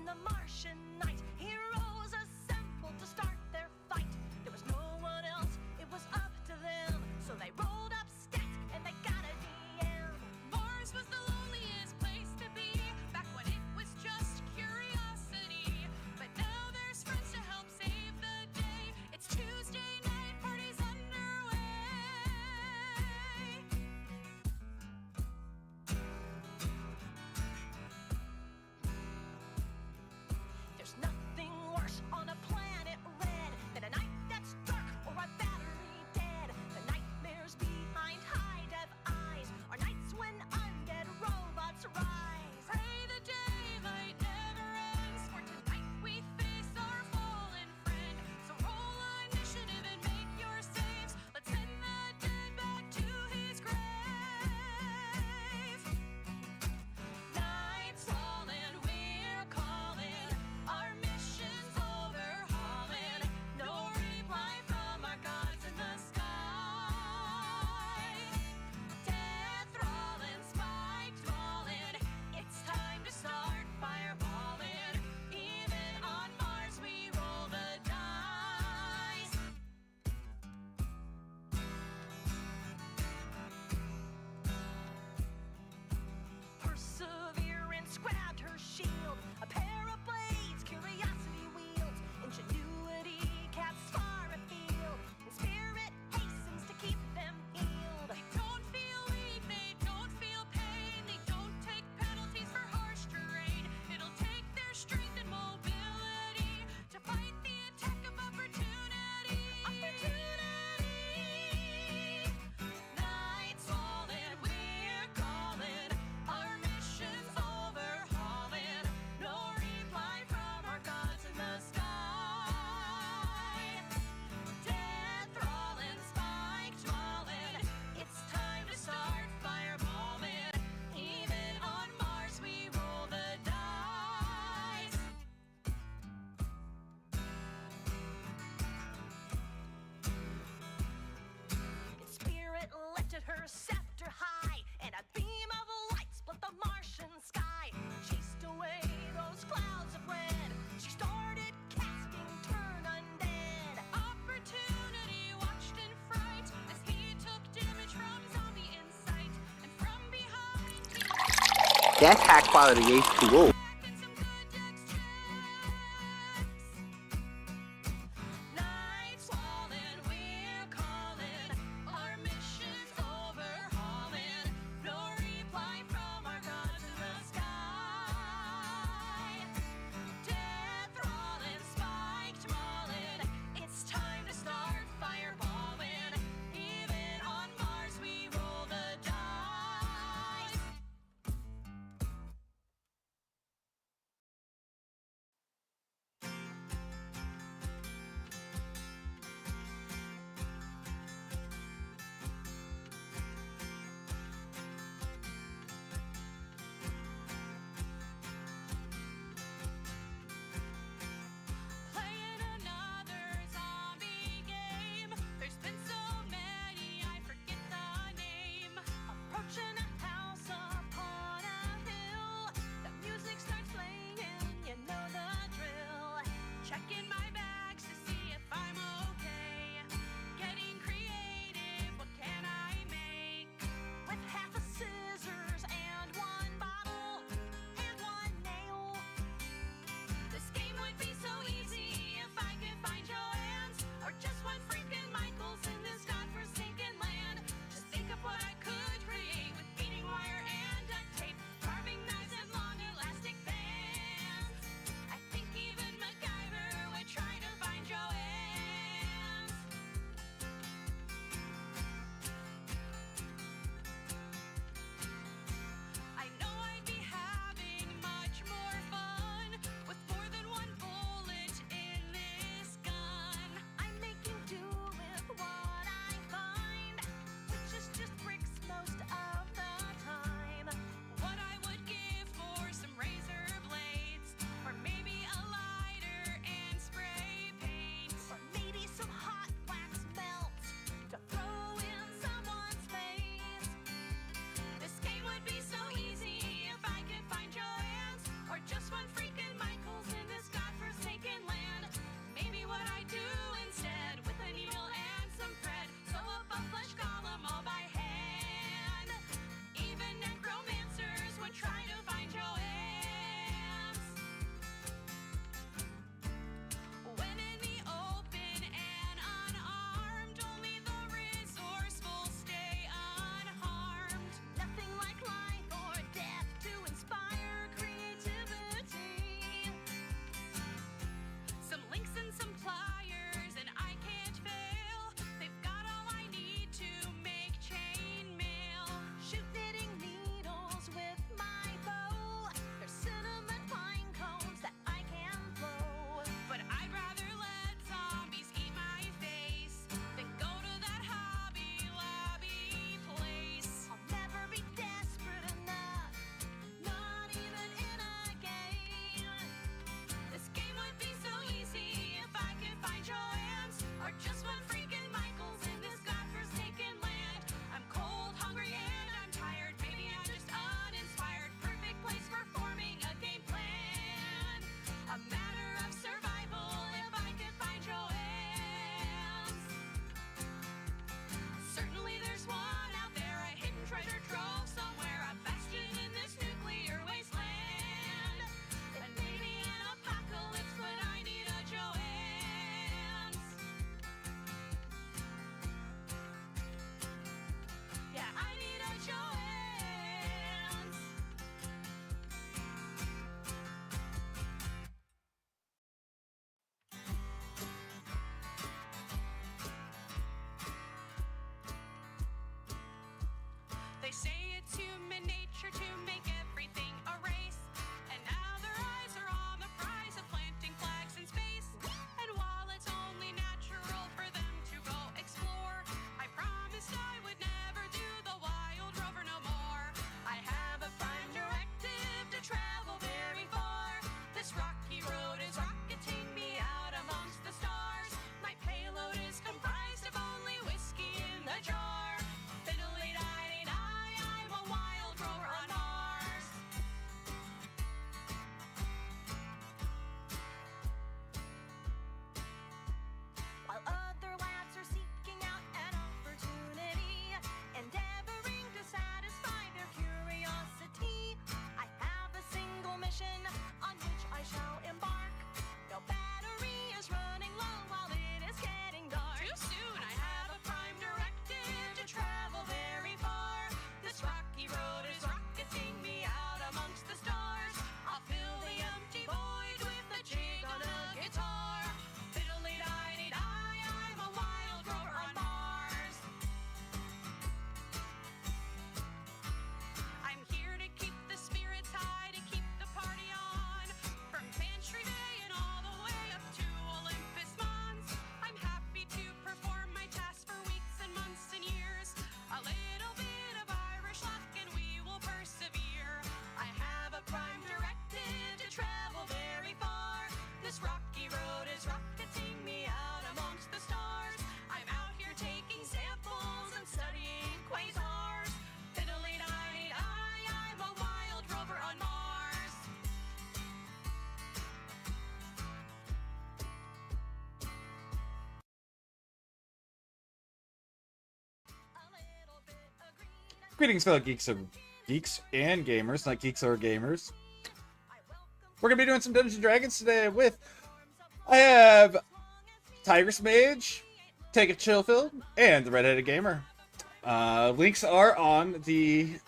the Martian night, heroes assembled to start their fight. There was no one else, it was up to them. So they rolled up stats and they got a DM. Mars was the loneliest place to be back when it was just curiosity. But now there's friends to help save the day. It's Tuesday night, party's underway. There's nothing worse on a planet red than a night that's dark or a battery dead. The nightmares behind high-def eyes are nights when undead robots rise. Pray the daylight never ends, for tonight we face our fallen friend. So roll initiative and make your saves. Let's send the dead back to his grave. Night's falling, we're calling. Our mission's overhauling. No reply from our gods in the sky. Death rolling, spikes falling. It's time to start fireballing. Even on Mars we roll the dice. Perseverance grabbed her shield, a pair of blades, curiosity wields, ingenuity casts far afield, and spirit hastens to keep them healed. They don't feel weak, they don't feel pain. They don't take penalties for harsh terrain. It'll take their strength and mobility to fight the attack of opportunity. Night's falling, we're calling. Our mission's overhauling. No reply from our gods in the sky. Death rolling, spikes falling. It's time to start fireballing. Even on Mars we roll the dice. Its spirit lifted her scepter high, and a beam of light split the Martian sky. Chased away those clouds of red. She started casting Turn Undead. Opportunity watched in fright as he took damage from zombie insight. And from behind he Gas high quality H2O. back and some good decks checks. Night's falling, we're calling. Our mission's overhauling. No reply from our gods in the sky. Death rolling, spiked mauling. It's time to start fireballing. Even on Mars we roll the dice. It's human nature to make everything a race. And now their eyes are on the prize of planting flags in space. And while it's only natural for them to go explore, I promised I would never do the wild rover no more. I have a prime directive to travel very far. This rocky road is rocketing me out amongst the stars. My payload is comprised of only whiskey in the jar. Fiddly-di-di-di, I'm a wild rover on Mars. While other lads are seeking out an opportunity, endeavoring to satisfy their curiosity, I have a single mission on which I shall embark. No battery is running low while it is getting dark. Too soon, I have a prime directive to travel very far. This rocky road is rocketing me out amongst the stars. I'll fill the empty void with a jig on a guitar. Fiddly-di-di-di, I'm a wild rover on Mars. I'm here to keep the spirits high, to keep the party on. From Pantry Bay and all the way up to Olympus Mons. I'm happy to perform my task for weeks and months and years. A little bit of Irish luck and we will persevere. I have a prime directive to travel very far. This rocky road is rocketing me out amongst the stars. I'm out here taking samples and studying quasars. Fiddly-di-di-di, I'm a wild rover on Mars. A little bit of green. Greetings, fellow geeks and gamers, not geeks or gamers. We're gonna be doing some Dungeons and Dragons today with I have Tigress Mage, Take a Chill Phil, and the Redheaded Gamer. Links are on the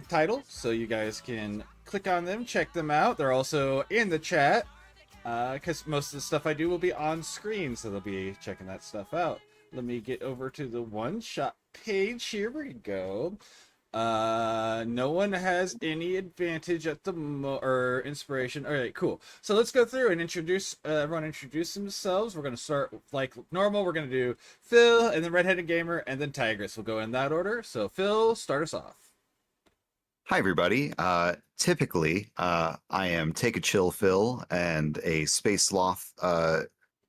title, so you guys can click on them, check them out. They're also in the chat, because most of the stuff I do will be on screen, so they'll be checking that stuff out. Let me get over to the one-shot page. Here we go. No one has any advantage at the or inspiration. All right, cool. So let's go through and introduce everyone. Introduce themselves. We're gonna start like normal. We're gonna do Phil and then Redheaded Gamer and then Tigress. We'll go in that order. So Phil, start us off. Hi, everybody. Typically, I am Take a Chill Phil and a space sloth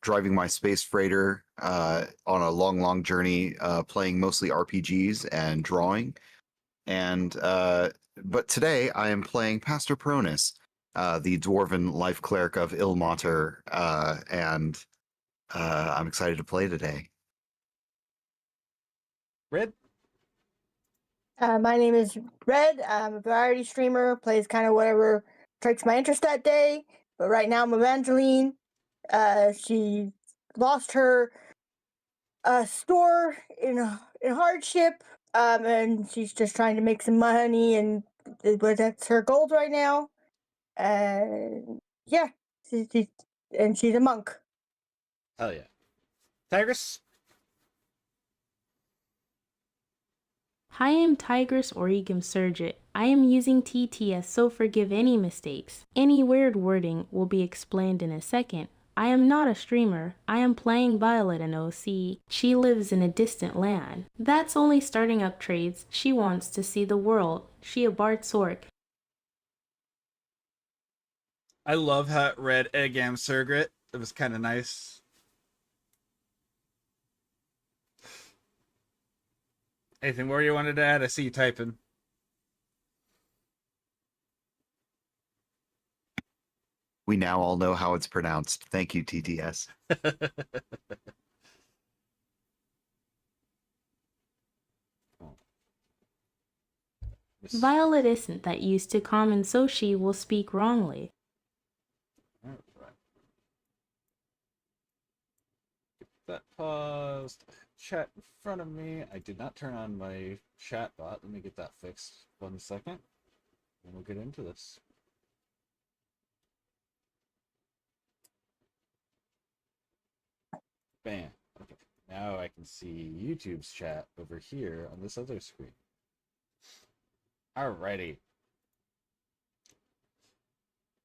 driving my space freighter on a long, long journey, playing mostly RPGs and drawing. And but today I am playing Pastor Pronus, the dwarven life cleric of Ilmater, and I'm excited to play today. Red. My name is Red. I'm a variety streamer, plays kind of whatever strikes my interest that day. But right now I'm Evangeline. She lost her store in hardship, and she's just trying to make some money, and but that's her goal right now. And yeah, she's a monk. Hell yeah. Tigress. Hi, I'm Tigress Origam Surgit. I am using TTS, so forgive any mistakes. Any weird wording will be explained in a second. I am not a streamer. I am playing Violet in OC. She lives in a distant land. That's only starting up trades. She wants to see the world. She a Bart Sork. I love how it read Egam Surgrit. It was kind of nice. Anything more you wanted to add? I see you typing. We now all know how it's pronounced. Thank you, TTS. Violet isn't that used to common, so she will speak wrongly. All right. Get that paused. Chat in front of me. I did not turn on my chat bot. Let me get that fixed. 1 second. And we'll get into this. Bam. Okay. Now I can see YouTube's chat over here on this other screen. Alrighty.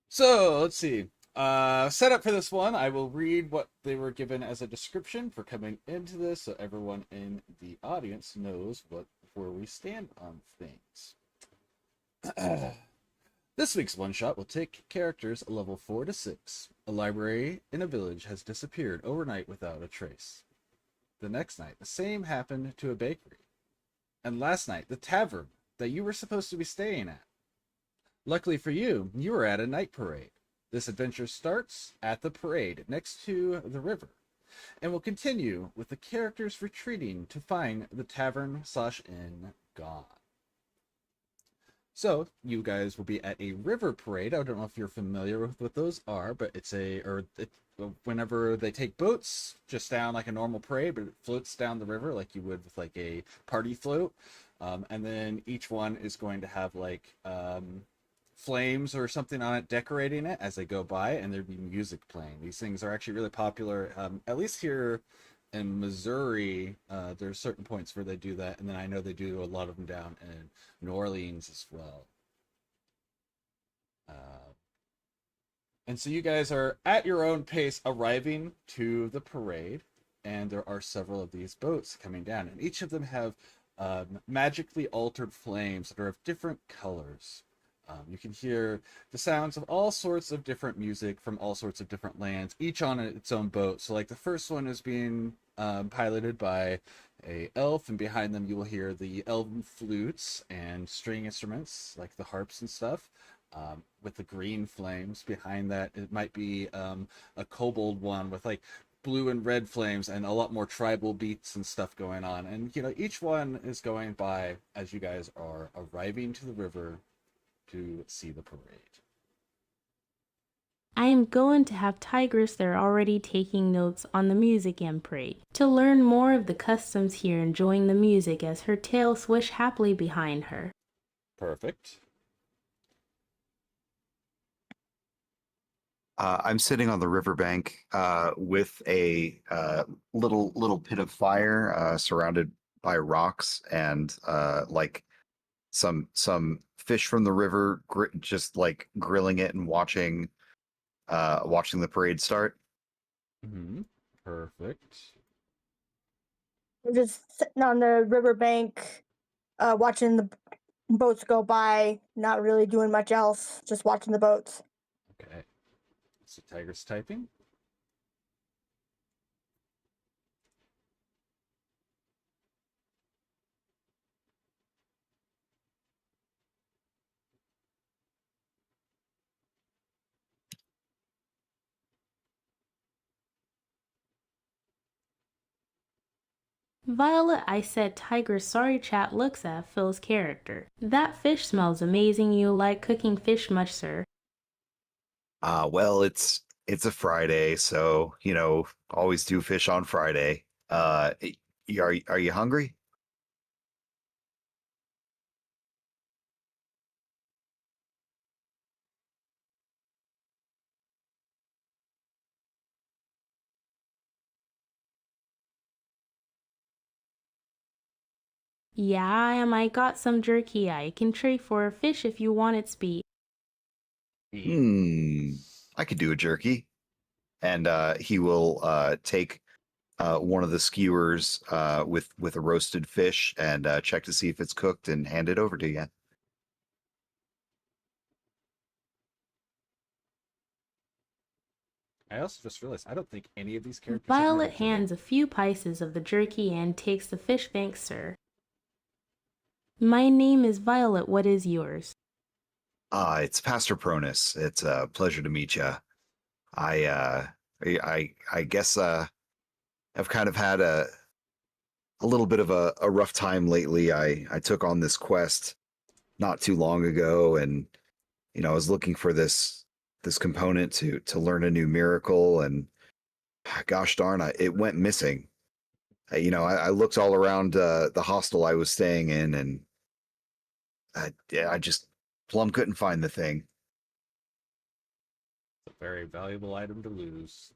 So let's see. Setup for this one, I will read what they were given as a description for coming into this, so everyone in the audience knows where we stand on things. This week's one-shot will take characters level 4 to 6. A library in a village has disappeared overnight without a trace. The next night, the same happened to a bakery. And last night, the tavern that you were supposed to be staying at. Luckily for you, you were at a night parade. This adventure starts at the parade next to the river, and will continue with the characters retreating to find the tavern/inn gone. So, you guys will be at a river parade. I don't know if you're familiar with what those are, but whenever they take boats just down like a normal parade, but it floats down the river like you would with like a party float. And then each one is going to have like flames or something on it decorating it as they go by, and there'd be music playing. These things are actually really popular, at least here in Missouri. There's certain points where they do that, and then I know they do a lot of them down in New Orleans as well. And so you guys are at your own pace arriving to the parade, and there are several of these boats coming down, and each of them have magically altered flames that are of different colors. You can hear the sounds of all sorts of different music from all sorts of different lands, each on its own boat. So like the first one is being piloted by a elf, and behind them you will hear the elven flutes and string instruments like the harps and stuff. With the green flames behind that, it might be a kobold one with like blue and red flames and a lot more tribal beats and stuff going on. And each one is going by as you guys are arriving to the river to see the parade. I am going to have Tigress there already taking notes on the music and parade, to learn more of the customs here, enjoying the music as her tail swish happily behind her. Perfect. I'm sitting on the riverbank with a little pit of fire surrounded by rocks, and like some fish from the river, just like grilling it and watching the parade start. Mm-hmm. Perfect. We're just sitting on the riverbank, watching the boats go by, not really doing much else, just watching the boats. Okay. So Tiger's typing. Violet, I said Tiger's sorry chat looks at Phil's character. That fish smells amazing. You like cooking fish much, sir? Well, it's a Friday, so always do fish on Friday. Are you hungry? Yeah, and I got some jerky I can trade for a fish if you want its beat. I could do a jerky. And he will take one of the skewers with a roasted fish and check to see if it's cooked and hand it over to you. I also just realized I don't think any of these characters have Violet met each other. hands a few pieces of the jerky and takes the fish. Thanks, sir. My name is Violet. What is yours? It's Pastor Pronus. It's a pleasure to meet you. I guess I've kind of had a little bit of a rough time lately. I took on this quest not too long ago, and I was looking for this component to learn a new miracle, and gosh darn, it went missing. I looked all around the hostel I was staying in, and I just plumb couldn't find the thing. It's a very valuable item to lose.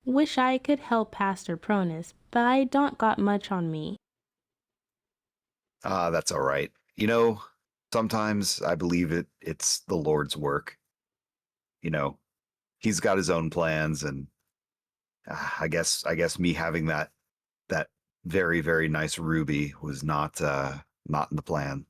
Wish I could help Pastor Pronus, but I don't got much on me. Ah, that's all right. You know, sometimes I believe it's the Lord's work. You know, he's got his own plans, and I guess me having that very very nice ruby was not in the plan.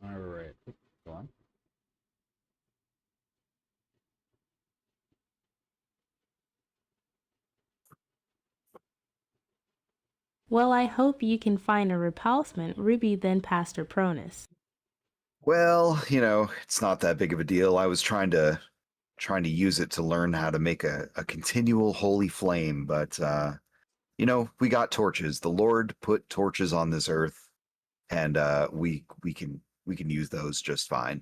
All right. Go on. Well, I hope you can find a replacement Ruby then Pastor Pronus. Well, it's not that big of a deal. I was trying to use it to learn how to make a continual holy flame, but we got torches. The Lord put torches on this earth, and we can use those just fine.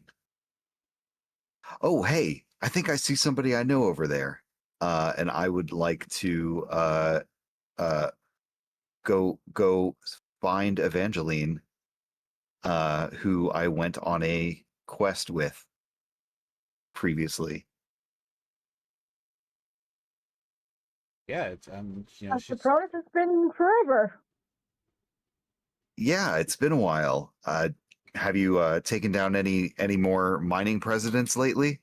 Oh, hey, I think I see somebody I know over there. And I would like to uh go find Evangeline, who I went on a quest with previously. Yeah, it's Pastor she's Cronus, it's been forever. Yeah, it's been a while. Have you taken down any more mining presidents lately?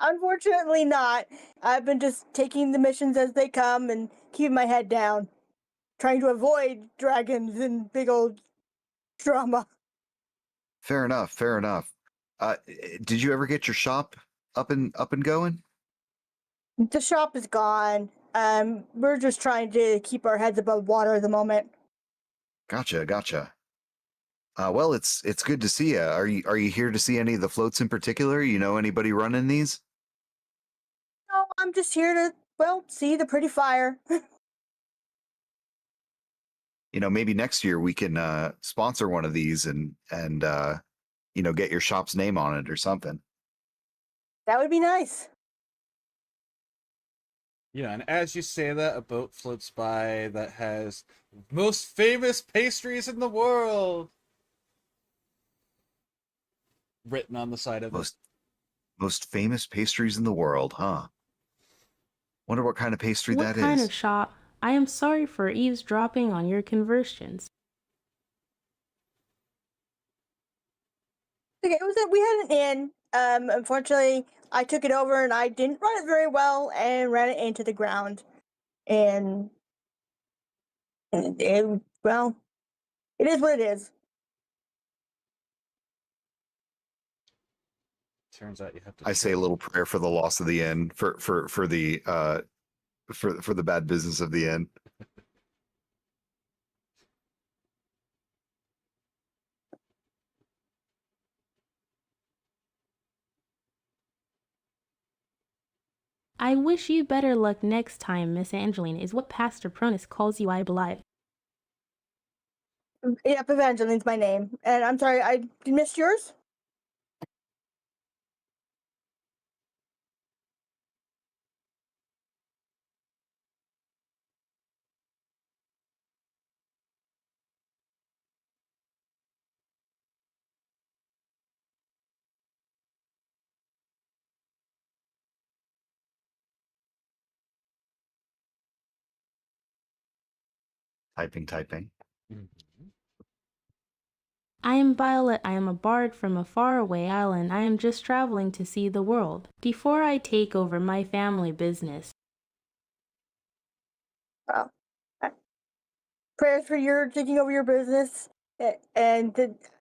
Unfortunately, not. I've been just taking the missions as they come and keeping my head down, trying to avoid dragons and big old drama. Fair enough, fair enough. Did you ever get your shop up and going? The shop is gone. We're just trying to keep our heads above water at the moment. Gotcha, gotcha. Well, it's good to see you. Are you here to see any of the floats in particular? You know anybody running these? No, I'm just here to, well, see the pretty fire. Maybe next year we can sponsor one of these and get your shop's name on it or something. That would be nice. and as you say that, a boat floats by that has most famous pastries in the world written on the side of it. Most famous pastries in the world, huh? Wonder what kind of pastry What that kind is. of shop? I am sorry for eavesdropping on your conversions. Okay, we had an inn. Unfortunately, I took it over and I didn't run it very well and ran it into the ground. And well, it is what it is. Turns out you have to I say a little prayer for the loss of the inn, for the bad business of the inn. I wish you better luck next time, Miss Angeline, is what Pastor Pronus calls you, I believe. Yep, Evangeline's my name. And I'm sorry, I missed yours? Typing. Mhm. I am Violet. I am a bard from a faraway island. I am just traveling to see the world before I take over my family business. Well, prayers for your taking over your business. And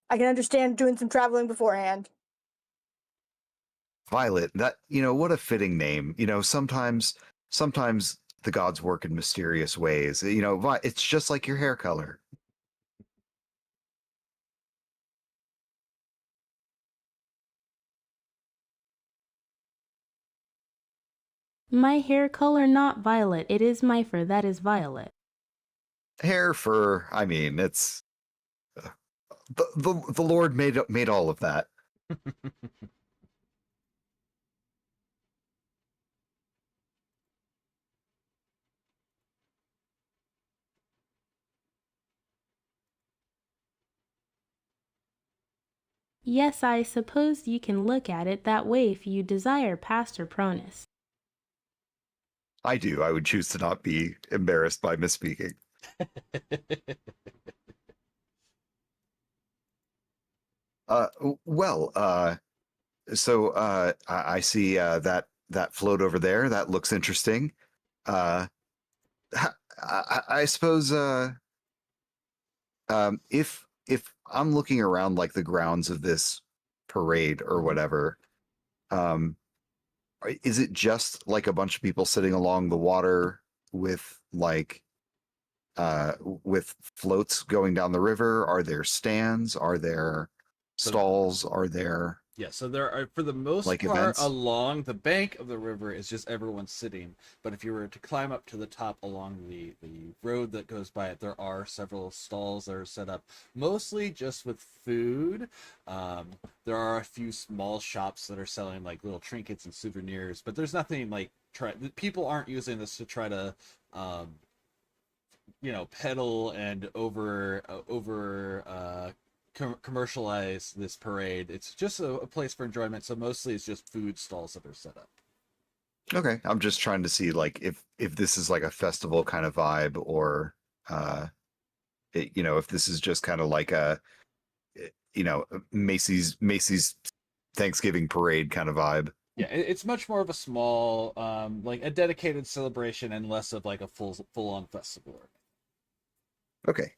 I can understand doing some traveling beforehand. Violet, what a fitting name. Sometimes the gods work in mysterious ways. It's just like your hair color. My hair color not violet. It is my fur that is violet. Hair, fur, I mean, it's the Lord made all of that. Yes, I suppose you can look at it that way if you desire Pastor Pronus. I do. I would choose to not be embarrassed by misspeaking. Well, so I see that float over there. That looks interesting. Uh, I suppose if I'm looking around like the grounds of this parade or whatever, um, is it just like a bunch of people sitting along the water with like with floats going down the river? Are there stands? Are there So stalls? Are there yeah, so there are, for the most like part, events? along the bank of the river is just everyone sitting. But if you were to climb up to the top along the road that goes by it, there are several stalls that are set up, mostly just with food. There are a few small shops that are selling like little trinkets and souvenirs, but there's nothing like people aren't using this to try to um, peddle and commercialize this parade. It's just a place for enjoyment, so mostly it's just food stalls that are set up. Okay, I'm just trying to see like if this is like a festival kind of vibe or if this is just kind of like a Macy's Thanksgiving parade kind of vibe. Yeah, it's much more of a small, like a dedicated celebration, and less of like a full on festival. Okay.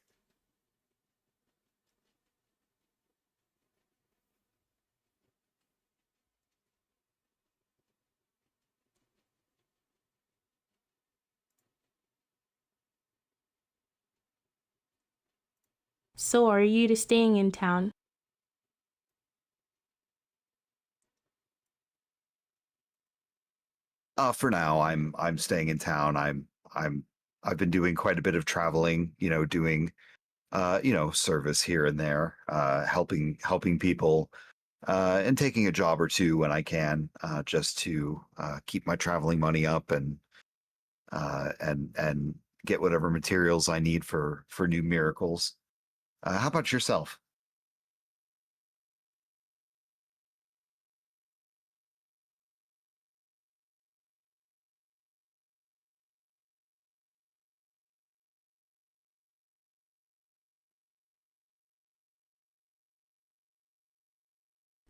So are you to staying in town? For now, I'm staying in town. I've been doing quite a bit of traveling, doing service here and there, helping people, and taking a job or two when I can, just to keep my traveling money up and get whatever materials I need for new miracles. How about yourself?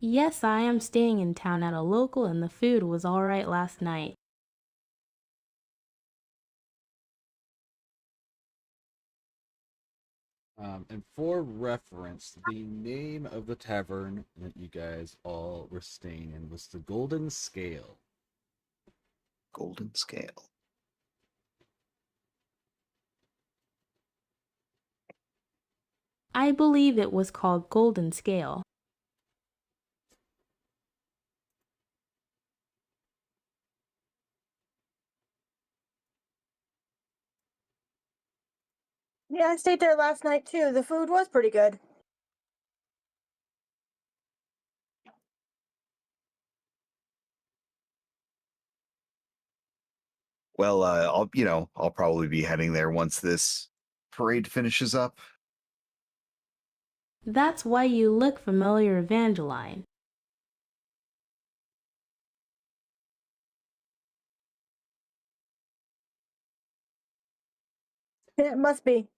Yes, I am staying in town at a local and the food was alright last night. And for reference, the name of the tavern that you guys all were staying in was the Golden Scale. Golden Scale. I believe it was called Golden Scale. Yeah, I stayed there last night too. The food was pretty good. Well, I'll probably be heading there once this parade finishes up. That's why you look familiar, Evangeline. Yeah, it must be.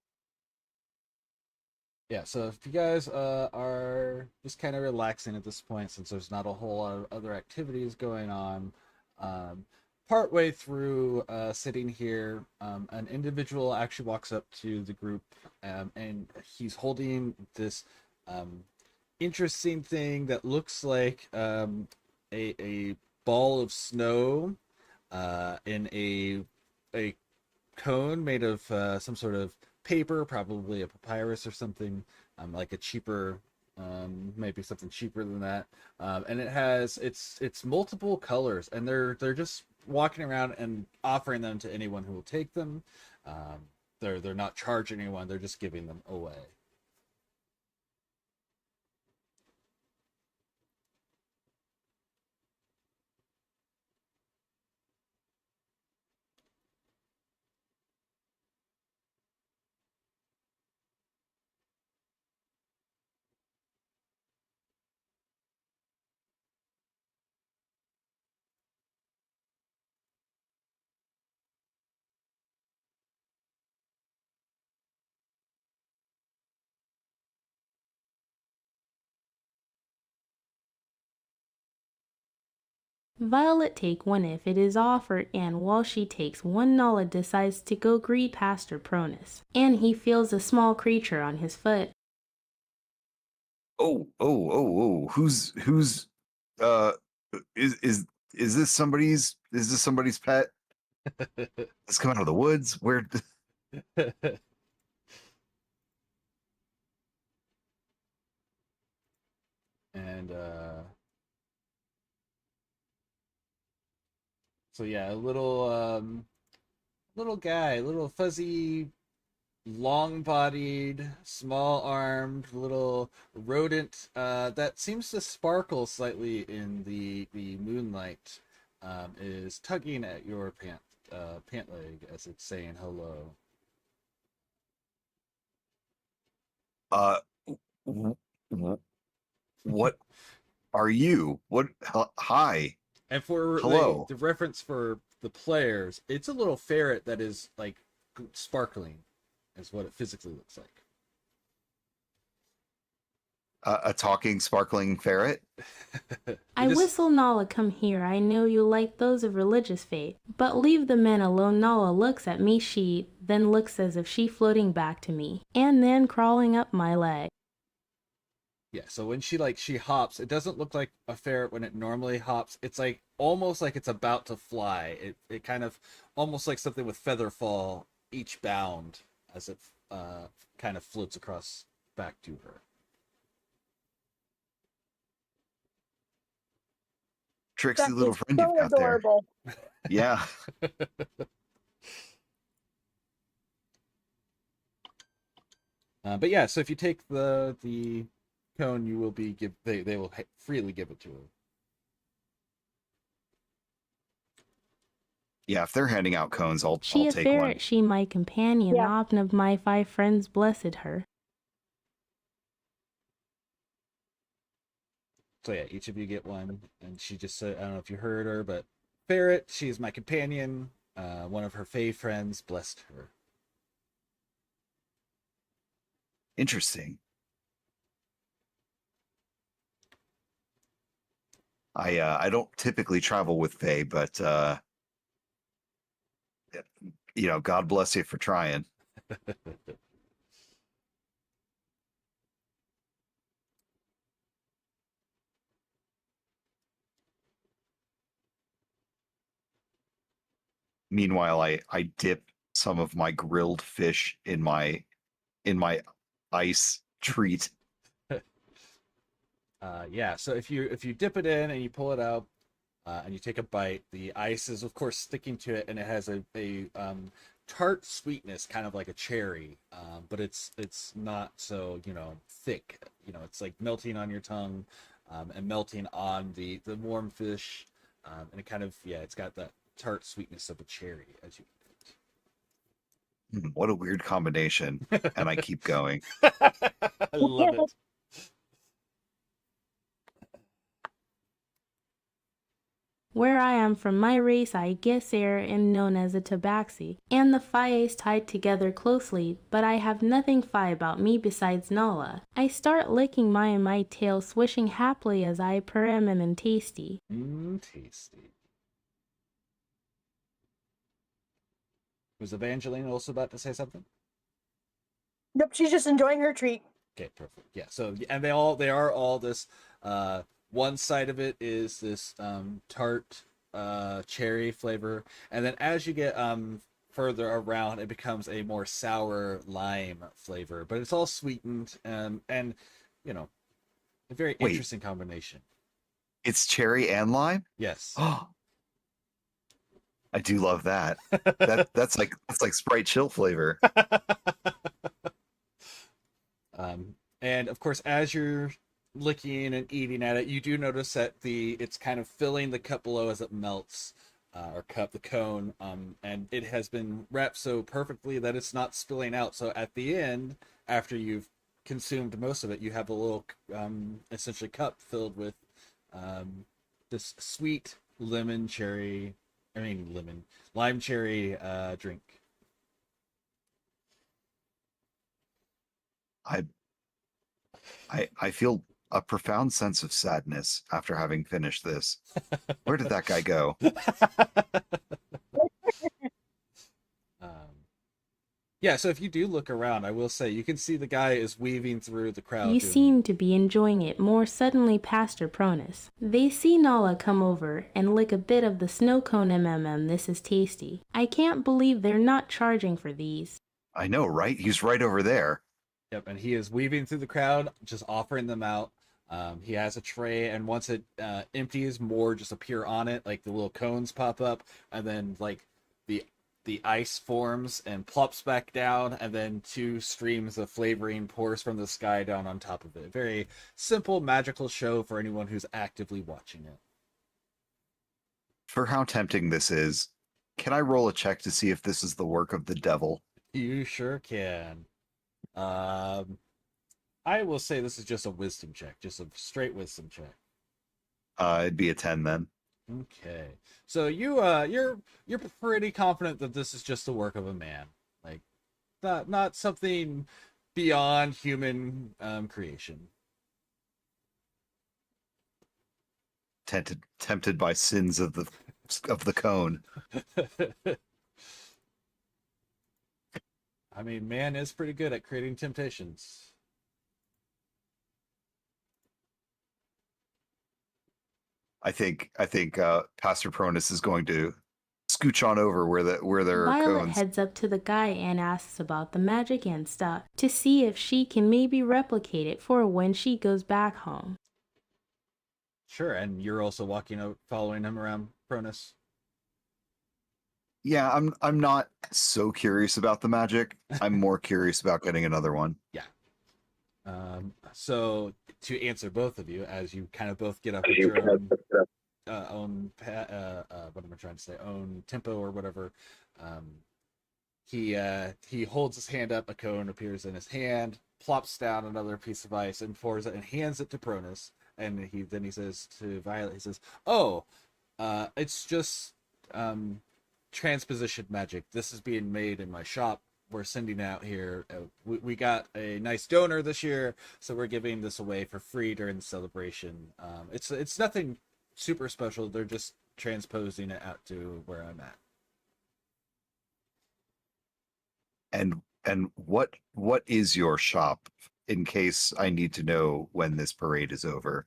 Yeah, so if you guys are just kind of relaxing at this point, since there's not a whole lot of other activities going on, um, partway through sitting here, an individual actually walks up to the group, and he's holding this um, interesting thing that looks like a ball of snow in a cone made of some sort of paper, probably a papyrus or something, like a cheaper, maybe something cheaper than that. And it has it's multiple colors, and they're just walking around and offering them to anyone who will take them. They're not charging anyone; they're just giving them away. Violet take one if it is offered, and while she takes one, Nala decides to go greet Pastor Pronus, and he feels a small creature on his foot. Oh, who's uh is this somebody's pet? It's come out of the woods. Where And so yeah, a little guy, little fuzzy, long-bodied, small-armed, little rodent that seems to sparkle slightly in the moonlight, is tugging at your pant leg as it's saying hello. uh w- w- what are you? What hi. And for Hello. the reference for the players, it's a little ferret that is like sparkling, is what it physically looks like. A talking sparkling ferret? I whistle Nala come here, I know you like those of religious faith, but leave the men alone. Nala looks at me, she then looks as if she floating back to me, and then crawling up my leg. Yeah, so when she hops, it doesn't look like a ferret when it normally hops. It's like almost like it's about to fly. It kind of almost like something with feather fall each bound as it kind of floats across back to her. Tricksy That little is friend so you've got there. adorable. Yeah. But yeah, so if you take the cone, you will be they will freely give it to her. Yeah, if they're handing out cones, I'll She a take ferret, one. she my companion, Yeah. often of my 5 friends blessed her. So yeah, each of you get one, and she just said, I don't know if you heard her, but ferret, she's my companion. One of her fae friends blessed her. Interesting. I don't typically travel with fae, but God bless you for trying. Meanwhile, I dip some of my grilled fish in my ice treat. Yeah, so if you dip it in and you pull it out, and you take a bite, the ice is of course sticking to it, and it has a tart sweetness, kind of like a cherry, but it's not so thick. It's like melting on your tongue, and melting on the warm fish, and it kind of it's got that tart sweetness of a cherry as you What a weird combination. And I keep going. I love it. Where I am from, my race I guess air and known as a tabaxi, and the Phi tied together closely, but I have nothing Phi about me besides Nala. I start licking my tail, swishing happily as I purr and tasty. Tasty. Was Evangeline also about to say something? Nope, she's just enjoying her treat. Okay, perfect. Yeah. So, and they are all this. One side of it is this tart cherry flavor, and then as you get further around, it becomes a more sour lime flavor. But it's all sweetened, and a very Wait. interesting combination. It's cherry and lime? Yes. Oh, I do love that. That's like Sprite chill flavor. And of course, as you're licking and eating at it, you do notice that it's kind of filling the cup below as it melts, the cone, and it has been wrapped so perfectly that it's not spilling out. So at the end, after you've consumed most of it, you have a little essentially cup filled with this sweet lime cherry drink. I feel a profound sense of sadness after having finished this. Where did that guy go? Yeah, so if you do look around, I will say you can see the guy is weaving through the crowd. You doing- seem to be enjoying it more. Suddenly, Pastor Pronus. They see Nala come over and lick a bit of the snow cone MMM. This is tasty. I can't believe they're not charging for these. I know, right? He's right over there. Yep, and he is weaving through the crowd, just offering them out. He has a tray, and once it empties, more just appear on it, like the little cones pop up, and then like the ice forms and plops back down, and then 2 streams of flavoring pours from the sky down on top of it. Very simple, magical show for anyone who's actively watching it. For how tempting this is, can I roll a check to see if this is the work of the devil? You sure can. I will say this is just a wisdom check, just a straight wisdom check. It'd be a 10 then. Okay, so you're pretty confident that this is just the work of a man, like not something beyond human creation. Tempted by sins of the cone. I mean, man is pretty good at creating temptations. I think Pastor Pronus is going to scooch on over where there are Violet cones. heads up to the guy and asks about the magic and stuff to see if she can maybe replicate it for when she goes back home. Sure, and you're also walking out, following him around, Cronus. Yeah, I'm not so curious about the magic. I'm more curious about getting another one. Yeah. So to answer both of you, as you kind of both get up with your own what am I trying to say? Own tempo or whatever. He holds his hand up. A cone appears in his hand, plops down another piece of ice, and pours it and hands it to Cronus. And he says to Violet, he says, "Oh, it's just transposition magic. This is being made in my shop. We're sending out here. We got a nice donor this year, so we're giving this away for free during the celebration. It's nothing super special. They're just transposing it out to where I'm at." And what is your shop, in case I need to know when this parade is over?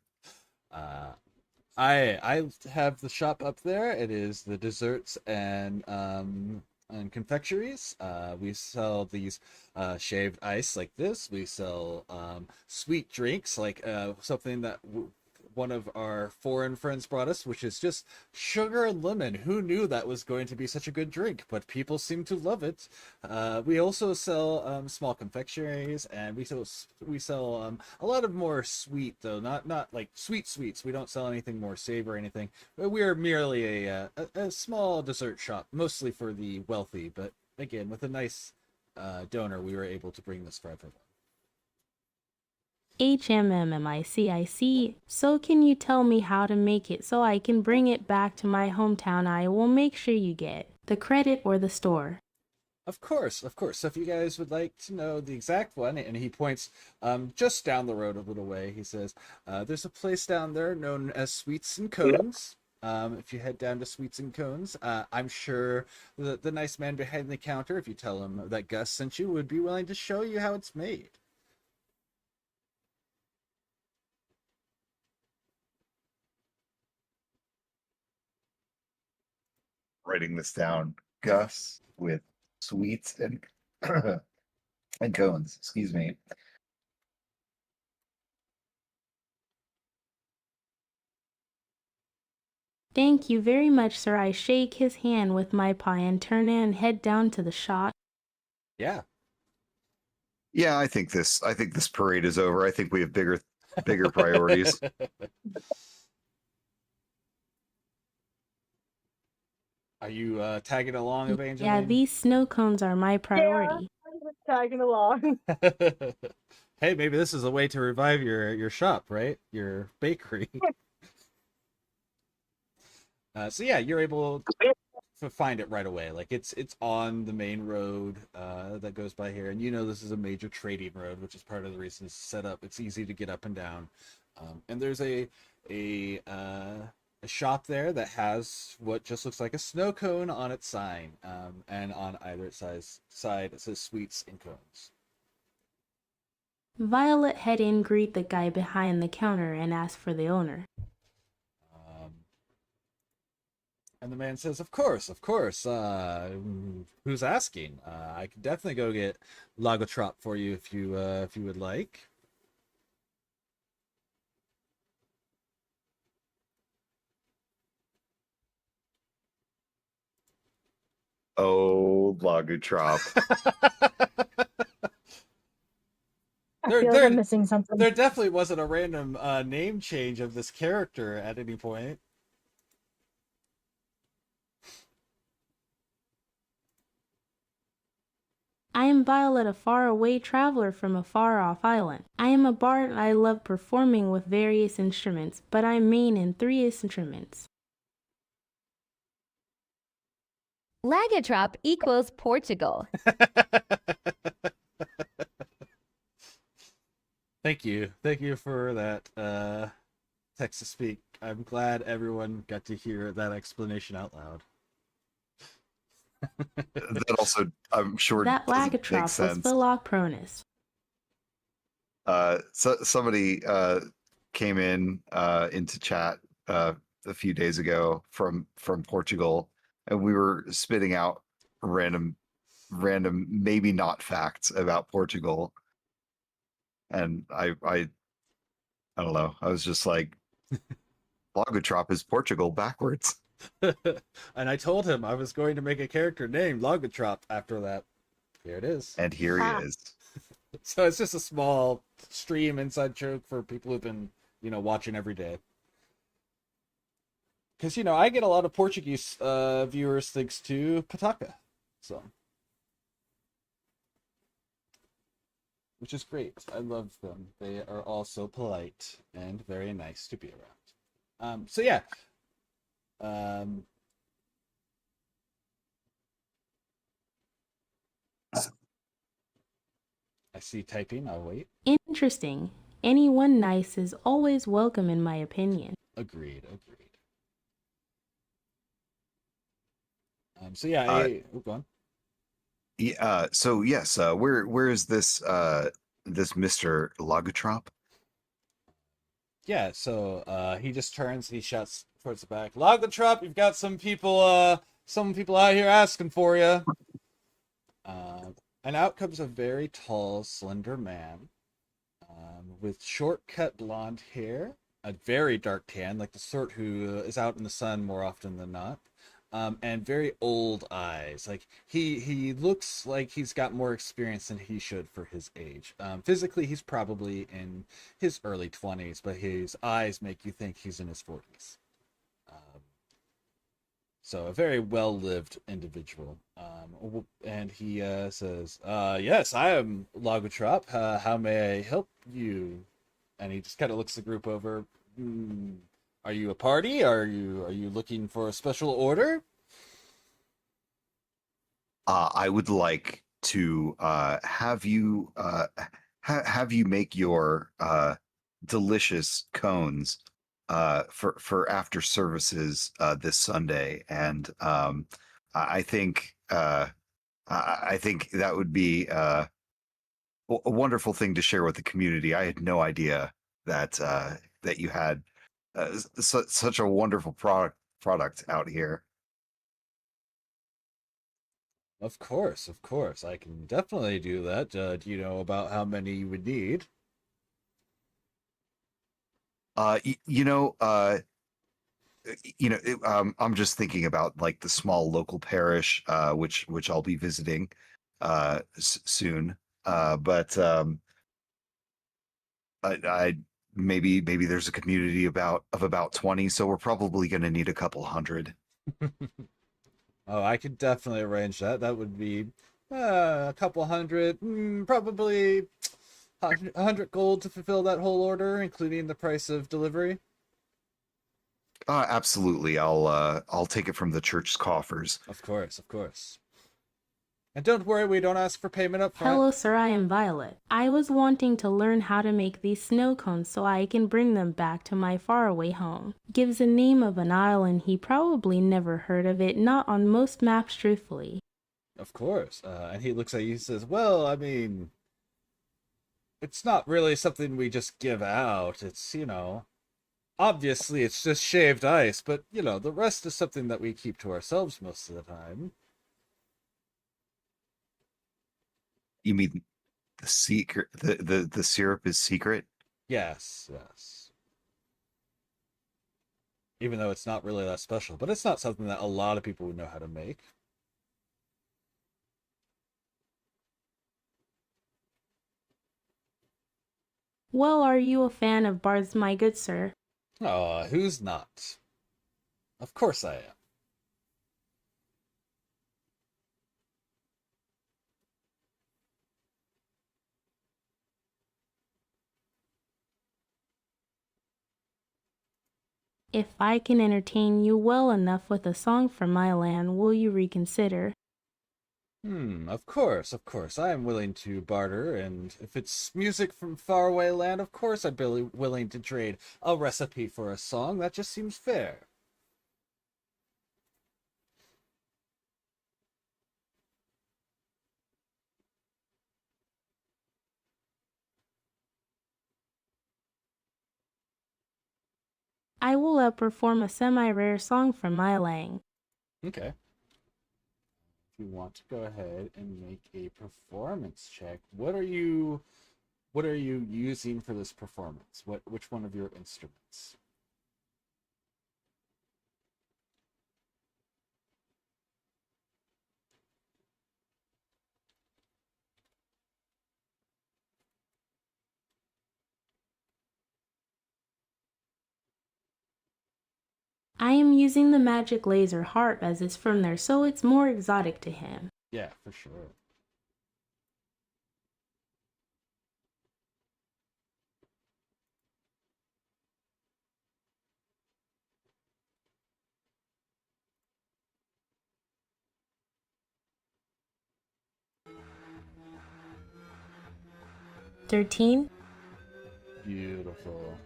I have the shop up there. It is the desserts and confectionaries. We sell these shaved ice like this. We sell sweet drinks like something that one of our foreign friends brought us, which is just sugar and lemon. Who knew that was going to be such a good drink? But people seem to love it. We also sell small confectionaries, and we sell a lot of more sweet, though not like sweets. We don't sell anything more savory or anything. We are merely a small dessert shop, mostly for the wealthy. But again, with a nice donor, we were able to bring this for everyone. HMMMICIC. So can you tell me how to make it so I can bring it back to my hometown? I will make sure you get the credit or the store. Of course. So if you guys would like to know the exact one, and he points just down the road a little way, he says, there's a place down there known as Sweets and Cones. If you head down to Sweets and Cones, I'm sure the nice man behind the counter, if you tell him that Gus sent you, would be willing to show you how it's made. Writing this down. Gus with sweets and and cones. Excuse me. Thank you very much, sir. I shake his hand with my pie and turn and head down to the shop. Yeah. Yeah, I think this parade is over. I think we have bigger priorities. Are you tagging along, Evangeline? Yeah, these snow cones are my priority. Yeah, I was tagging along. Hey, maybe this is a way to revive your shop, right? Your bakery. So yeah, you're able to find it right away. Like it's on the main road that goes by here, and you know this is a major trading road, which is part of the reason it's set up. It's easy to get up and down. And there's a shop there that has what just looks like a snow cone on its sign, and on either side it says sweets and cones. Violet head in, greet the guy behind the counter, and ask for the owner. And the man says, "Of course, of course. Who's asking? I can definitely go get Logotrop for you if you would like." Oh, Lagutrop. I There- feel like there- I'm missing something. There definitely wasn't a random name change of this character at any point. I am Violet, a far-away traveler from a far-off island. I am a bard and I love performing with various instruments, but I'm main in 3 instruments. Lagatrop equals Portugal. Thank you for that text to speak. I'm glad everyone got to hear that explanation out loud. That also, I'm sure, That doesn't make Lagatrop was sense. Philocronus. So somebody came in into chat a few days ago from Portugal, and we were spitting out random maybe not facts about Portugal, and I don't know. I was just like, Logotrop is Portugal backwards. And I told him I was going to make a character named Logotrop after that. Here it is. And here Ah. he is. So it's just a small stream inside joke for people who've been, watching every day. Because, I get a lot of Portuguese viewers thanks to Pataka. So. Which is great. I love them. They are all so polite and very nice to be around. So yeah. I see typing. I'll wait. Interesting. Anyone nice is always welcome in my opinion. Agreed. So yeah, go on. Yeah. So yes. Where is this this Mr. Logotrop? Yeah. So he just turns. He shouts towards the back. Logotrop, you've got some people out here asking for you. And out comes a very tall, slender man, with short cut blonde hair, a very dark tan, like the sort who is out in the sun more often than not. And very old eyes. Like he looks like he's got more experience than he should for his age. Physically, he's probably in his early 20s, but his eyes make you think he's in his 40s. So a very well-lived individual. And he says, "Yes, I am Logotrop. How may I help you?" And he just kind of looks the group over. Are you a party? Are you looking for a special order? I would like to have you make your delicious cones for after services this Sunday, and I think that would be a wonderful thing to share with the community. I had no idea that that you had such a wonderful product out here. Of course. I can definitely do that. Do you know about how many you would need? I'm just thinking about like the small local parish, which I'll be visiting soon. But I maybe there's a community of about 20, so we're probably going to need a couple hundred. Oh, I could definitely arrange that. That would be a couple hundred, probably 100 gold to fulfill that whole order, including the price of delivery. Absolutely. I'll take it from the church's coffers. Of course. And don't worry, we don't ask for payment up front. Hello, sir, I am Violet. I was wanting to learn how to make these snow cones so I can bring them back to my faraway home. Gives the name of an island he probably never heard of it, not on most maps truthfully. Of course. And he looks at you and says, well, I mean, it's not really something we just give out. It's, obviously it's just shaved ice, but, the rest is something that we keep to ourselves most of the time. You mean the secret? The syrup is secret? Yes. Even though it's not really that special, but it's not something that a lot of people would know how to make. Well, are you a fan of bards, my good sir? Oh, who's not? Of course I am. If I can entertain you well enough with a song from my land, will you reconsider? Of course. I am willing to barter, and if it's music from faraway land, of course I'd be willing to trade a recipe for a song. That just seems fair. I will perform a semi-rare song from my lang. Okay. If you want to go ahead and make a performance check, what are you using for this performance? Which one of your instruments? I am using the magic laser harp as it's from there, so it's more exotic to him. Yeah, for sure. $13. Beautiful.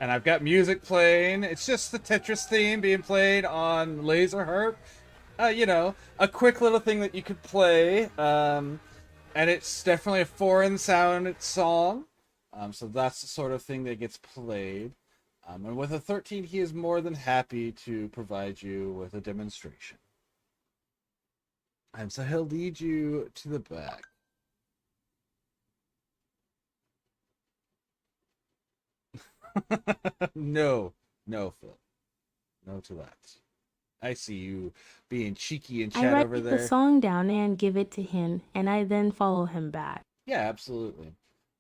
And I've got music playing. It's just the Tetris theme being played on laser harp. A quick little thing that you could play. And it's definitely a foreign sound song. So that's the sort of thing that gets played. And with a 13, he is more than happy to provide you with a demonstration. And so he'll lead you to the back. No, Phil. No to that. I see you being cheeky and I chat write over the there. song down and give it to him, and I then follow him back. Yeah, absolutely.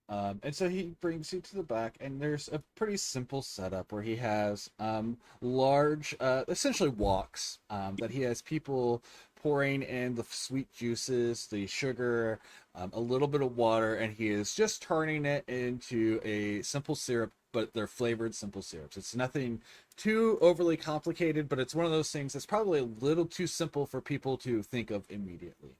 And so he brings you to the back, and there's a pretty simple setup where he has large, essentially walks that he has people pouring in the sweet juices, the sugar, a little bit of water, and he is just turning it into a simple syrup, but they're flavored simple syrups. It's nothing too overly complicated, but it's one of those things that's probably a little too simple for people to think of immediately.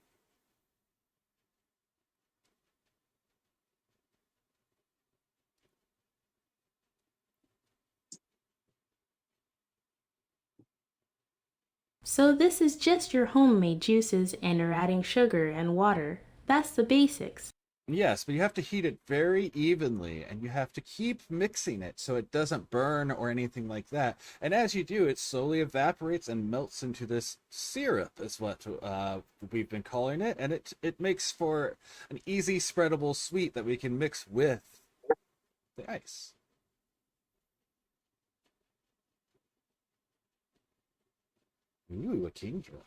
So this is just your homemade juices, and you're adding sugar and water. That's the basics. Yes, but you have to heat it very evenly, and you have to keep mixing it so it doesn't burn or anything like that. And as you do, it slowly evaporates and melts into this syrup, is what we've been calling it. And it makes for an easy spreadable sweet that we can mix with the ice. Ooh, a king drum.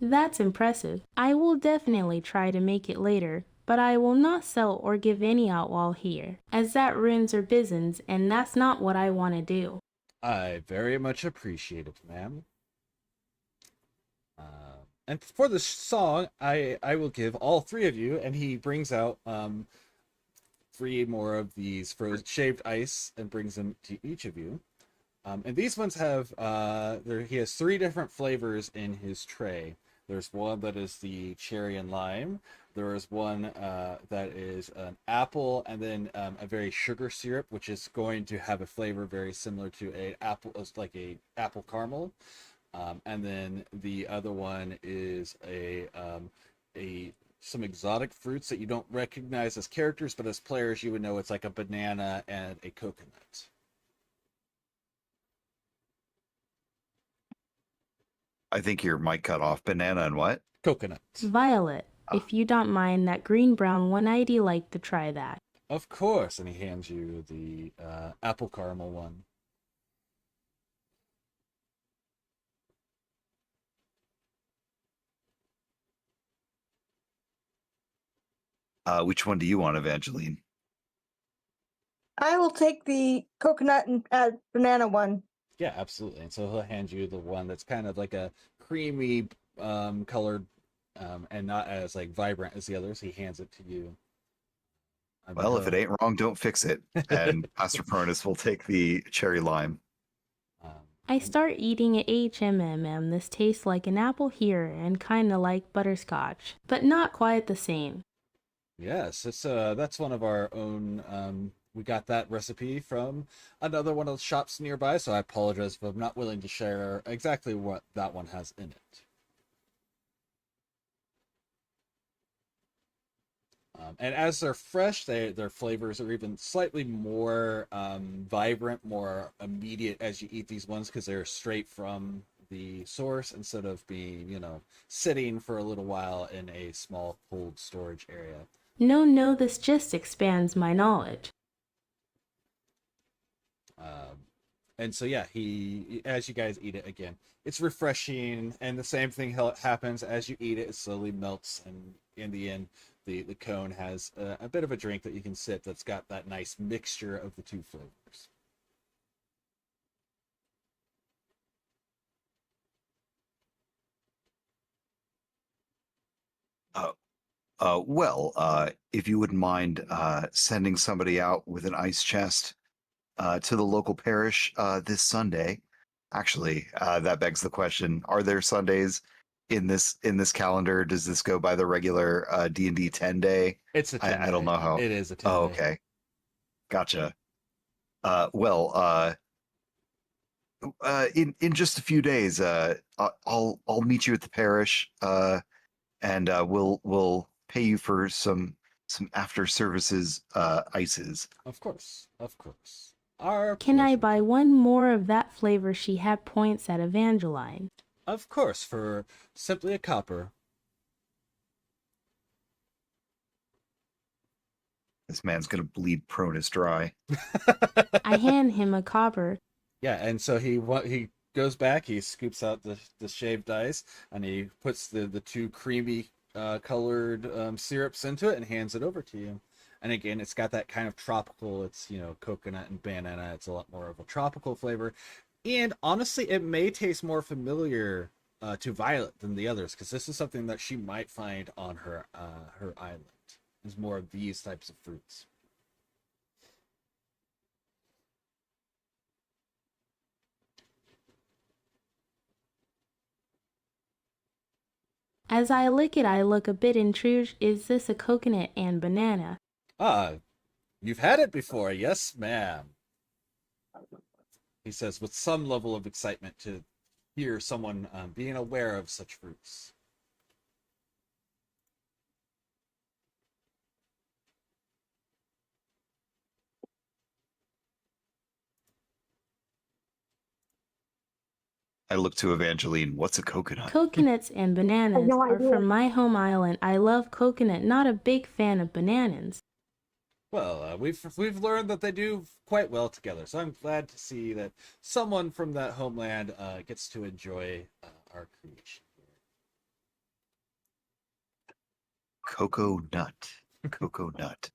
That's impressive. I will definitely try to make it later, but I will not sell or give any out while here, as that ruins our business, and that's not what I want to do. I very much appreciate it, ma'am. And for the song, I will give all three of you, and he brings out three more of these frozen shaved ice and brings them to each of you. And these ones have he has three different flavors in his tray. There's one that is the cherry and lime. There is one that is an apple, and then a very sugar syrup, which is going to have a flavor very similar to a apple, like a apple caramel. And then the other one is a some exotic fruits that you don't recognize as characters, but as players you would know it's like a banana and a coconut. I think your mic cut off. Banana and what? Coconut. Violet, if you don't mind, that green-brown one, I'd like to try that. Of course, and he hands you the apple caramel one. Which one do you want, Evangeline? I will take the coconut and banana one. Yeah, absolutely. And so he'll hand you the one that's kind of like a creamy colored and not as like vibrant as the others. He hands it to you. Well, if it ain't wrong, don't fix it. And Pastor Pronus will take the cherry lime. I start eating a HMMM. This tastes like an apple here and kinda like butterscotch, but not quite the same. Yes, it's that's one of our own. We got that recipe from another one of the shops nearby, so I apologize if I'm not willing to share exactly what that one has in it. And as they're fresh, their flavors are even slightly more vibrant, more immediate as you eat these ones because they're straight from the source instead of being, sitting for a little while in a small cold storage area. No, this just expands my knowledge. And so yeah, as you guys eat it again, it's refreshing, and the same thing happens as you eat it. It slowly melts, and in the end, the cone has a bit of a drink that you can sip that's got that nice mixture of the two flavors. If you wouldn't mind sending somebody out with an ice chest to the local parish this Sunday. Actually, that begs the question: are there Sundays in this calendar? Does this go by the regular D&D 10 day? It's a 10 I don't know how. It is a 10 Oh, day. okay, gotcha. In just a few days, I'll meet you at the parish, and we'll pay you for some after services ices. Of course. Can I buy one more of that flavor? She had points at Evangeline. Of course, for simply a copper. This man's gonna bleed Pronus dry. I hand him a copper. Yeah, and so he goes back, he scoops out the shaved ice, and he puts the two creamy colored syrups into it and hands it over to you. And again, it's got that kind of tropical, it's, coconut and banana. It's a lot more of a tropical flavor. And honestly, it may taste more familiar to Violet than the others, because this is something that she might find on her island. Is more of these types of fruits. As I lick it, I look a bit intrigued. Is this a coconut and banana? You've had it before, yes, ma'am. He says with some level of excitement to hear someone being aware of such fruits. I look to Evangeline. What's a coconut? Coconuts and bananas no are idea. from my home island. I love coconut, not a big fan of bananas. Well, we've learned that they do quite well together, so I'm glad to see that someone from that homeland gets to enjoy our creation. Cocoa nut. Cocoa nut.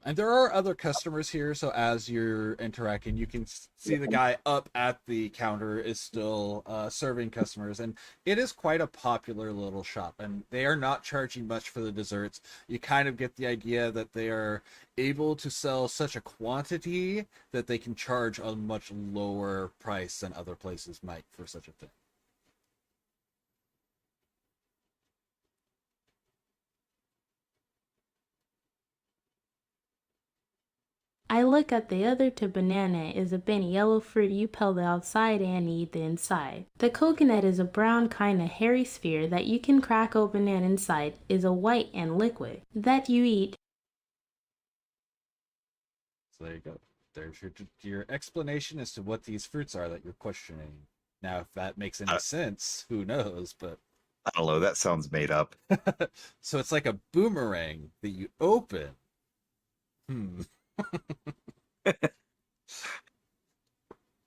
And there are other customers here, so as you're interacting, you can see the guy up at the counter is still serving customers, and it is quite a popular little shop. And they are not charging much for the desserts. You kind of get the idea that they are able to sell such a quantity that they can charge a much lower price than other places might for such a thing. I look at the other two banana is a big yellow fruit you peel the outside and eat the inside. The coconut is a brown kind of hairy sphere that you can crack open and inside is a white and liquid that you eat. So there you go. There's your explanation as to what these fruits are that you're questioning. Now, if that makes any sense, who knows? But I don't know. That sounds made up. so it's like a boomerang that you open.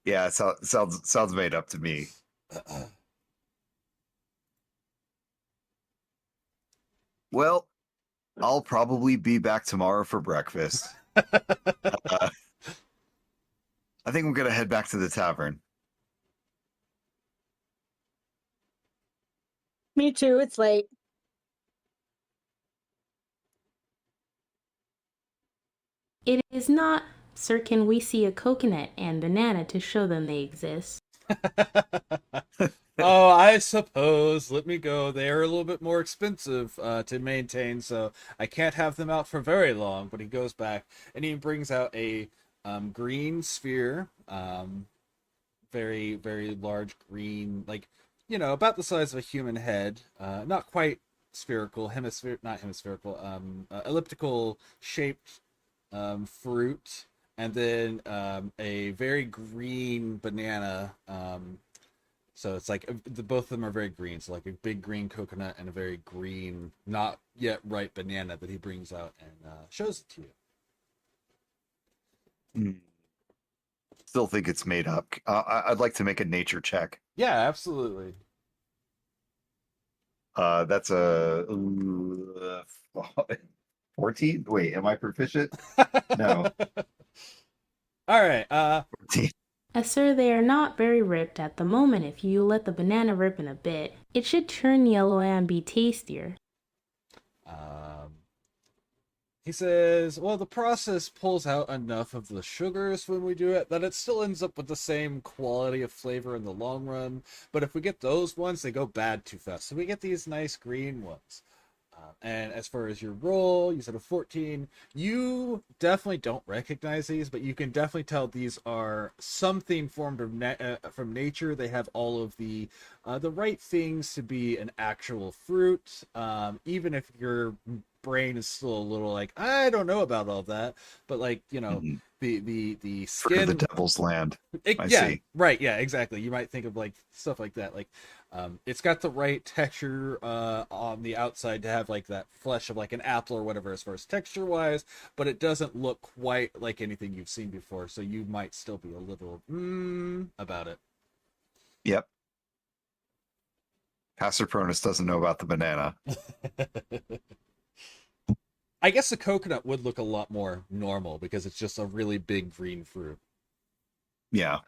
Yeah, it sounds made up to me. Well, I'll probably be back tomorrow for breakfast. I think I'm gonna head back to the tavern. Me too. It's late. It is not, sir, can we see a coconut and banana to show them they exist? Oh, I suppose. Let me go. They are a little bit more expensive to maintain, so I can't have them out for very long. But he goes back and he brings out a green sphere, very, very large green, like, about the size of a human head. Not quite spherical, not hemispherical, elliptical shaped fruit, and then a very green banana. So it's like both of them are very green. So like a big green coconut and a very green, not yet ripe banana that he brings out and shows it to you. Still think it's made up. I'd like to make a nature check. Yeah, absolutely. That's a 14. Wait, am I proficient? No. All right. 14. Sir, they are not very ripped at the moment. If you let the banana ripen a bit, it should turn yellow and be tastier. He says, well, the process pulls out enough of the sugars when we do it that it still ends up with the same quality of flavor in the long run. But if we get those ones, they go bad too fast. So we get these nice green ones. And as far as your roll, you said a 14. You definitely don't recognize these, but you can definitely tell these are something formed of from nature. They have all of the right things to be an actual fruit. Even if your brain is still a little like, I don't know about all that, but like, the Fruit of skin, the devil's land. I yeah, see. right, yeah, exactly. You might think of like stuff like that, like it's got the right texture on the outside to have like that flesh of like an apple or whatever as far as texture wise, but it doesn't look quite like anything you've seen before, so you might still be a little about it. Yep. Pastor Pronus doesn't know about the banana. I guess the coconut would look a lot more normal because it's just a really big green fruit. Yeah.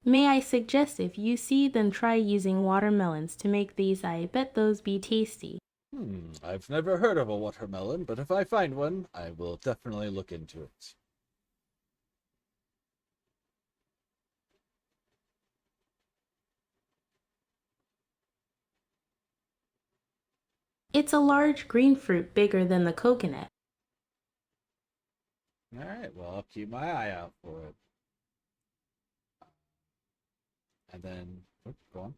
May I suggest if you see them try using watermelons to make these, I bet those be tasty. I've never heard of a watermelon, but if I find one, I will definitely look into it. It's a large green fruit bigger than the coconut. All right, well, I'll keep my eye out for it. And then, go on.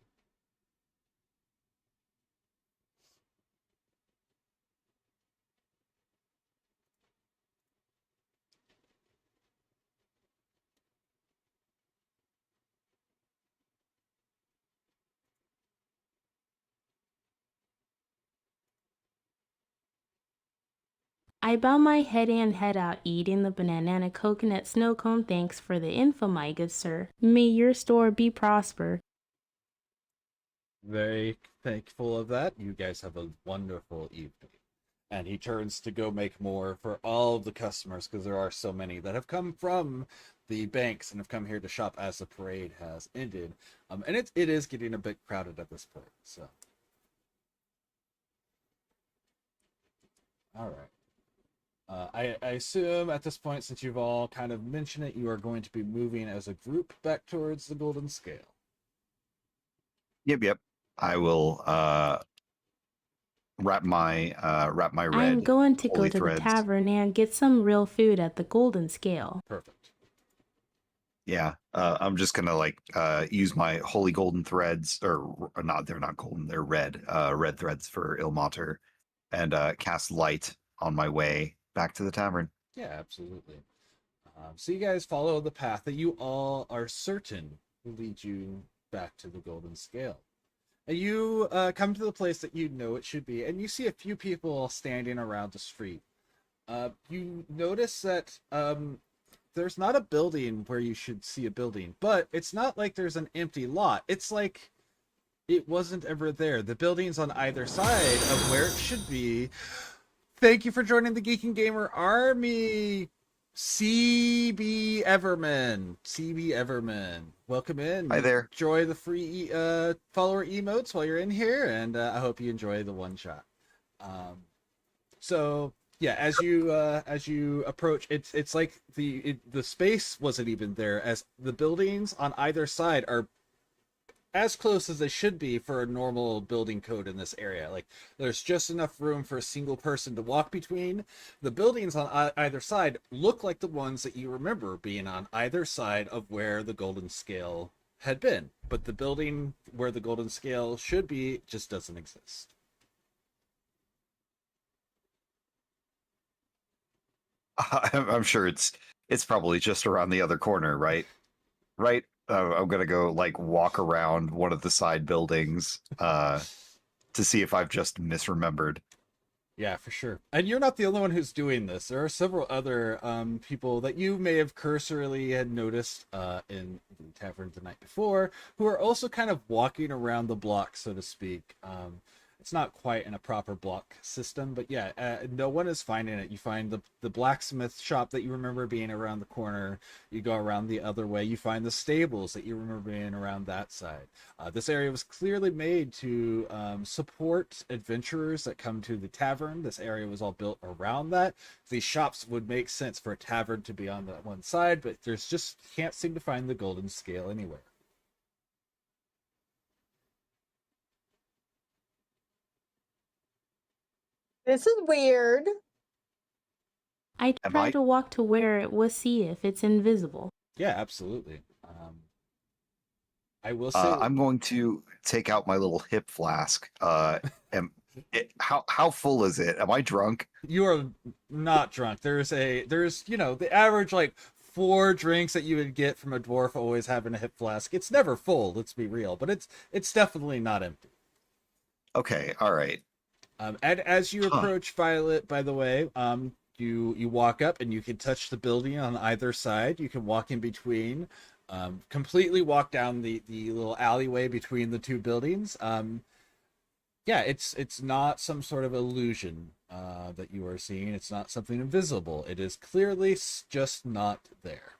I bow my head and head out eating the banana coconut snow cone. Thanks for the info, my good sir. May your store be prosper. Very thankful of that. You guys have a wonderful evening. And he turns to go make more for all of the customers because there are so many that have come from the banks and have come here to shop as the parade has ended. And it is getting a bit crowded at this point. So, all right. I assume at this point, since you've all kind of mentioned it, you are going to be moving as a group back towards the Golden Scale. Yep. I will wrap my I'm red going to go holy to the threads. tavern and get some real food at the Golden Scale. Perfect. Yeah, I'm just gonna use my holy golden threads, or not. They're not golden. They're red. Red threads for Ilmater, and cast light on my way back to the tavern. Yeah, absolutely. So you guys follow the path that you all are certain will lead you back to the Golden Scale. And you come to the place that you know it should be, and you see a few people standing around the street. You notice that there's not a building where you should see a building, but it's not like there's an empty lot. It's like it wasn't ever there. The buildings on either side of where it should be. Thank you for joining the Geek and Gamer Army, CB Everman. CB Everman. Welcome in. Hi there. Enjoy the free follower emotes while you're in here, and I hope you enjoy the one shot. So yeah, as you approach, it's like the space wasn't even there, as the buildings on either side are as close as they should be for a normal building code in this area. Like, there's just enough room for a single person to walk between. The buildings on either side look like the ones that you remember being on either side of where the Golden Scale had been, but the building where the Golden Scale should be just doesn't exist. I'm sure it's probably just around the other corner, right? Right. I'm gonna go walk around one of the side buildings to see if I've just misremembered. Yeah, for sure. And you're not the only one who's doing this. There are several other people that you may have cursorily had noticed in the tavern the night before, who are also kind of walking around the block, so to speak. It's not quite in a proper block system, but yeah, no one is finding it. You find the blacksmith shop that you remember being around the corner. You go around the other way. You find the stables that you remember being around that side. This area was clearly made to support adventurers that come to the tavern. This area was all built around that. These shops would make sense for a tavern to be on that one side, but there's just can't seem to find the Golden Scale anywhere. This is weird. I Am try I- to walk to where it was, see if it's invisible. Yeah, absolutely. I will say I'm going to take out my little hip flask. How full is it? Am I drunk? you are not drunk. There's the average like 4 drinks that you would get from a dwarf always having a hip flask. It's never full, let's be real, but it's definitely not empty. Okay, all right. And as you Huh. approach Violet, by the way, you walk up and you can touch the building on either side. You can walk in between, completely walk down the little alleyway between the two buildings. Yeah, it's not some sort of illusion that you are seeing. It's not something invisible. It is clearly just not there.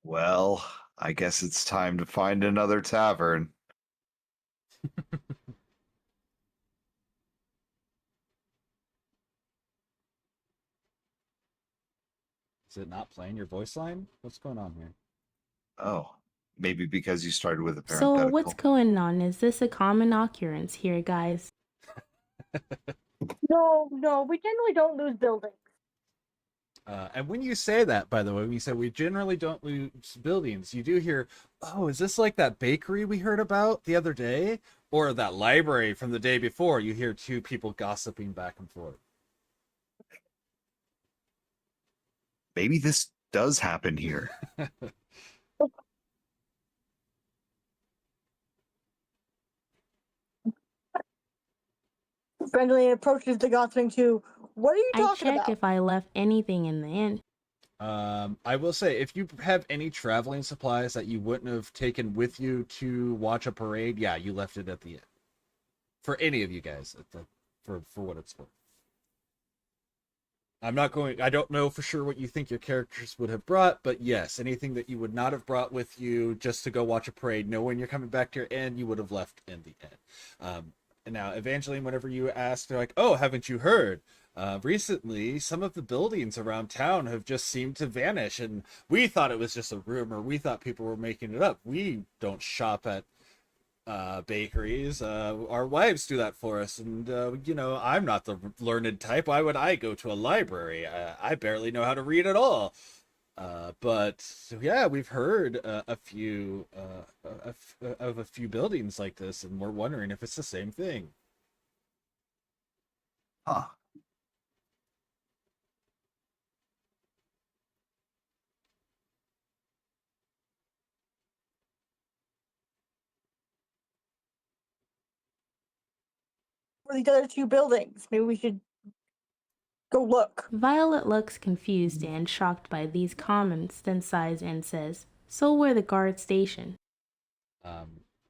Well, I guess it's time to find another tavern. Is it not playing your voice line? What's going on here? Oh, maybe because you started with a So parenthetical. what's going on? Is this a common occurrence here, guys? No, we generally don't lose buildings. And when you say that, by the way, when you say we generally don't lose buildings, you do hear, oh, is this like that bakery we heard about the other day? Or that library from the day before? You hear 2 people gossiping back and forth. Maybe this does happen here. Evangeline approaches the Gosling too. What are you I talking check about? if I left anything in the inn. I will say, if you have any traveling supplies that you wouldn't have taken with you to watch a parade, yeah, you left it at the inn. For any of you guys, for what it's worth. I don't know for sure what you think your characters would have brought, but yes, anything that you would not have brought with you just to go watch a parade, knowing you're coming back to your inn, you would have left in the inn. And now, Evangeline, whenever you ask, they're like, oh, haven't you heard? Recently, some of the buildings around town have just seemed to vanish, and we thought it was just a rumor. We thought people were making it up. We don't shop at bakeries. Our wives do that for us, and I'm not the learned type. Why would I go to a library? I barely know how to read at all. But yeah, we've heard of a few buildings like this, and we're wondering if it's the same thing. Huh. For these other two buildings, maybe we should go look. Violet looks confused and shocked by these comments, then sighs and says, so we're the guard station.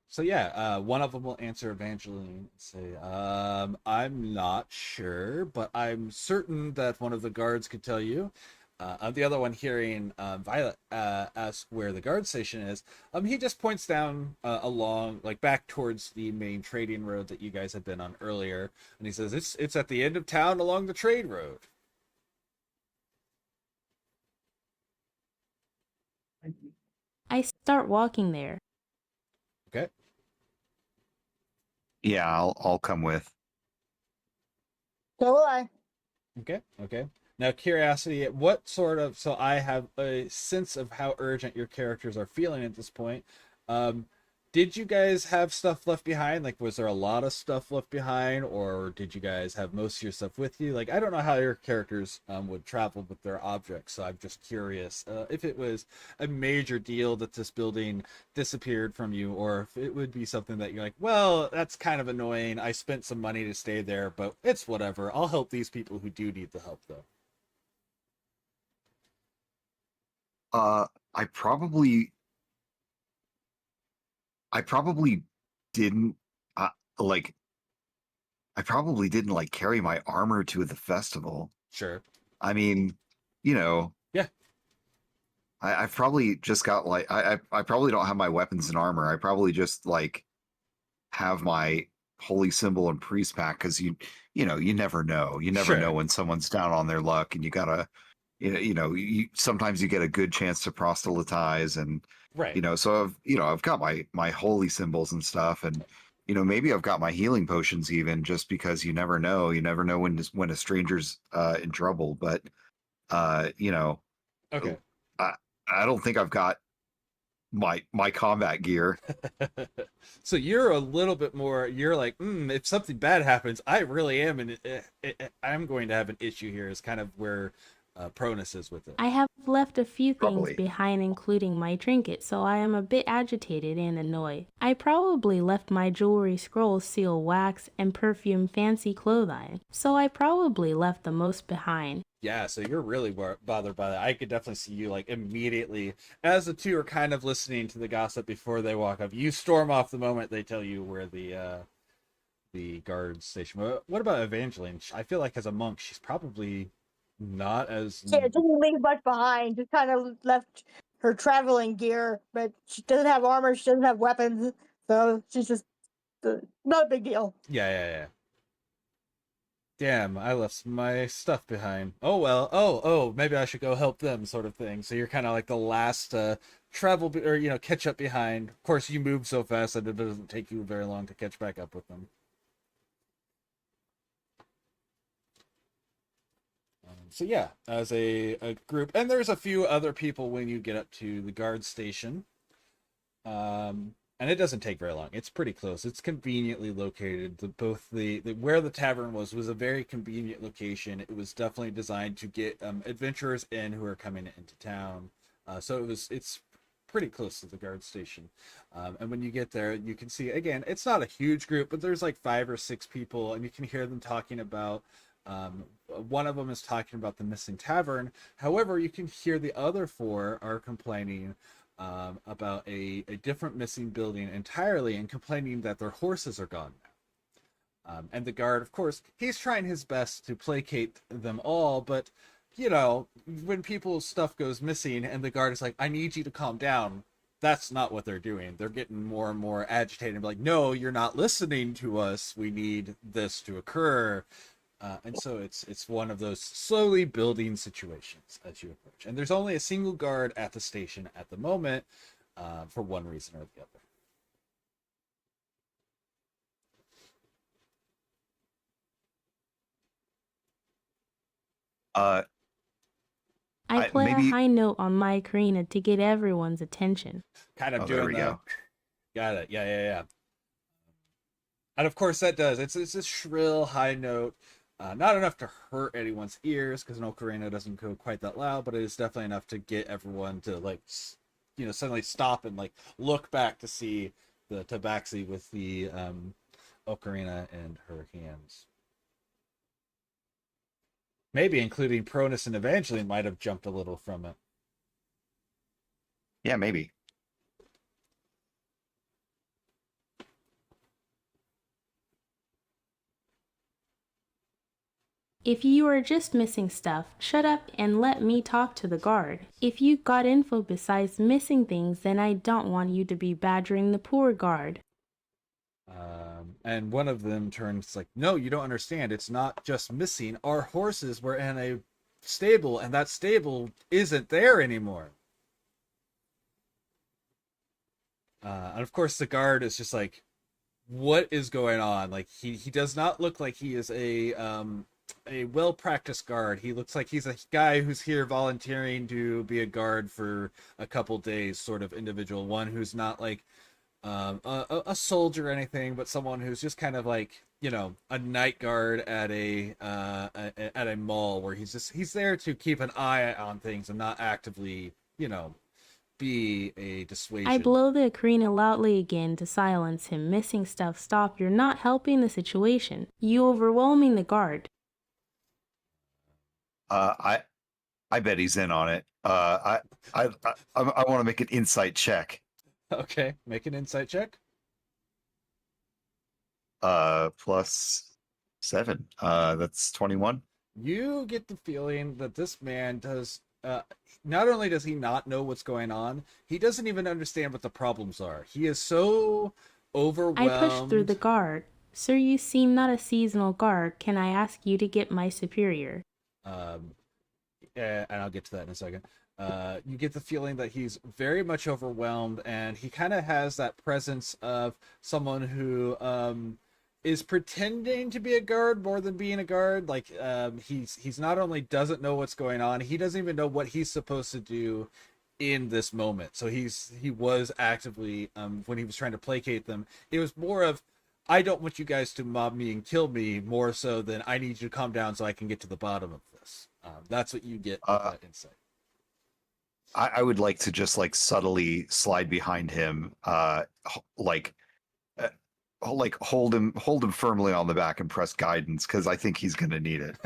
So yeah, one of them will answer Evangeline and say, I'm not sure, but I'm certain that one of the guards could tell you. The other one, hearing Violet ask where the guard station is, he just points down along, like back towards the main trading road that you guys had been on earlier, and he says it's at the end of town along the trade road. I start walking there. Okay. Yeah, I'll come with. So will I. Okay. Now, curiosity, what sort of, so I have a sense of how urgent your characters are feeling at this point. Did you guys have stuff left behind? Like, was there a lot of stuff left behind, or did you guys have most of your stuff with you? Like, I don't know how your characters would travel with their objects, so I'm just curious if it was a major deal that this building disappeared from you, or if it would be something that you're like, well, that's kind of annoying. I spent some money to stay there, but it's whatever. I'll help these people who do need the help, though. I probably didn't like I probably didn't like carry my armor to the festival. Sure. I mean, Yeah. I probably just got like I probably don't have my weapons and armor. I probably just like have my holy symbol and priest pack, because you never know. You never Sure. know when someone's down on their luck, and you gotta sometimes you get a good chance to proselytize, and Right. so I've got my holy symbols and stuff, and maybe I've got my healing potions even, just because you never know when a stranger's in trouble. But Okay. I don't think I've got my combat gear. So you're a little bit more, you're like, if something bad happens, I really am, and I'm going to have an issue here, is kind of where Pronus is with it. I have left a few things Probably. behind, including my trinket, so I am a bit agitated and annoyed. I probably left my jewelry, scrolls, seal, wax, and perfume, fancy clothing, so I probably left the most behind. Yeah, so you're really bothered by that. I could definitely see you like immediately, as the two are kind of listening to the gossip before they walk up, you storm off the moment they tell you where the guard station. What about Evangeline? I feel like as a monk, she's probably not as. Yeah, didn't leave much behind. Just kind of left her traveling gear, but she doesn't have armor. She doesn't have weapons, so she's just not a big deal. Yeah. Damn, I left my stuff behind. Oh well. Oh, maybe I should go help them, sort of thing. So you're kind of like the last or catch up behind. Of course, you move so fast that it doesn't take you very long to catch back up with them. So yeah, as a group, and there's a few other people when you get up to the guard station. And it doesn't take very long. It's pretty close. It's conveniently located. Both the where the tavern was a very convenient location. It was definitely designed to get adventurers in who are coming into town. So it's pretty close to the guard station. And when you get there, you can see, again, it's not a huge group, but there's like 5 or 6 people, and you can hear them talking about, one of them is talking about the missing tavern. However, you can hear the other 4 are complaining about a different missing building entirely, and complaining that their horses are gone now. And the guard, of course, he's trying his best to placate them all, but you know, when people's stuff goes missing and the guard is like, I need you to calm down, that's not what they're doing. They're getting more and more agitated and be like, no, you're not listening to us. We need this to occur. And so it's one of those slowly building situations as you approach. And there's only a single guard at the station at the moment, for one reason or the other. I play maybe- a high note on my ocarina to get everyone's attention. Kind of Oh, there doing we that. go. Got it. Yeah. And of course that does. It's a shrill high note. Not enough to hurt anyone's ears, because an ocarina doesn't go quite that loud, but it is definitely enough to get everyone to, like, you know, suddenly stop and like look back to see the tabaxi with the ocarina in her hands. Maybe including Pronus and Evangeline might have jumped a little from it. Yeah, maybe. If you are just missing stuff, shut up and let me talk to the guard. If you got info besides missing things, then I don't want you to be badgering the poor guard. And one of them turns like, no, you don't understand. It's not just missing. Our horses were in a stable, and that stable isn't there anymore. And of course, the guard is just like, what is going on? Like, he does not look like he is a well-practiced guard. He looks like he's a guy who's here volunteering to be a guard for a couple days, sort of individual. One who's not like a soldier or anything, but someone who's just kind of like, you know, a night guard at a mall, where he's there to keep an eye on things and not actively, you know, be a dissuasion. I blow the ocarina loudly again to silence him. Missing stuff, stop. You're not helping the situation. You overwhelming the guard. I bet he's in on it. I want to make an insight check. Okay, make an insight check. +7. That's 21. You get the feeling that this man does, not only does he not know what's going on, he doesn't even understand what the problems are. He is so overwhelmed. I push through the guard. Sir, you seem not a seasonal guard. Can I ask you to get my superior? And I'll get to that in a second. You get the feeling that he's very much overwhelmed, and he kind of has that presence of someone who is pretending to be a guard more than being a guard. Like, he's not only doesn't know what's going on, he doesn't even know what he's supposed to do in this moment. So he was actively, when he was trying to placate them, it was more of, I don't want you guys to mob me and kill me, more so than I need you to calm down so I can get to the bottom of this. That's what you get with that insight. I would like to just like subtly slide behind him, like hold him firmly on the back and press guidance, because I think he's gonna need it.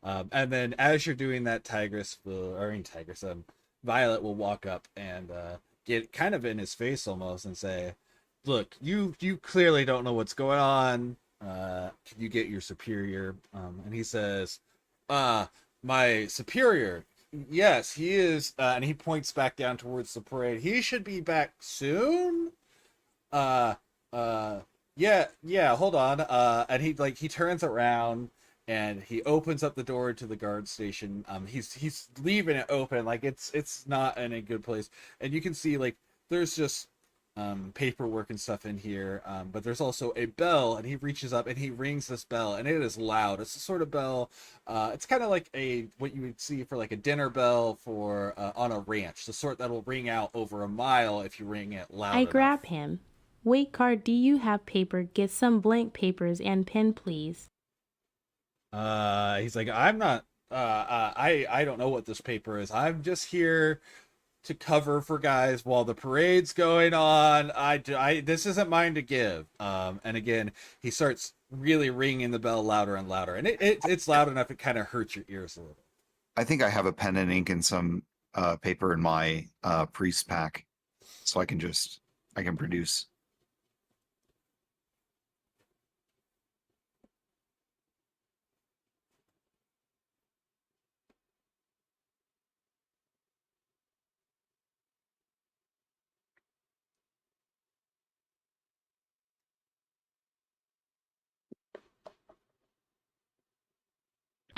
And then as you're doing that, Violet will walk up and get kind of in his face almost and say, "Look, you clearly don't know what's going on. Can you get your superior?" And he says, "My superior. Yes, he is," and he points back down towards the parade. "He should be back soon. Yeah, hold on." And he turns around and he opens up the door to the guard station. He's leaving it open, like it's not in a good place, and you can see like there's just paperwork and stuff in here, but there's also a bell, and he reaches up and he rings this bell, and it is loud. It's the sort of bell, it's kind of like what you would see for like a dinner bell for on a ranch, the sort that will ring out over a mile if you ring it loud enough. grab him. Wait, guard, do you have paper? Get some blank papers and pen, please. He's like, I'm not, I don't know what this paper is. I'm just here to cover for guys while the parade's going on. This isn't mine to give. And again, he starts really ringing the bell louder and louder, and it's loud enough it kind of hurts your ears a little. I think I have a pen and ink and some paper in my priest pack, so I can produce.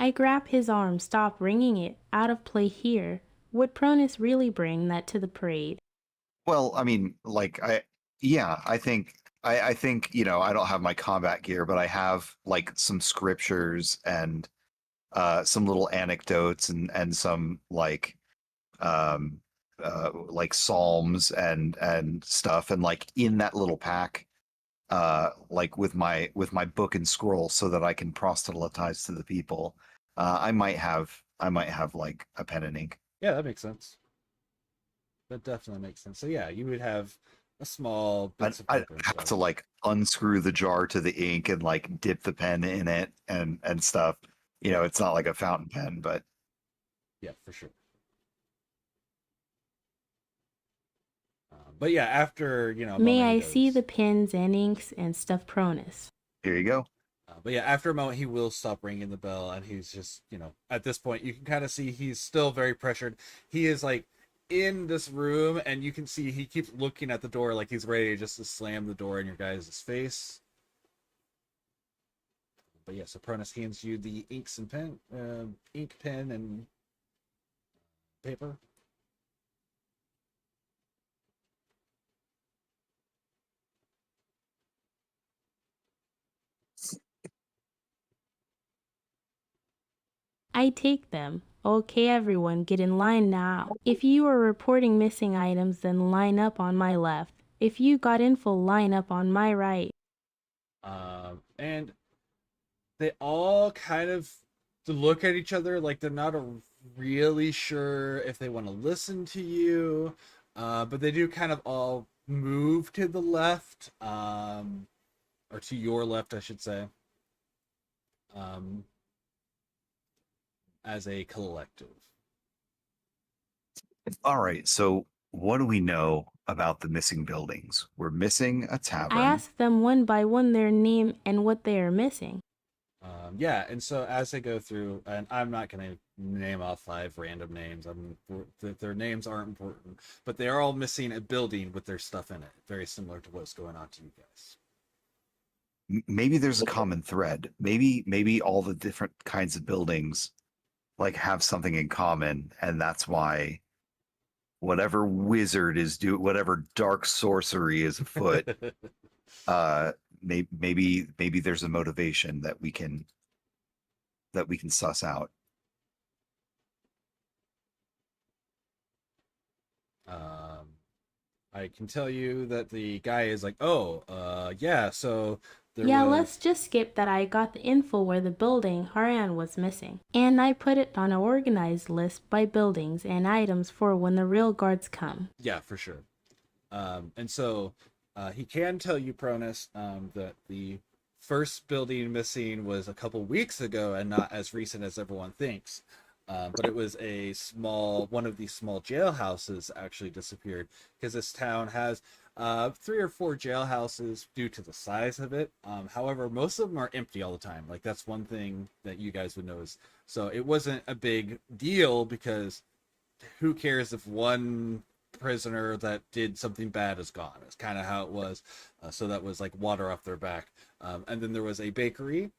I grab his arm, stop ringing it. Out of play here. Would Pronus really bring that to the parade? Well, I mean, like I think I think, I don't have my combat gear, but I have like some scriptures and some little anecdotes and some like psalms and stuff, and like in that little pack, like with my book and scroll, so that I can proselytize to the people. I might have like a pen and ink. Yeah, that makes sense. That definitely makes sense. So yeah, you would have a small bits of I paper and have stuff. to like unscrew the jar to the ink and like dip the pen in it and stuff. It's not like a fountain pen, but Yeah, for sure. But yeah, after a May moment, I he see goes, the pens and inks and stuff Pronus? here you go. but yeah, after a moment, he will stop ringing the bell, and he's just, at this point, you can kind of see he's still very pressured. He is like in this room, and you can see he keeps looking at the door like he's ready just to slam the door in your guys' face. But yeah, so Pronus hands you the ink pen and paper. I take them. Okay, everyone, get in line now. If you are reporting missing items, then line up on my left. If you got info, line up on my right. And they all kind of look at each other like they're not really sure if they want to listen to you, but they do kind of all move to the left, or to your left, I should say, as a collective. All right, so what do we know about the missing buildings? We're missing a tavern. I ask them one by one their name and what they are missing. Yeah, and so as they go through, and I'm not going to name off 5 random names. Their names aren't important, but they are all missing a building with their stuff in it, very similar to what's going on to you guys. Maybe there's a common thread. Maybe all the different kinds of buildings like have something in common, and that's why whatever wizard is whatever dark sorcery is afoot, maybe there's a motivation that we can suss out. I can tell you that the guy is like, yeah, so Yeah, let's just skip that. I got the info where the building Haran was missing. And I put it on an organized list by buildings and items for when the real guards come. Yeah, for sure. And so he can tell you, Pronus, that the first building missing was a couple weeks ago and not as recent as everyone thinks. But it was one of these small jailhouses actually disappeared, because this town has 3 or 4 jailhouses due to the size of it. However, most of them are empty all the time. Like, that's one thing that you guys would notice. So it wasn't a big deal, because who cares if one prisoner that did something bad is gone? It's kind of how it was. So that was like water off their back. And then there was a bakery,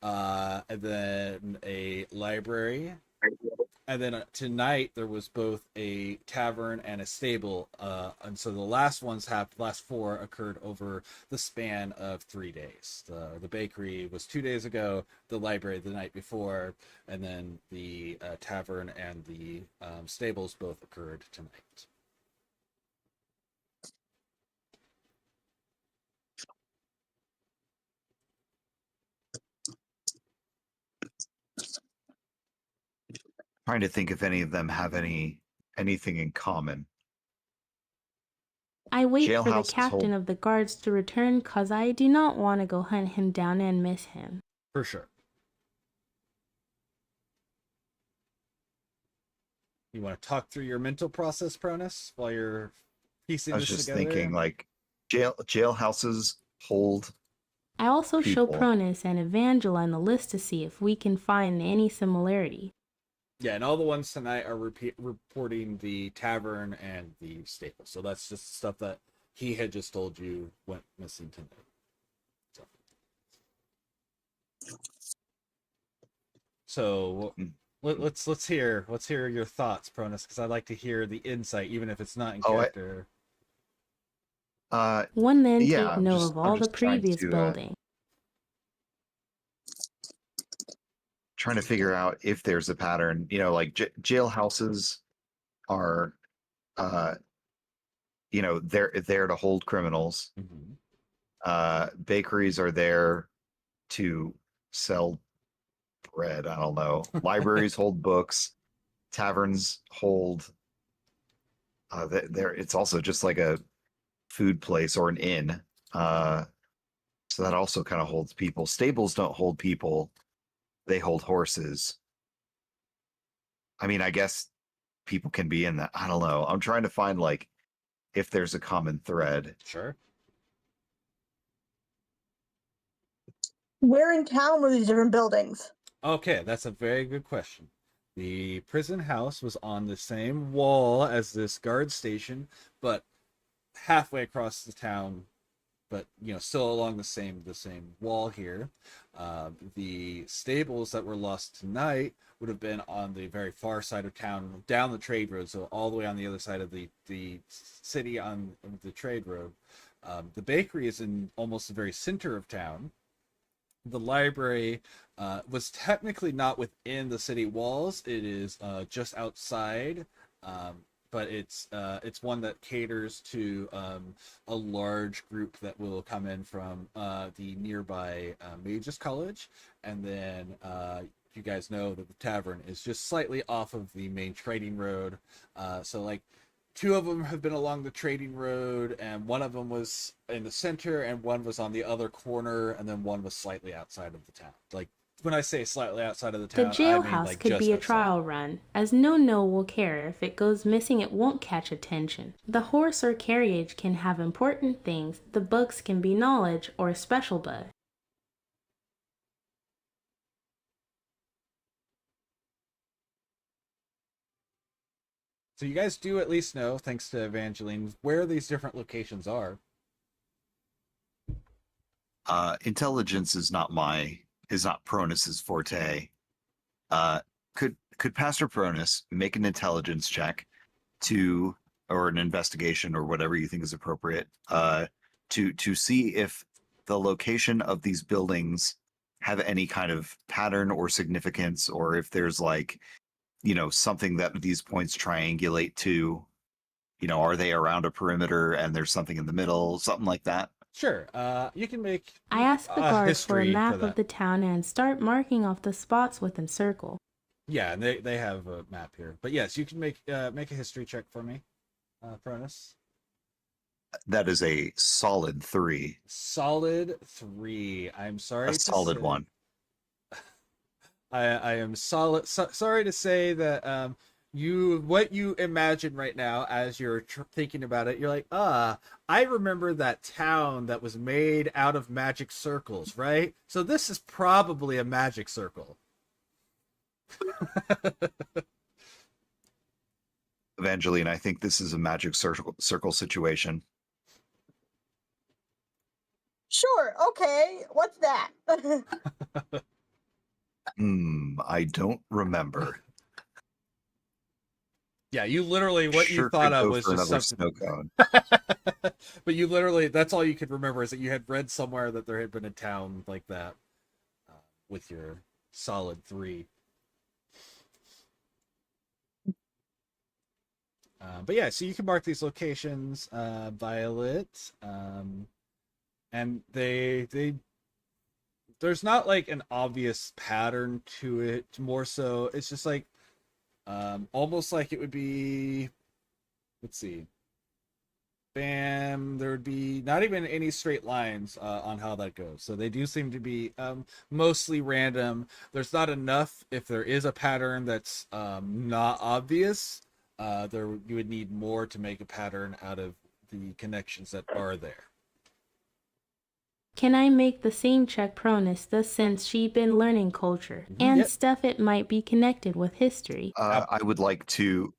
and then a library. And then tonight there was both a tavern and a stable, and so the last 4 occurred over the span of 3 days. The bakery was 2 days ago, the library the night before, and then the tavern and the stables both occurred tonight. Trying to think if any of them have anything in common. I wait for the Jailhouses captain hold. of the guards to return 'cause I do not want to go hunt him down and miss him. For sure. You want to talk through your mental process, Pronus, while you're piecing I was this just together? thinking, like, jailhouses hold I also show people. Pronus and Evangeline the list to see if we can find any similarity. Yeah, and all the ones tonight are reporting the tavern and the stable. So that's just stuff that he had just told you went missing tonight. So Mm. let's hear your thoughts, Pronus, because I'd like to hear the insight, even if it's not in Oh, character. One then yeah, take note of I'm all the just trying previous to buildings. figure out if there's a pattern. You know, like jailhouses are, uh, they're there to hold criminals. Mm-hmm. Bakeries are there to sell bread. I don't know. Libraries hold books. Taverns hold. There, it's also just like a food place or an inn. So that also kind of holds people. Stables don't hold people; they hold horses. I mean, I guess people can be in that. I don't know. I'm trying to find like if there's a common thread. Sure. Where in town were these different buildings? Okay, that's a very good question. The prison house was on the same wall as this guard station, but halfway across the town, but still along the same wall here. The stables that were lost tonight would have been on the very far side of town, down the trade road, so all the way on the other side of the city on the trade road. The bakery is in almost the very center of town. The library was technically not within the city walls. It is just outside, but it's one that caters to a large group that will come in from the nearby Mages College, and then you guys know that the tavern is just slightly off of the main trading road. So like two of them have been along the trading road, and one of them was in the center and one was on the other corner, and then one was slightly outside of the town. Like when I say slightly outside of the The town, I mean jailhouse like could just be a outside. trial run, as no will care if it goes missing, it won't catch attention. The horse or carriage can have important things, the books can be knowledge or a special bug. So you guys do at least know, thanks to Evangeline, where these different locations are. Intelligence is not Pronus's forte. Uh, could Pastor Pronus make an intelligence check to, or an investigation or whatever you think is appropriate, to see if the location of these buildings have any kind of pattern or significance, or if there's like, something that these points triangulate to, are they around a perimeter and there's something in the middle, something like that. Sure, you can make I ask the guards for a history for map of that. the town and start marking off the spots within circle. Yeah, and they have a map here. But yes, you can make a history check for me, Cronus. That is a solid 3. Solid 3. I'm sorry A to solid say. 1. I am sorry to say that what you imagine right now as you're thinking about it, you're like, I remember that town that was made out of magic circles, right? So this is probably a magic circle. Evangeline, I think this is a magic circle situation. Sure, okay. What's that? I don't remember. Yeah, you literally what you Sure thought could of go was for just another something. snow cone. But you literally, that's all you could remember is that you had read somewhere that there had been a town like that with your solid 3. But yeah, so you can mark these locations, Violet, and they there's not like an obvious pattern to it. More so, it's just like almost like it would be. Let's see. bam, there would be not even any straight lines on how that goes. So they do seem to be mostly random. There's not enough. If there is a pattern that's not obvious, you would need more to make a pattern out of the connections that are there. Can I make the same check Pronista since she been learning culture and Yep. stuff it might be connected with history? I would like to,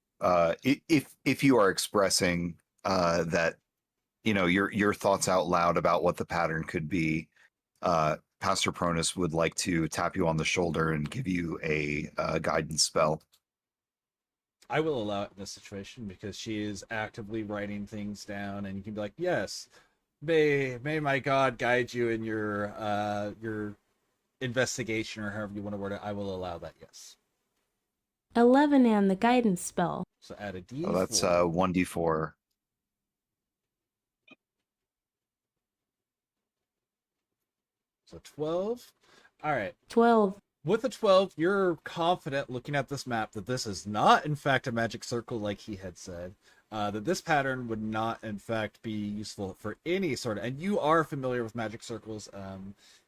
if you are expressing that, your thoughts out loud about what the pattern could be, Pastor Pronus would like to tap you on the shoulder and give you a guidance spell. I will allow it in this situation because she is actively writing things down, and you can be like, "Yes, may my God guide you in your investigation, or however you want to word it." I will allow that. Yes. 11 and the guidance spell. So add a D4. Oh, that's 1d4. So 12. All right. 12. With a 12, you're confident looking at this map that this is not, in fact, a magic circle like he had said. That this pattern would not, in fact, be useful for any sort of... And you are familiar with magic circles,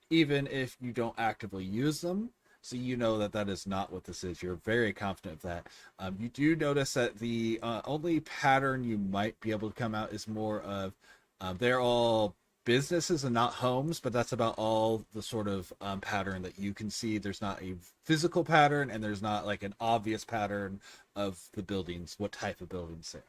even if you don't actively use them. So you know that that is not what this is. You're very confident of that. You do notice that the only pattern you might be able to come out is more of... they're all businesses and not homes, but that's about all the sort of pattern that you can see. There's not a physical pattern, and there's not like an obvious pattern of the buildings, what type of buildings they are.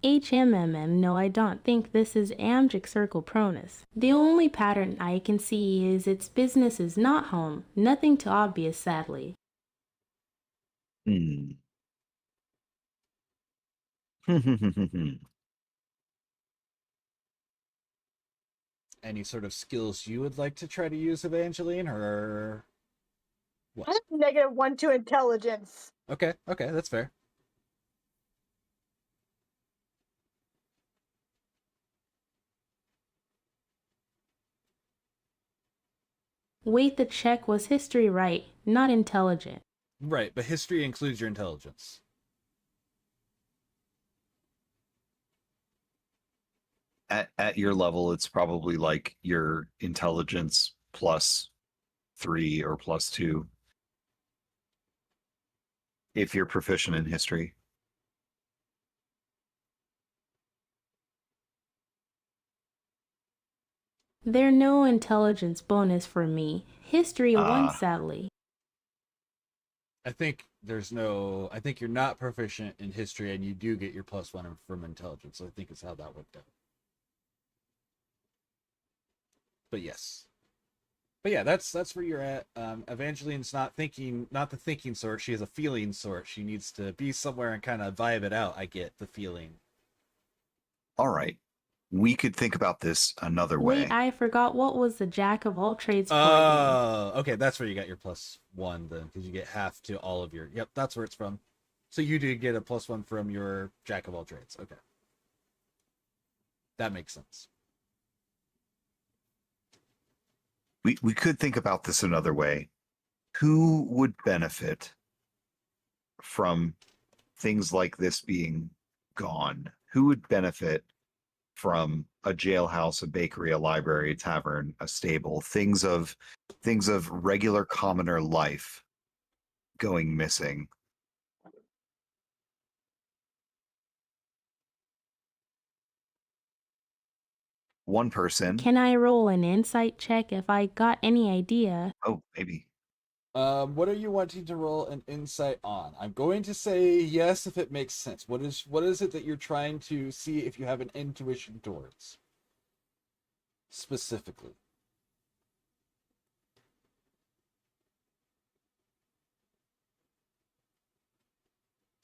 HMMM, no, I don't think this is Amgic Circle Pronus. The only pattern I can see is its business is not home. Nothing too obvious, sadly. Any sort of skills you would like to try to use, Evangeline, or what? I have -1 to intelligence. Okay, that's fair. Wait, the check was history right, not intelligent. Right, but history includes your intelligence. At your level, it's probably like your intelligence +3 or +2 if you're proficient in history. There no intelligence bonus for me. History won, Ah. sadly. I think I think you're not proficient in history, and you do get your +1 from intelligence. So I think it's how that worked out. But yes. But yeah, that's where you're at. Evangeline's not the thinking sort. She is a feeling sort. She needs to be somewhere and kind of vibe it out. I get the feeling. All right. We could think about this another way. Wait, I forgot what was the Jack of all trades for again. Oh, okay. That's where you got your +1 then, because you get half to all of your... Yep, that's where it's from. So you did get a +1 from your Jack of all trades. Okay. That makes sense. We could think about this another way. Who would benefit from things like this being gone? Who would benefit from a jailhouse, a bakery, a library, a tavern, a stable, things of regular commoner life going missing? One person. Can I roll an insight check if I got any idea? Oh, maybe. What are you wanting to roll an insight on? I'm going to say yes if it makes sense. What is it that you're trying to see if you have an intuition towards? Specifically.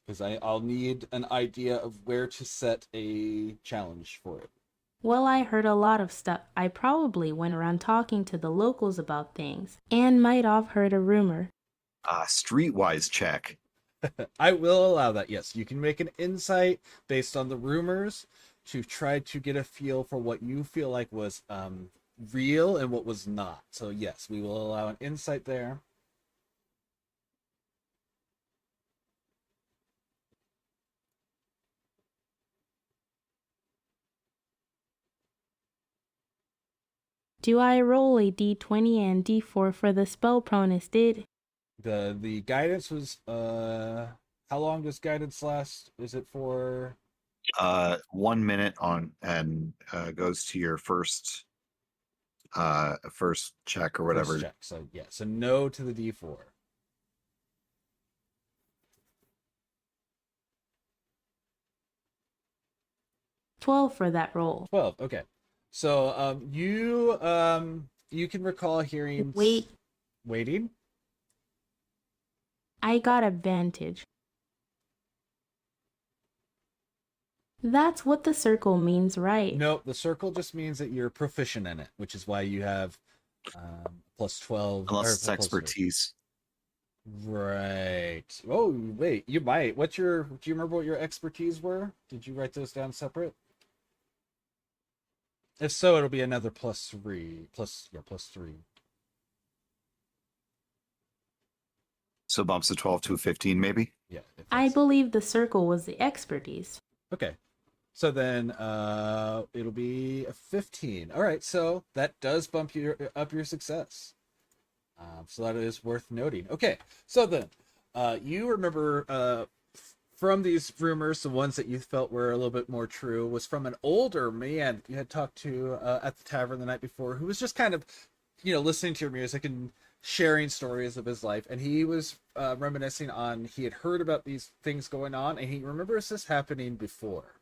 Because I'll need an idea of where to set a challenge for it. Well, I heard a lot of stuff. I probably went around talking to the locals about things, and might have heard a rumor. Streetwise check. I will allow that, yes. You can make an insight based on the rumors to try to get a feel for what you feel like was real and what was not. So yes, we will allow an insight there. Do I roll a d20 and d4 for the spell pronus did? The guidance was how long does guidance last? Is it for 1 minute on and goes to your first check or whatever. first check? So yeah, so no to the D4. 12 for that roll. 12. Okay. So you can recall hearing waiting. I got advantage. That's what the circle means, right? No, the circle just means that you're proficient in it, which is why you have plus 12. Unless it's expertise. Right. Oh, wait, you might. Do you remember what your expertise were? Did you write those down separate? If so, it'll be another +3. Plus 3. So bumps a 12 to a 15, maybe? Yeah. I believe the circle was the expertise. Okay. So then it'll be a 15. All right, so that does bump up your success. So that is worth noting. Okay, so then you remember from these rumors, the ones that you felt were a little bit more true was from an older man you had talked to at the tavern the night before, who was just kind of, listening to your music and sharing stories of his life. And he was reminiscing on, he had heard about these things going on, and he remembers this happening before,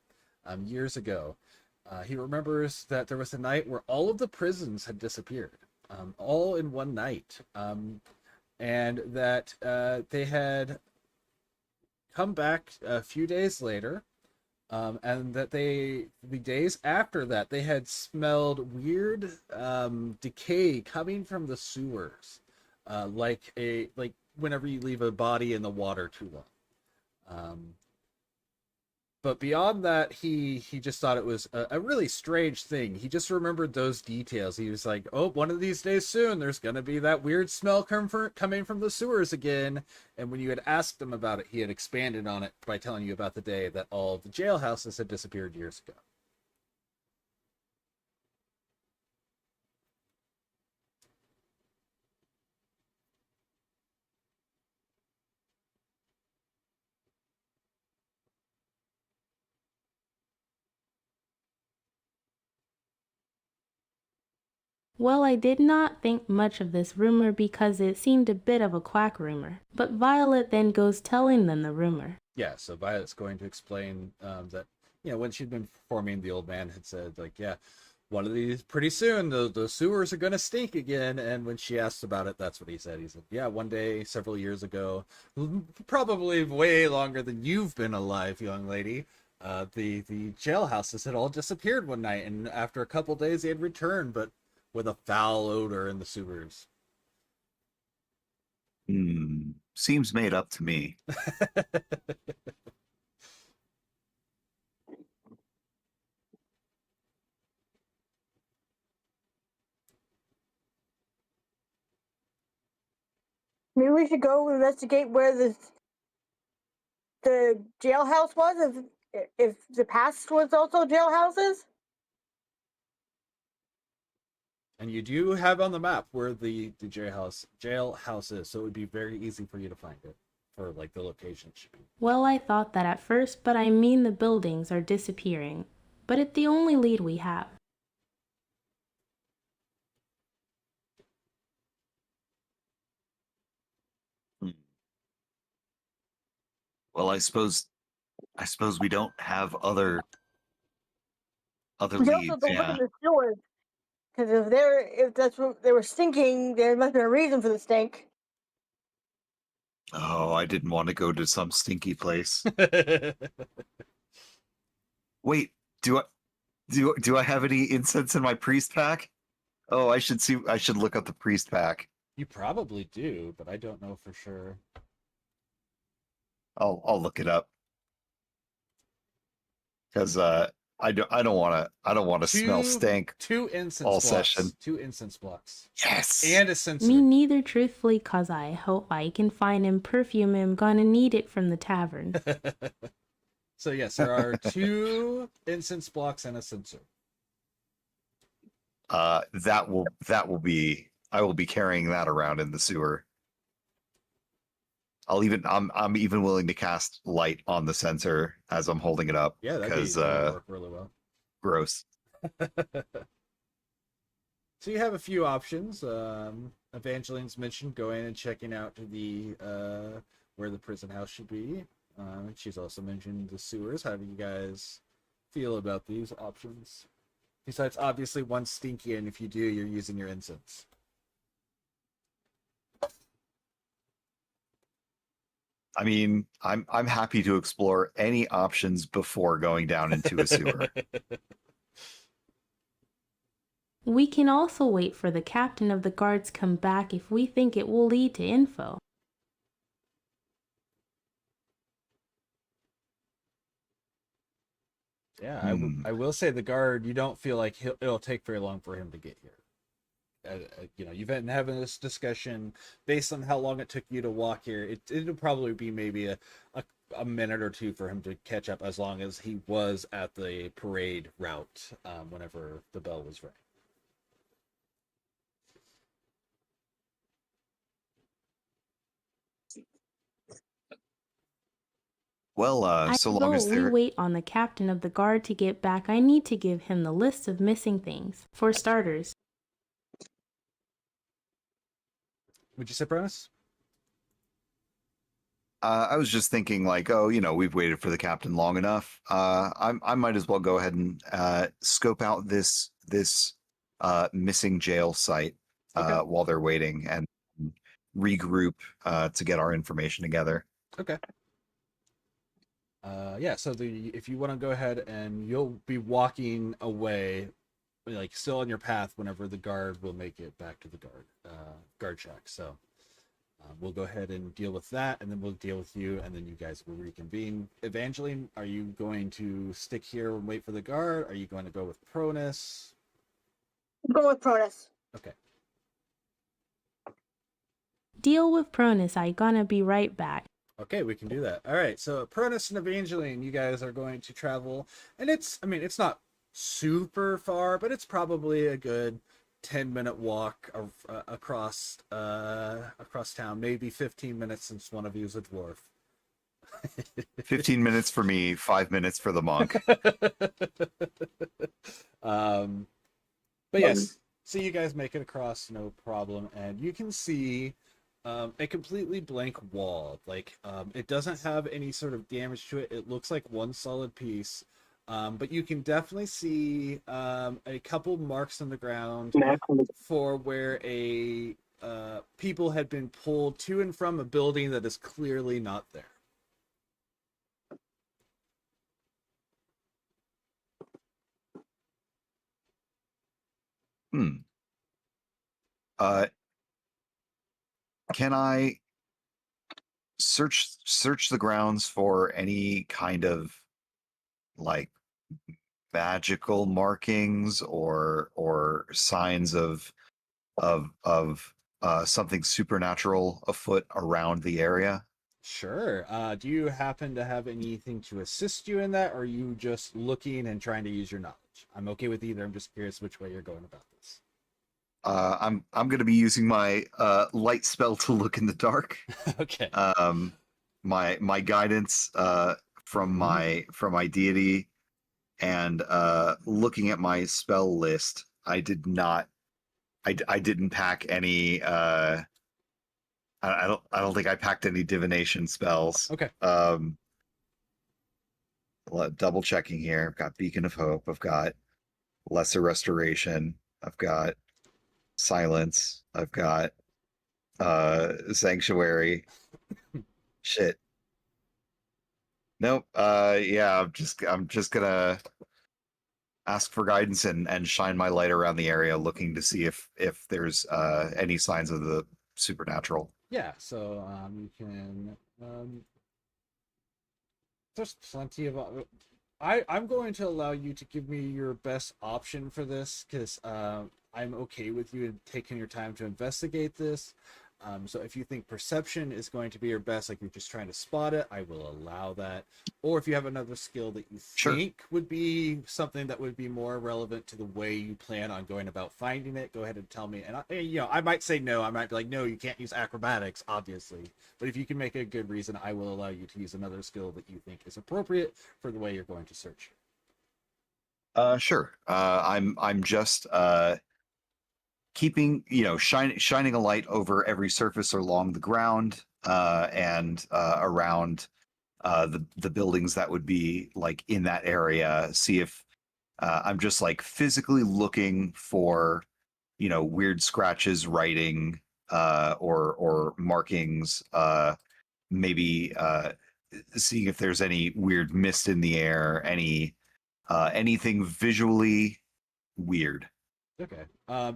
years ago. He remembers that there was a night where all of the prisons had disappeared, all in one night, and that they had come back a few days later, and that the days after that, they had smelled weird decay coming from the sewers, like whenever you leave a body in the water too long. But beyond that, he just thought it was a really strange thing. He just remembered those details. He was like, oh, one of these days soon, there's going to be that weird smell coming from the sewers again. And when you had asked him about it, he had expanded on it by telling you about the day that all of the jailhouses had disappeared years ago. Well, I did not think much of this rumor because it seemed a bit of a quack rumor. But Violet then goes telling them the rumor. Yeah, so Violet's going to explain that, when she'd been performing, the old man had said, one of these, pretty soon, the sewers are going to stink again. And when she asked about it, that's what he said. He said, yeah, one day, several years ago, probably way longer than you've been alive, young lady, the jailhouses had all disappeared one night. And after a couple days, they had returned, but with a foul odor in the sewers. Seems made up to me. Maybe we should go investigate where the jailhouse was, if the past was also jailhouses. And you do have on the map where the jailhouse is, so it would be very easy for you to find it, for the location should be. Well, I thought that at first, but I mean the buildings are disappearing. But it's the only lead we have. Well, I suppose we don't have other We leads. also don't look Yeah. in the sewers, because if that's what they were stinking, there must have been a reason for the stink. Oh, I didn't want to go to some stinky place. Wait, do I have any incense in my priest pack? Oh, I should look up the priest pack. You probably do, but I don't know for sure. I'll look it up. Because I don't want to smell stank 2 incense all blocks. session. 2 incense blocks. Yes. And a censer. Me neither, truthfully, cause I hope I can find and perfume him. Gonna need it from the tavern. So yes, there are 2 incense blocks and a censer. that will be, I will be carrying that around in the sewer. I'm even willing to cast light on the sensor as I'm holding it up. Yeah, that because would work really well. gross. So you have a few options. Evangeline's mentioned going and checking out the where the prison house should be. She's also mentioned the sewers. How do you guys feel about these options? Besides, obviously, one's stinky, and if you do, you're using your incense. I mean, I'm happy to explore any options before going down into a sewer. We can also wait for the captain of the guards come back if we think it will lead to info. Yeah, I will say the guard, you don't feel like it'll take very long for him to get here. You know, you've been having this discussion based on how long it took you to walk here. It'll probably be maybe a minute or two for him to catch up, as long as he was at the parade route whenever the bell was ringing. Well, so long as we they're wait on the captain of the guard to get back, I need to give him the list of missing things. For starters, Would you say, Bronus? I was just thinking, like, oh, we've waited for the captain long enough. I might as well go ahead and scope out this missing jail site Okay. while they're waiting, and regroup to get our information together. Okay. Yeah, so if you want to go ahead, and you'll be walking away, like still on your path whenever the guard will make it back to the guard shack. So we'll go ahead and deal with that, and then we'll deal with you, and then you guys will reconvene. Evangeline, are you going to stick here and wait for the guard? Are you going to go with Pronus? Go with Pronus. Okay. deal with Pronus. I gonna be right back. Okay, we can do that. All right, so Pronus and Evangeline, you guys are going to travel, and it's not super far, but it's probably a good 10-minute walk across town, maybe 15 minutes since one of you is a dwarf. 15 minutes for me, 5 minutes for the monk. But yes, so you guys make it across, no problem, and you can see a completely blank wall. Like, it doesn't have any sort of damage to it. It looks like one solid piece. But you can definitely see a couple marks on the ground for where people had been pulled to and from a building that is clearly not there. Can I search the grounds for any kind of like magical markings or signs of something supernatural afoot around the area? Sure. Do you happen to have anything to assist you in that, or are you just looking and trying to use your knowledge? I'm okay with either. I'm just curious which way you're going about this. I'm going to be using my light spell to look in the dark. Okay. My guidance from my deity, and looking at my spell list, I didn't pack any. I don't think I packed any divination spells. Okay. Double checking here. I've got Beacon of Hope. I've got Lesser Restoration. I've got Silence. I've got Sanctuary. Shit. Nope. Yeah, I'm just gonna ask for guidance and shine my light around the area, looking to see if there's any signs of the supernatural. Yeah, so you can there's plenty of I'm going to allow you to give me your best option for this, because I'm okay with you taking your time to investigate this. So if you think perception is going to be your best, like you're just trying to spot it, I will allow that. Or if you have another skill that you Sure. think would be something that would be more relevant to the way you plan on going about finding it, go ahead and tell me. And I might say no. I might be like, no, you can't use acrobatics, obviously. But if you can make a good reason, I will allow you to use another skill that you think is appropriate for the way you're going to search. Sure. I'm just keeping, shining a light over every surface along the ground and around the buildings that would be like in that area. See if I'm just like physically looking for, weird scratches, writing, or markings. Maybe seeing if there's any weird mist in the air, anything visually weird. Okay.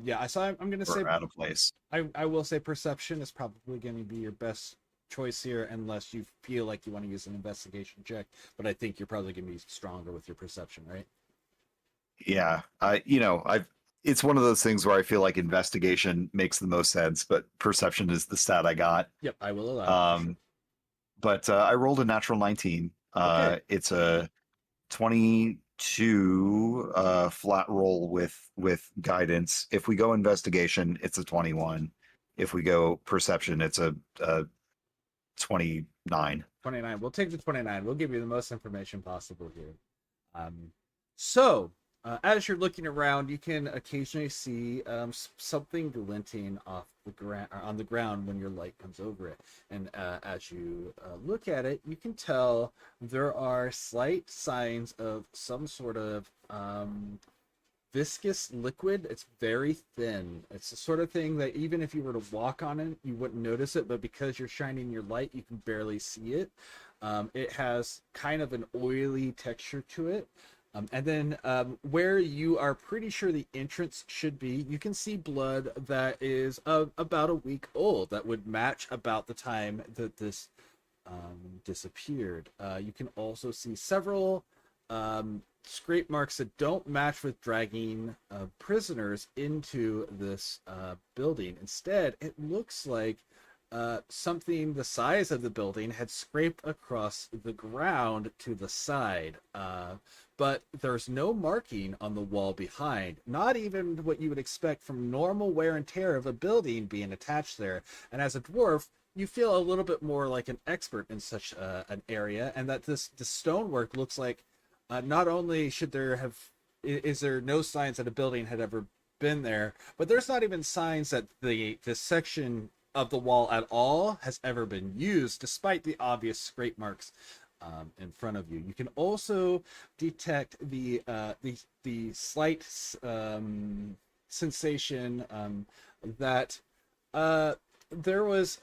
Yeah, I'm gonna say Or out of place. I will say perception is probably gonna be your best choice here unless you feel like you want to use an investigation check, but I think you're probably gonna be stronger with your perception, right? Yeah, I've it's one of those things where I feel like investigation makes the most sense, but perception is the stat I got. Yep, I will allow it for sure. But I rolled a natural 19. Okay. It's a 22 flat roll with guidance. If we go investigation, it's a 21. If we go perception, it's a 29. 29. We'll take the 29. We'll give you the most information possible here. So, as you're looking around, you can occasionally see something glinting off the ground on the ground when your light comes over it. And as you look at it, you can tell there are slight signs of some sort of viscous liquid. It's very thin. It's the sort of thing that even if you were to walk on it, you wouldn't notice it, but because you're shining your light, you can barely see it. It has kind of an oily texture to it. And then where you are pretty sure the entrance should be, you can see blood that is about a week old. That would match about the time that this disappeared. You can also see several scrape marks that don't match with dragging prisoners into this building. Instead, it looks like something the size of the building had scraped across the ground to the side. But there's no marking on the wall behind, not even what you would expect from normal wear and tear of a building being attached there. And as a dwarf, you feel a little bit more like an expert in such an area, and that the stonework looks like not only is there no signs that a building had ever been there, but there's not even signs that this section of the wall at all has ever been used, despite the obvious scrape marks in front of you. You can also detect the slight sensation that there was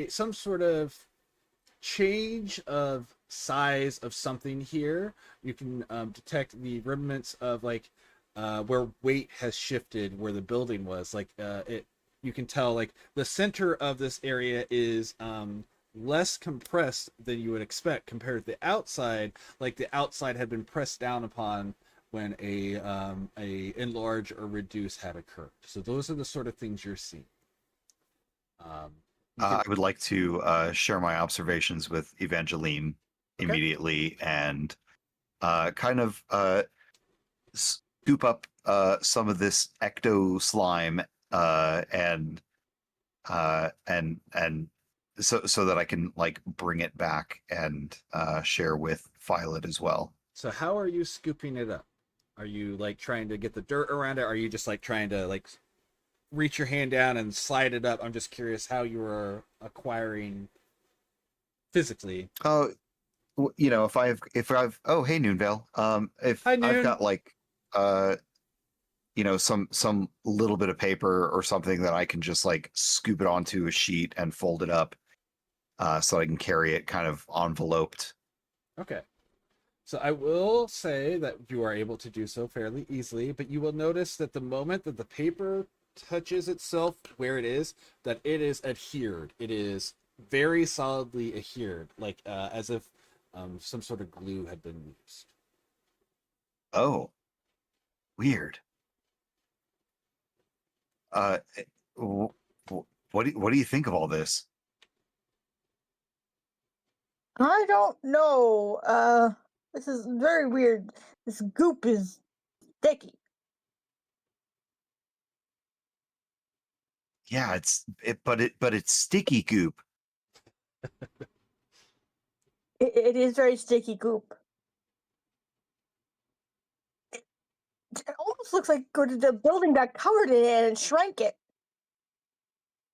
some sort of change of size of something here. You can detect the remnants of where weight has shifted where the building was. You can tell the center of this area is less compressed than you would expect compared to the outside. Like the outside had been pressed down upon when a enlarge or reduce had occurred. So those are the sort of things you're seeing. I would like to share my observations with Evangeline immediately and kind of scoop up some of this ecto slime and so that I can bring it back and share with Violet as well. So how are you scooping it up? Are you trying to get the dirt around it? Are you just trying to reach your hand down and slide it up? I'm just curious how you are acquiring physically. Oh, if I've oh, hey Noonvale. If Hi, Noon. I've got some little bit of paper or something that I can just scoop it onto a sheet and fold it up so I can carry it kind of enveloped. Okay. So I will say that you are able to do so fairly easily, but you will notice that the moment that the paper touches itself where it is, that it is adhered. It is very solidly adhered, as if some sort of glue had been used. Oh, weird. what do you think of all this? I don't know. This is very weird. This goop is sticky. Yeah, but it's sticky goop. It is very sticky goop. It almost looks like the building got covered in it and shrank it.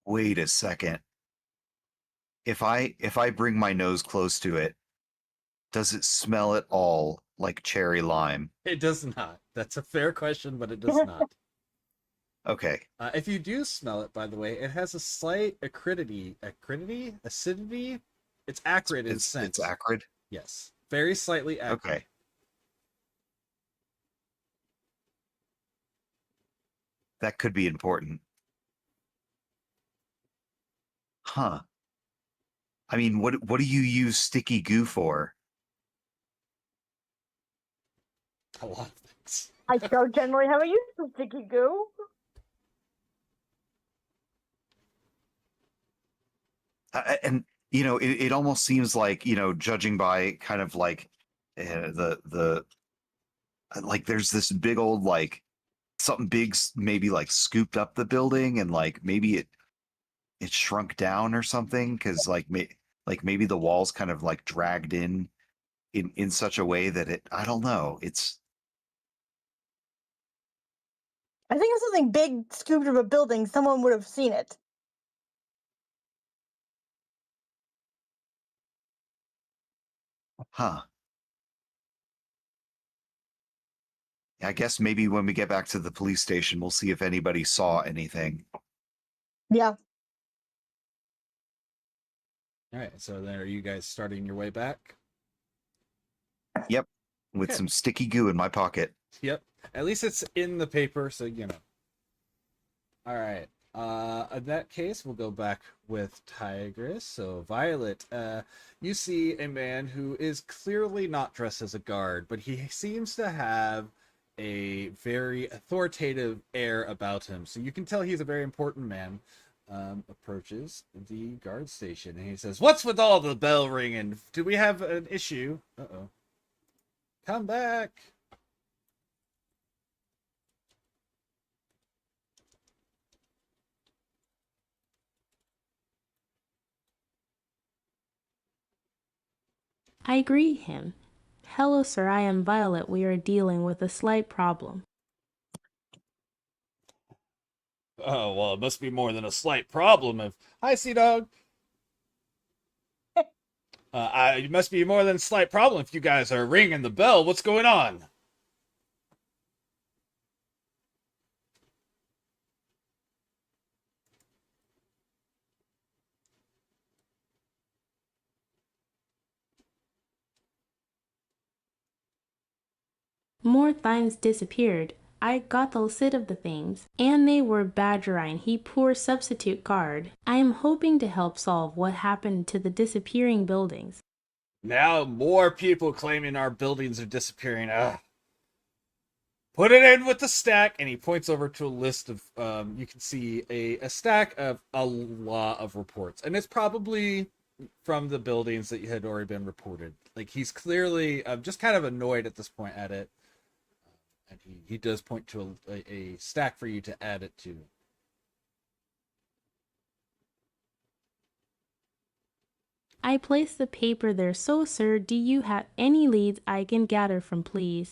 Wait a second. If I bring my nose close to it, does it smell at all like cherry lime? It does not. That's a fair question, but it does not. Okay. If you do smell it, by the way, it has a slight acidity. It's acrid in scent. It's acrid. Yes, very slightly acrid. Okay. That could be important. Huh. I mean, what do you use sticky goo for? A lot of things. I don't generally have a use for sticky goo. And it almost seems like, judging by kind of like the like there's this big old like something big maybe like scooped up the building, and like maybe it shrunk down or something, because like maybe the walls kind of like dragged in such a way that I don't know, it's I think if something big scooped up a building, someone would have seen it. huh. I guess maybe when we get back to the police station, we'll see if anybody saw anything. Yeah. All right, so then are you guys starting your way back? Yep, with Okay. some sticky goo in my pocket. Yep. At least it's in the paper, so you know. All right. In that case, we'll go back with Tigress. So, Violet, you see a man who is clearly not dressed as a guard, but he seems to have a very authoritative air about him. So you can tell he's a very important man. Approaches the guard station and he says, "What's with all the bell ringing? Do we have an issue?" Uh-oh. Come back. I greet him. Hello, sir, I am Violet. We are dealing with a slight problem. Oh, well, it must be more than a slight problem if... Hi, Sea Dog. It must be more than a slight problem if you guys are ringing the bell. What's going on? More things disappeared. I got the list of the things, and they were badgering he poor substitute guard. I am hoping to help solve what happened to the disappearing buildings. Now more people claiming our buildings are disappearing. Ugh. Put it in with the stack, and he points over to a list of, you can see a stack of a lot of reports. And it's probably from the buildings that had already been reported. Like, he's clearly just kind of annoyed at this point at it. And he does point to a stack for you to add it to. I placed the paper there, so sir, do you have any leads I can gather from, please?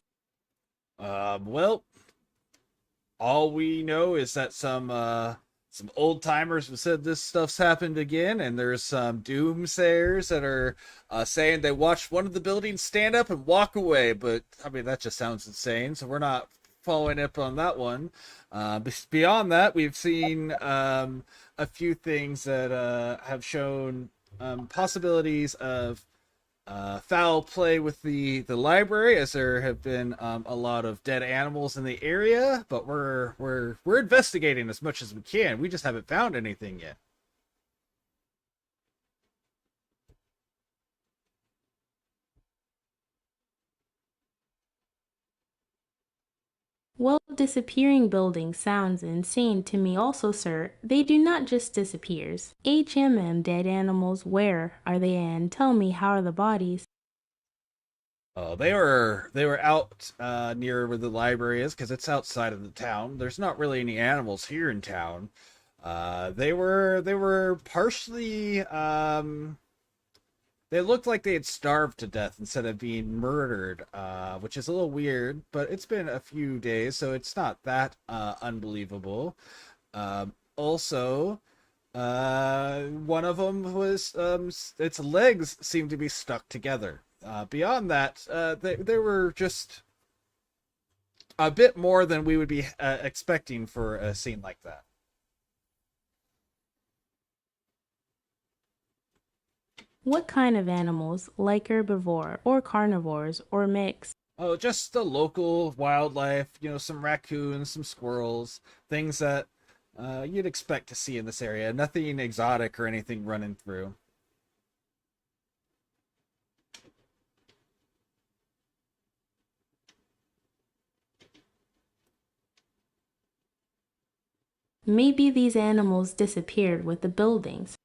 Well, all we know is that some old timers have said this stuff's happened again, and there's some doomsayers that are saying they watched one of the buildings stand up and walk away. But I mean, that just sounds insane. So we're not following up on that one. Beyond that, we've seen a few things that have shown possibilities of foul play with the library, as there have been a lot of dead animals in the area, but we're investigating as much as we can. We just haven't found anything yet. Well, disappearing buildings sounds insane to me also, sir. They do not just disappears. Dead animals, where are they and tell me how are the bodies? Oh, they were out near where the library is because it's outside of the town. There's not really any animals here in town. They were partially they looked like they had starved to death instead of being murdered, which is a little weird. But it's been a few days, so it's not that unbelievable. Also, one of them was its legs seemed to be stuck together. Beyond that, they were just a bit more than we would be expecting for a scene like that. What kind of animals, like herbivore or carnivores or mix? Oh, just the local wildlife, some raccoons, some squirrels, things that you'd expect to see in this area. Nothing exotic or anything running through. Maybe these animals disappeared with the buildings.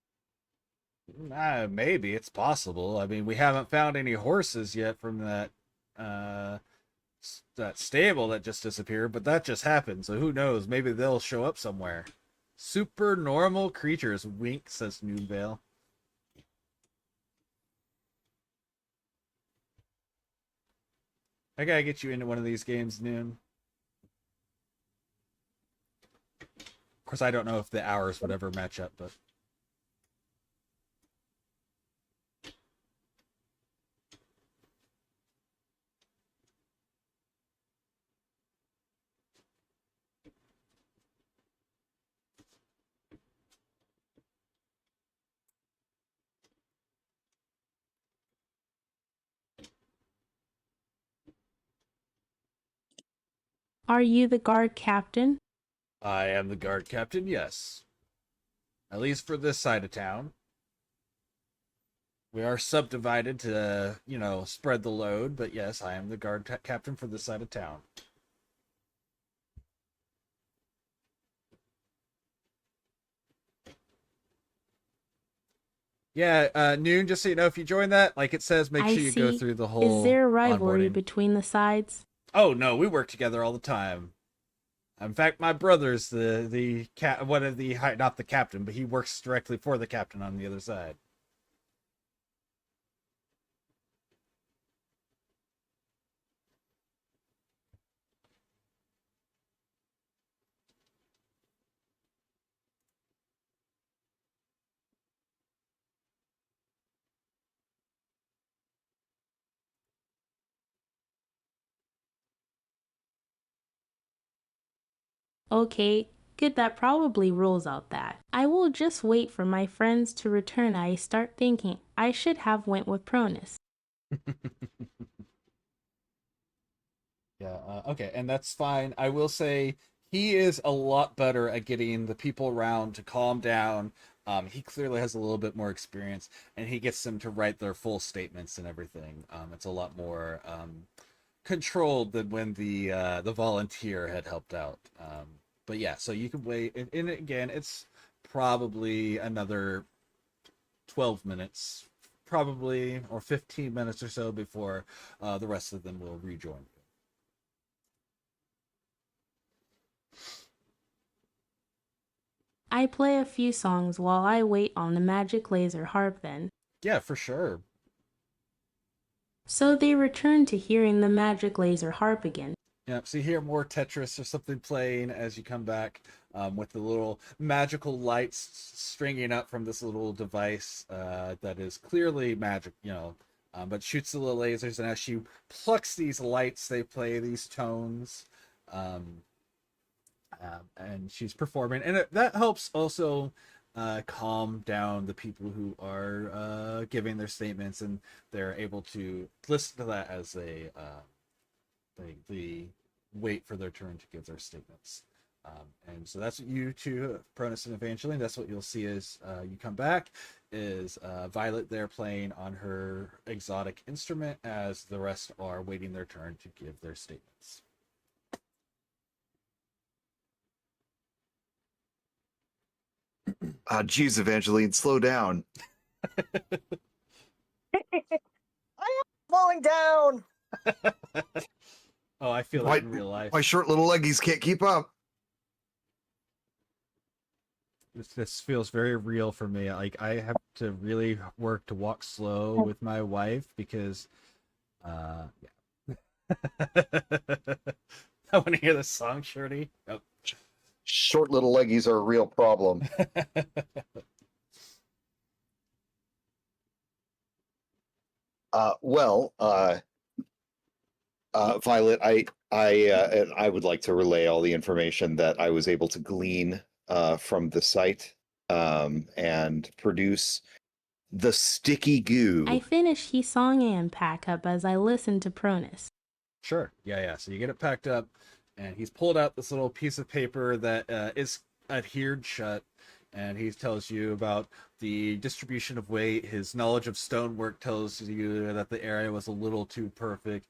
Maybe it's possible. I mean, we haven't found any horses yet from uh, that stable that just disappeared, but that just happened. So who knows? Maybe they'll show up somewhere. Super normal creatures. Wink, says Noonvale. I gotta get you into one of these games, Noon. Of course, I don't know if the hours would ever match up, but Are you the guard captain? I am the guard captain, yes. At least for this side of town. We are subdivided to, spread the load, but yes, I am the guard captain for this side of town. Yeah, Noon, just so you know, if you join that, like it says, make I sure you go see. through the whole Is there a rivalry onboarding. between the sides? Oh no, we work together all the time. In fact, my brother's one of the not the captain, but he works directly for the captain on the other side. Okay, good, that probably rules out that. I will just wait for my friends to return. I start thinking I should have went with Pronus. Yeah, okay, and that's fine. I will say he is a lot better at getting the people around to calm down. He clearly has a little bit more experience, and he gets them to write their full statements and everything. It's a lot more controlled than when the volunteer had helped out. But yeah, so you can wait, and again, it's probably another 12 minutes, probably, or 15 minutes or so before the rest of them will rejoin. I play a few songs while I wait on the magic laser harp then. Yeah, for sure. So they return to hearing the magic laser harp again. Yeah, so you hear more Tetris or something playing as you come back with the little magical lights stringing up from this little device that is clearly magic, but shoots the little lasers. And as she plucks these lights, they play these tones. Um, and she's performing. And that helps also calm down the people who are giving their statements, and they're able to listen to that as they wait for their turn to give their statements. And so that's what you two, Pronus and Evangeline, that's what you'll see as you come back, is Violet there playing on her exotic instrument as the rest are waiting their turn to give their statements. Jeez, Evangeline, slow down. I am slowing down. Oh, I feel that in real life. My short little leggies can't keep up. This feels very real for me. Like, I have to really work to walk slow with my wife because, yeah. I want to hear the song, Shorty. Oh. Short little leggies are a real problem. Violet, I would like to relay all the information that I was able to glean from the site and produce the sticky goo. I finish Hisong and pack up as I listen to Pronus. Sure. Yeah. So you get it packed up, and he's pulled out this little piece of paper that is adhered shut, and he tells you about the distribution of weight. His knowledge of stonework tells you that the area was a little too perfect.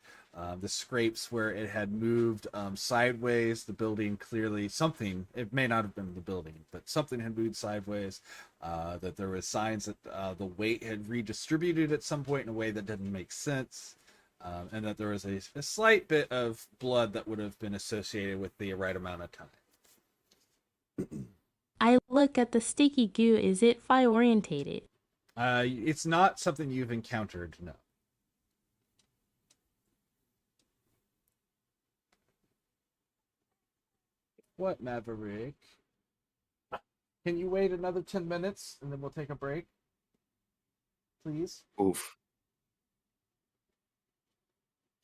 The scrapes where it had moved sideways, the building clearly something, it may not have been the building, but something had moved sideways, that there was signs that the weight had redistributed at some point in a way that didn't make sense, and that there was a slight bit of blood that would have been associated with the right amount of time. I look at the sticky goo. Is it fire orientated? It's not something you've encountered, no. What, Maverick? Can you wait another 10 minutes and then we'll take a break? Please? Oof.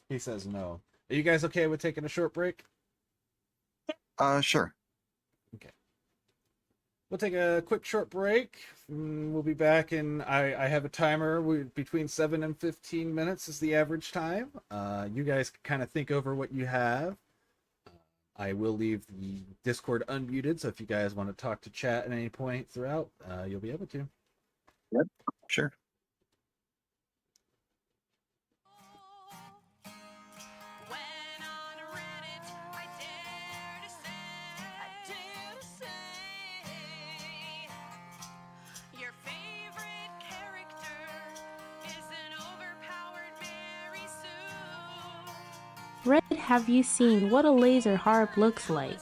He says no. Are you guys okay with taking a short break? Sure. Okay. We'll take a quick short break. We'll be back in, I have a timer. Between 7 and 15 minutes is the average time. You guys can kind of think over what you have. I will leave the Discord unmuted, so if you guys want to talk to chat at any point throughout, you'll be able to. Yep, sure. Red, have you seen what a laser harp looks like?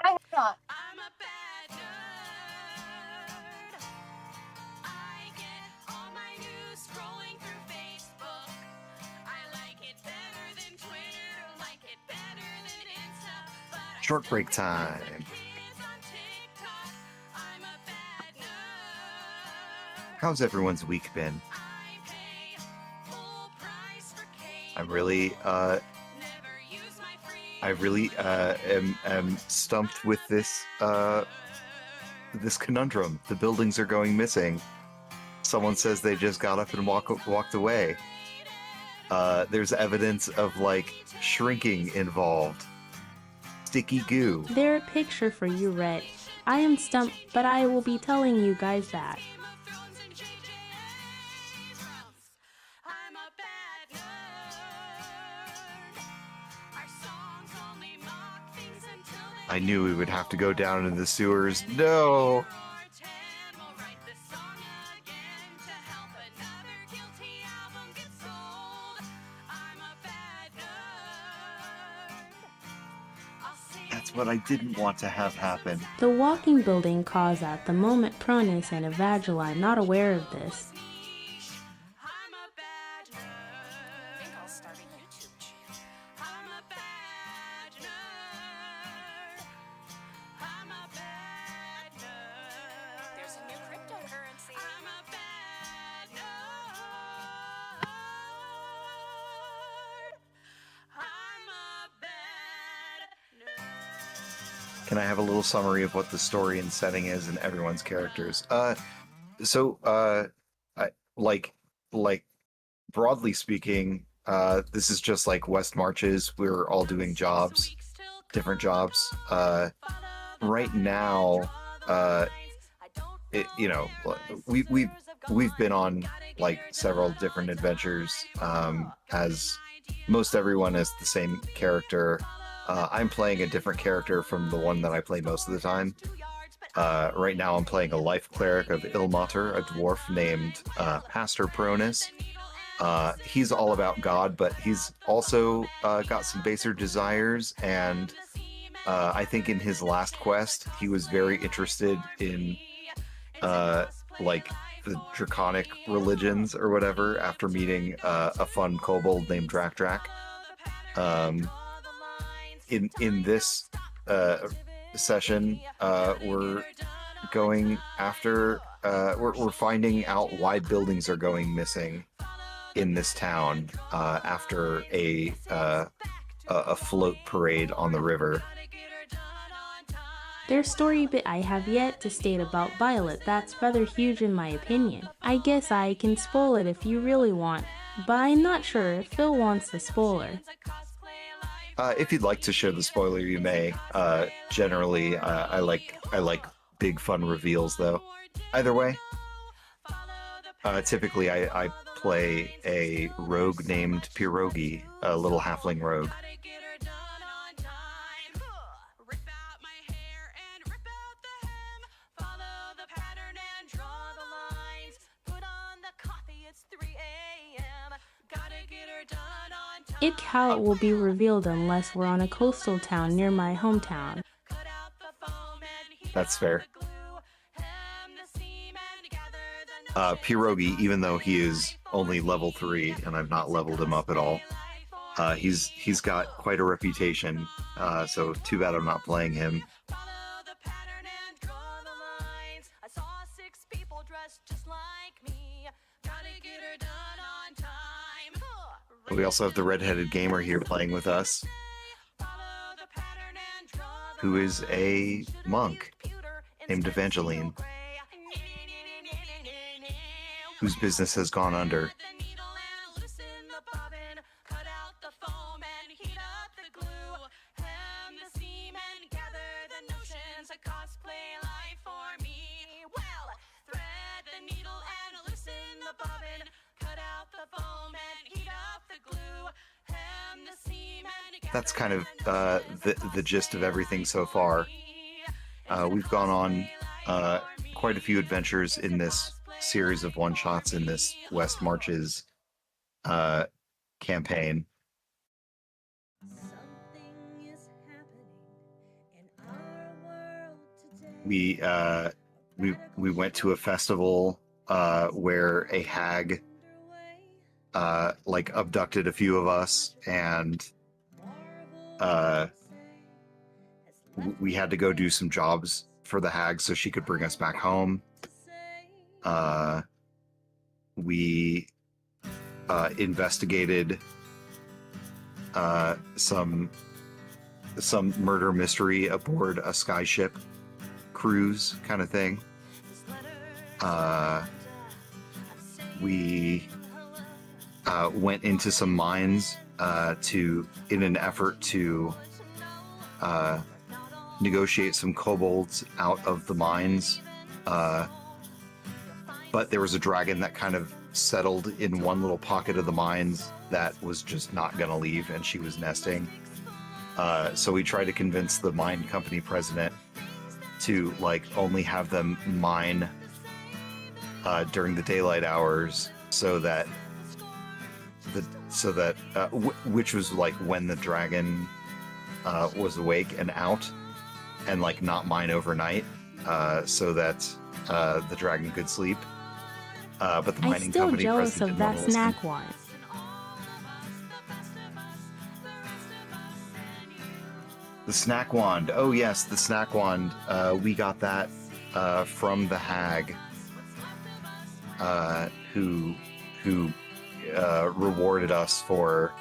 I have not. I'm a bad nerd. I get all my news scrolling through Facebook. I like it better than Twitter, like it better than Insta. But I Short break still like time. some kids on TikTok. I'm a bad nerd. How's everyone's week been? I pay full price for cable. I'm really Never use my free I really am stumped with this this conundrum. The buildings are going missing. Someone says they just got up and walked away. There's evidence of like shrinking involved. Sticky goo. There a picture for you, Red. I am stumped, but I will be telling you guys that. Game of Thrones and J.J. Abrams. I'm a bad nerd. Our songs only mock things until they I knew we would have to go down in the sewers. No. R10 will write the song again to help another guilty album get sold. I'm a bad nerd. I'll sing That's what I didn't want to have happen. The walking building caused at the moment Pronus and Evangeline not aware of this. niche. I'm a bad nerd. I think I'll start a YouTube channel. I'm a bad nerd. I'm a bad nerd. There's a new cryptocurrency. I'm a bad nerd. I'm a bad nerd. Can I have a little summary of what the story and setting is and everyone's characters? I like broadly speaking, this is just like West Marches. We're all doing jobs, different jobs. Right now, we've been on like several different adventures. As most everyone is the same character. I'm playing a different character from the one that I play most of the time. Right now I'm playing a life cleric of Ilmater, a dwarf named Pastor Pronus. He's all about God, but he's also got some baser desires, and I think in his last quest he was very interested in like the draconic religions or whatever after meeting a fun kobold named Drak. In this session, we're going after we're finding out why buildings are going missing in this town after a float parade on the river. There's story bit I have yet to state about Violet that's rather huge in my opinion. I guess I can spoil it if you really want, but I'm not sure if Phil wants the spoiler. If you'd like to share the spoiler, you may. Generally, I like big fun reveals, though. Either way, typically I play a rogue named Pierogi, a little halfling rogue. How it will be revealed unless we're on a coastal town near my hometown. That's fair. Pierogi, even though he is only level 3 and I've not leveled him up at all, he's got quite a reputation, so too bad I'm not playing him. We also have the redheaded gamer here playing with us, who is a monk named Evangeline, whose business has gone under. That's kind of the gist of everything so far. We've gone on quite a few adventures in this series of one-shots in this West Marches campaign. We went to a festival where a hag like abducted a few of us, and we had to go do some jobs for the hag so she could bring us back home. We investigated some murder mystery aboard a skyship cruise kind of thing. We went into some mines in an effort to negotiate some kobolds out of the mines. But there was a dragon that kind of settled in one little pocket of the mines that was just not going to leave, and she was nesting. So we tried to convince the mine company president to only have them mine during the daylight hours, so that which was when the dragon was awake and out, and not mine overnight, so that the dragon could sleep. But the mining company jealous president of that snack wine. The snack wand. Oh yes, the snack wand. We got that from the hag, who rewarded us for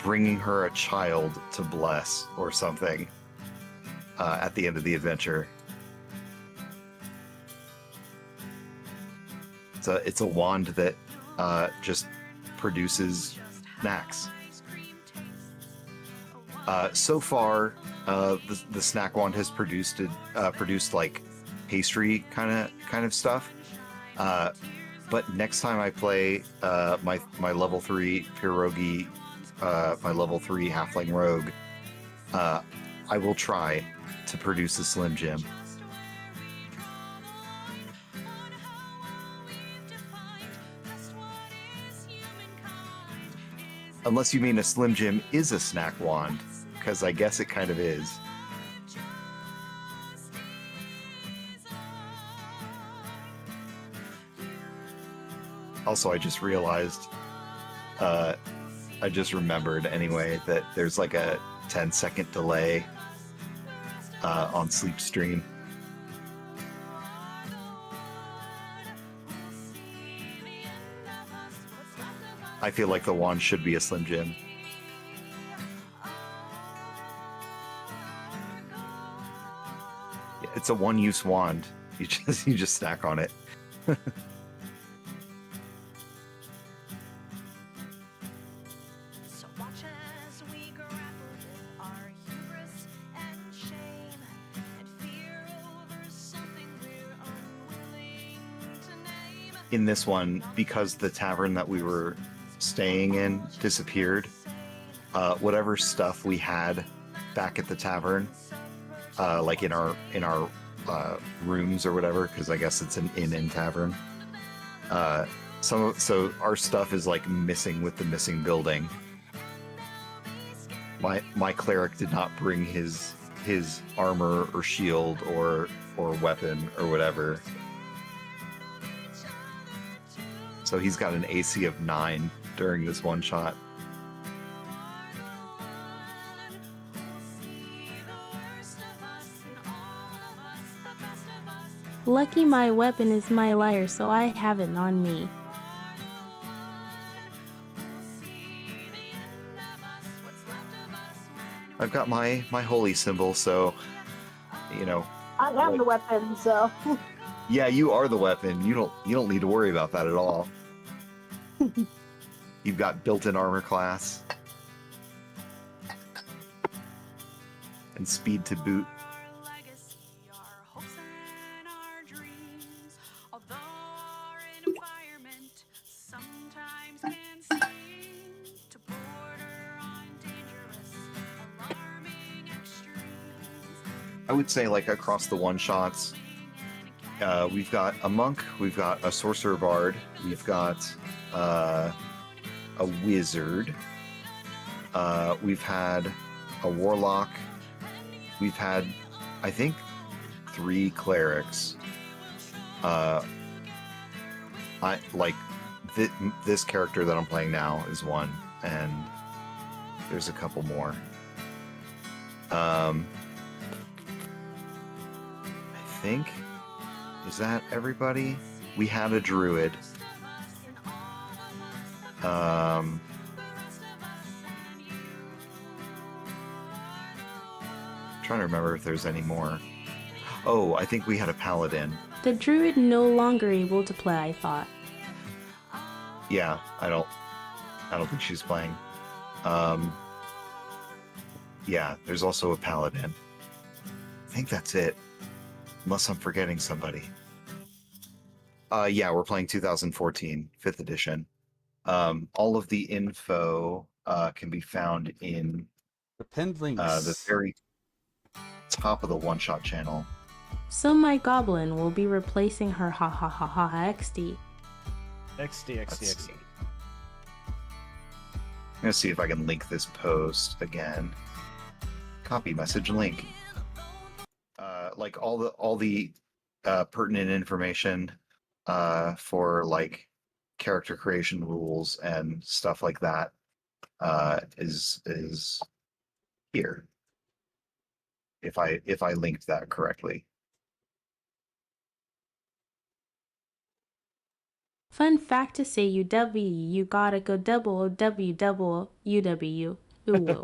bringing her a child to bless or something at the end of the adventure. It's a wand that just produces snacks. So far, the snack wand has produced pastry kind of stuff. But next time I play my level 3 pierogi, my level 3 halfling rogue, I will try to produce a Slim Jim. Unless you mean a Slim Jim is a snack wand, because I guess it kind of is. Also, I just realized, I just remembered anyway, that there's like a 10-second delay on Sleep Stream. I feel like the wand should be a Slim Jim. It's a one-use wand. You just snack on it. So watch as we grapple with our hubris and shame and fear over something we're unwilling to name. In this one, because the tavern that we were staying in disappeared, whatever stuff we had back at the tavern, like in our rooms or whatever, because I guess it's an inn tavern. So our stuff is like missing with the missing building. My cleric did not bring his armor or shield or weapon or whatever. So he's got an AC of 9 during this one shot. Lucky my weapon is my lyre, so I have it on me. I've got my holy symbol, so you know. I am the weapon, so. Yeah, you are the weapon. You don't need to worry about that at all. You've got built-in armor class and speed to boot. I would say, like, across the one-shots, we've got a monk, we've got a sorcerer bard, we've got a wizard, we've had a warlock, we've had, I think, 3 clerics. This character that I'm playing now is one, and there's a couple more. I think, is that everybody? We had a druid. Trying to remember if there's any more. Oh, I think we had a paladin. The druid no longer able to play, I thought. Yeah, I don't think she's playing. Yeah, there's also a paladin. I think that's it. Unless I'm forgetting somebody. Yeah, we're playing 2014, 5th edition. All of the info can be found in The pinned links. the very top of the one-shot channel. So my goblin will be replacing her ha ha ha ha XD. XD. I'm gonna see if I can link this post again. Copy message link. Like all the pertinent information for like character creation rules and stuff like that is here. If I linked that correctly. Fun fact to say UW, you gotta go double double UW. Ooh.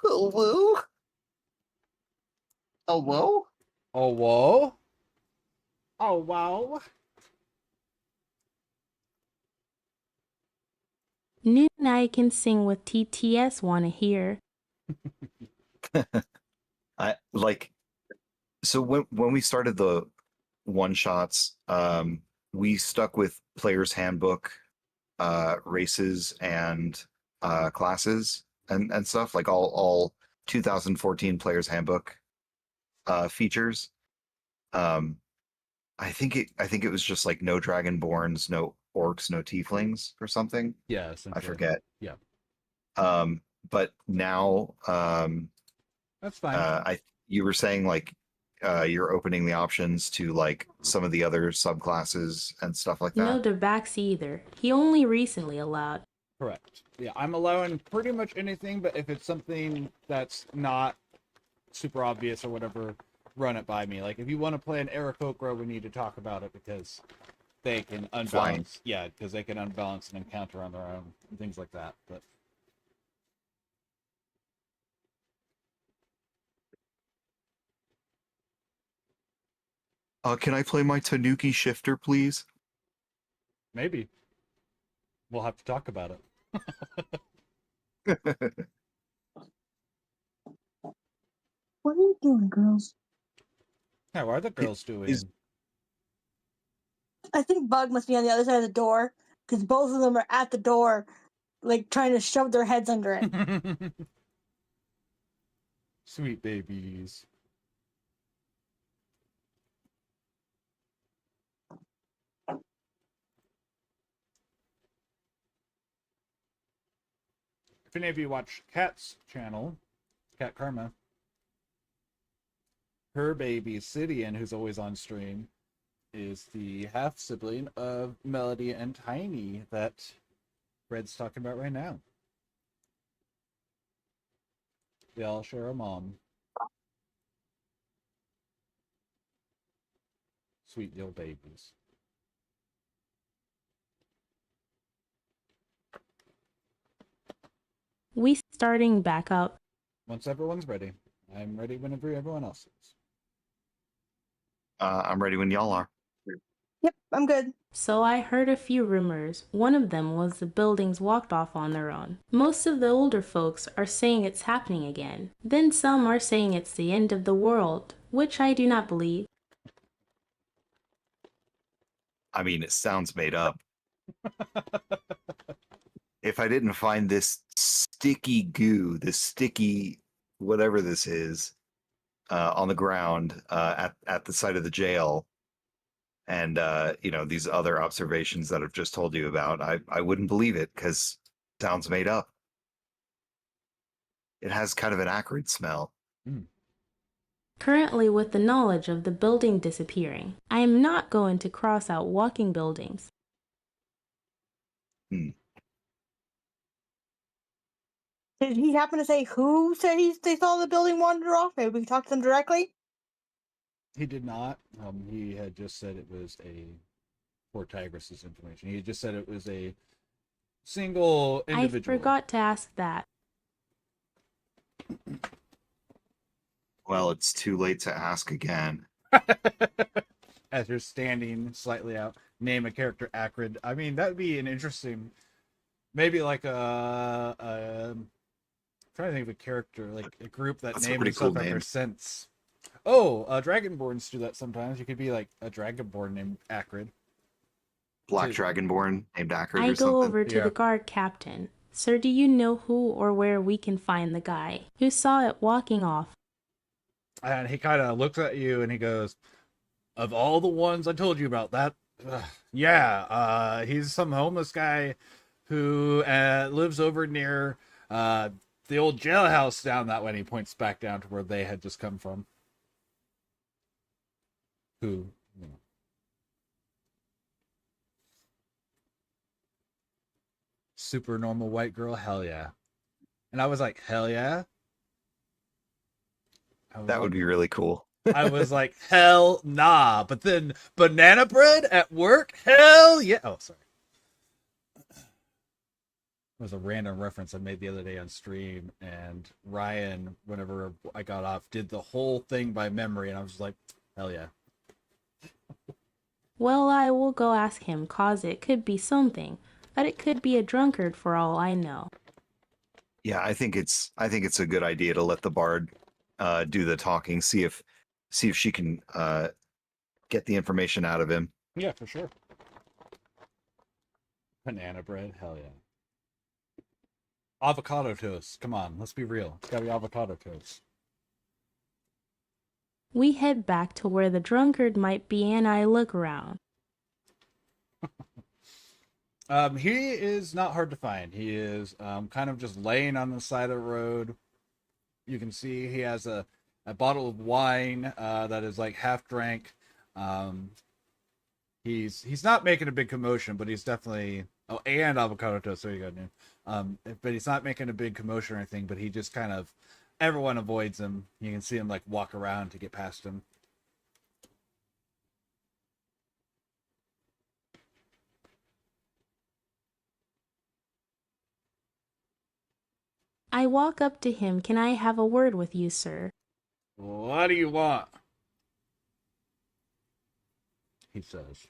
Hello? Hello? Oh, whoa. Oh, wow. New I can sing with TTS wanna hear. I like, so when we started the one shots, we stuck with player's handbook, races and classes, and stuff, like all 2014 Player's Handbook features. I think it was just like no Dragonborns, no orcs, no tieflings or something. Yeah, I essentially. forget. Yeah, But now that's fine. you were saying like you're opening the options to like some of the other subclasses and stuff like No that. Debax either. He only recently allowed. Correct. Yeah, I'm allowing pretty much anything, but if it's something that's not super obvious or whatever, run it by me. Like if you want to play an Aarakocra, we need to talk about it because they can unbalance. Flying. Yeah, because they can unbalance an encounter on their own and things like that. But Can I play my Tanuki shifter, please? maybe we'll have to talk about it. What are you doing, girls? How are the girls doing? I think Bug must be on the other side of the door because both of them are at the door, like trying to shove their heads under it. Sweet babies. If any of you watch Kat's channel, Cat Karma, her baby Sidian, who's always on stream, is the half sibling of Melody and Tiny that Red's talking about right now. They all share a mom. Sweet little babies. We starting back up. Once everyone's ready. I'm ready whenever everyone else is. I'm ready when y'all are. Yep, I'm good. So I heard a few rumors. One of them was the buildings walked off on their own. Most of the older folks are saying it's happening again. Then some are saying it's the end of the world, which I do not believe. I mean, it sounds made up. If I didn't find this sticky goo, this sticky whatever this is, on the ground at the site of the jail, and these other observations that I've just told you about, I wouldn't believe it because it sounds made up. It has kind of an acrid smell. Currently, with the knowledge of the building disappearing, I am not going to cross out walking buildings. Did he happen to say who said they saw the building wander off? Maybe we can talk to them directly. He did not. He had just said it was for Tigress's information. He just said it was a single individual. I forgot to ask that. Well, it's too late to ask again. As you're standing slightly out, name a character acrid. I mean, that would be an interesting, maybe like I'm trying to think of a character, like a group that That's a names pretty itself cool after name. sense. Oh, Dragonborns do that sometimes. You could be like a Dragonborn named Acrid. Black Dude. Dragonborn named Acrid I or go something. over to Yeah. the guard captain. Sir, do you know who or where we can find the guy who saw it walking off? And he kind of looks at you and he goes, "Of all the ones I told you about, that, he's some homeless guy who lives over near the old jailhouse down that way." And he points back down to where they had just come from. Who, super normal white girl, hell yeah. And I was like, hell yeah. That would be really cool. I was like, hell nah. But then banana bread at work? Hell yeah. Oh, sorry. It was a random reference I made the other day on stream. And Ryan, whenever I got off, did the whole thing by memory. And I was like, hell yeah. Well, I will go ask him, cause it could be something, but it could be a drunkard for all I know. Yeah, I think it's a good idea to let the bard do the talking, see if she can get the information out of him. Yeah, for sure. Banana bread, hell yeah. Avocado toast. Come on, let's be real. It's gotta be avocado toast. We head back to where the drunkard might be and I look around. He is not hard to find. He is kind of just laying on the side of the road. You can see he has a bottle of wine that is like half drank. He's not making a big commotion, but he's definitely and avocado toast. There you go, dude. But he's not making a big commotion or anything. But he just kind of everyone avoids him. You can see him like walk around to get past him. I walk up to him. Can I have a word with you, sir? What do you want? He says.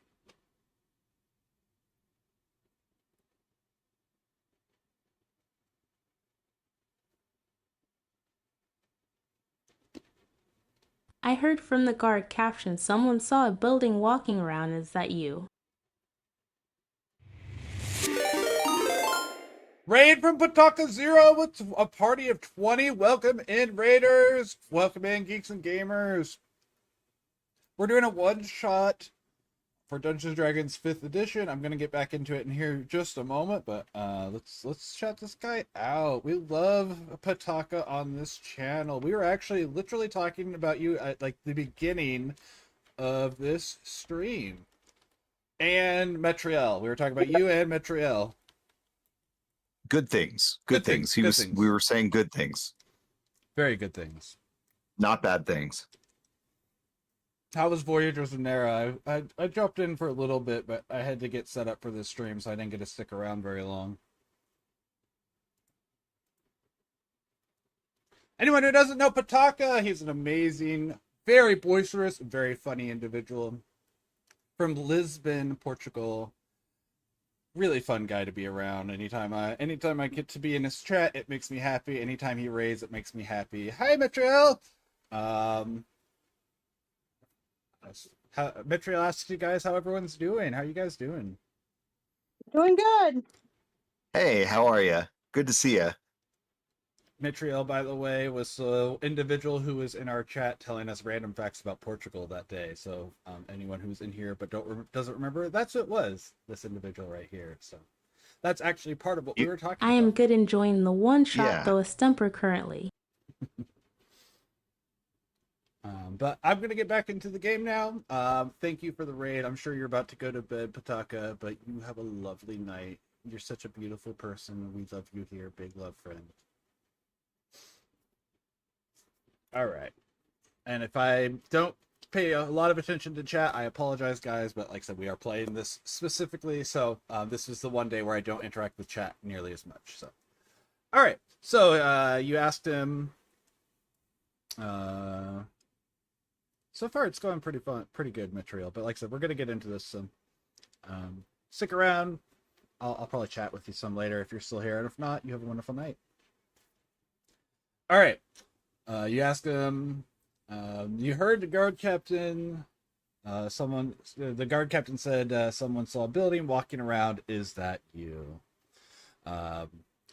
I heard from the guard caption someone saw a building walking around. Is that you? Raid from Pataka Zero with a party of 20. Welcome in, Raiders. Welcome in, Geeks and Gamers. We're doing a one-shot for Dungeons & Dragons 5th edition. I'm going to get back into it in here just a moment, but let's chat this guy out. We love Pataka on this channel. We were actually literally talking about you at like the beginning of this stream. And Metriel. We were talking about you and Metriel. Good things. Good things. Good things. We were saying good things. Very good things. Not bad things. How was Voyagers of Nera? I dropped in for a little bit, but I had to get set up for this stream, so I didn't get to stick around very long. Anyone who doesn't know Pataka, he's an amazing, very boisterous, very funny individual from Lisbon, Portugal. Really fun guy to be around. Anytime I get to be in his chat, it makes me happy. Anytime he raids, it makes me happy. Hi, Metriel! Metriel asks you guys how everyone's doing. How are you guys doing? Doing good. Hey, how are you? Good to see you. Metriel, by the way, was the individual who was in our chat telling us random facts about Portugal that day. So anyone who's in here but doesn't remember, that's what it was, this individual right here. So that's actually part of what we were talking about. I am good enjoying the one shot, Yeah. though a stumper currently. But I'm going to get back into the game now. Thank you for the raid. I'm sure you're about to go to bed, Pataka, but you have a lovely night. You're such a beautiful person. We love you here. Big love, friend. All right. And if I don't pay a lot of attention to chat, I apologize, guys. But like I said, we are playing this specifically. So this is the one day where I don't interact with chat nearly as much. So, all right. So you asked him... So far, it's going pretty good, Metriel. But like I said, we're going to get into this some. Stick around. I'll probably chat with you some later if you're still here. And if not, you have a wonderful night. All right. You asked him, you heard the guard captain, the guard captain said someone saw a building walking around. Is that you?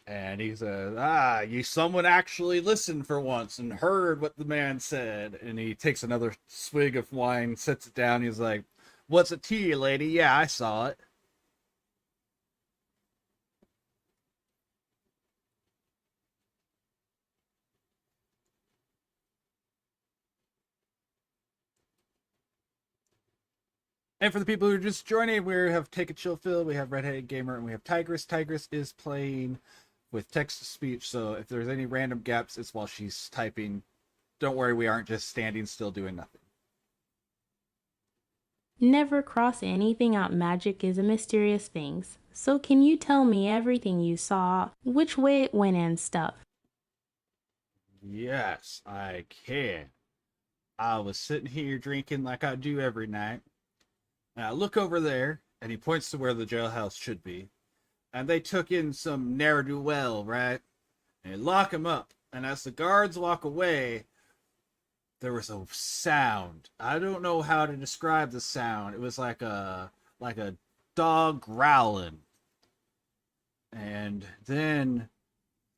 And he says, someone actually listened for once and heard what the man said. And he takes another swig of wine, sets it down. He's like, what's it to you, lady? Yeah, I saw it. And for the people who are just joining, we have Take a Chill Phil, we have Redheaded Gamer, and we have Tigress. Tigress is playing with text-to-speech, so if there's any random gaps, it's while she's typing. Don't worry, we aren't just standing still doing nothing. Never cross anything out. Magic is a mysterious thing. So can you tell me everything you saw, which way it went and stuff? Yes, I can. I was sitting here drinking like I do every night. And I look over there, and he points to where the jailhouse should be. And they took in some ne'er-do-well, right? And they lock him up. And as the guards walk away, there was a sound. I don't know how to describe the sound. It was like a dog growling. And then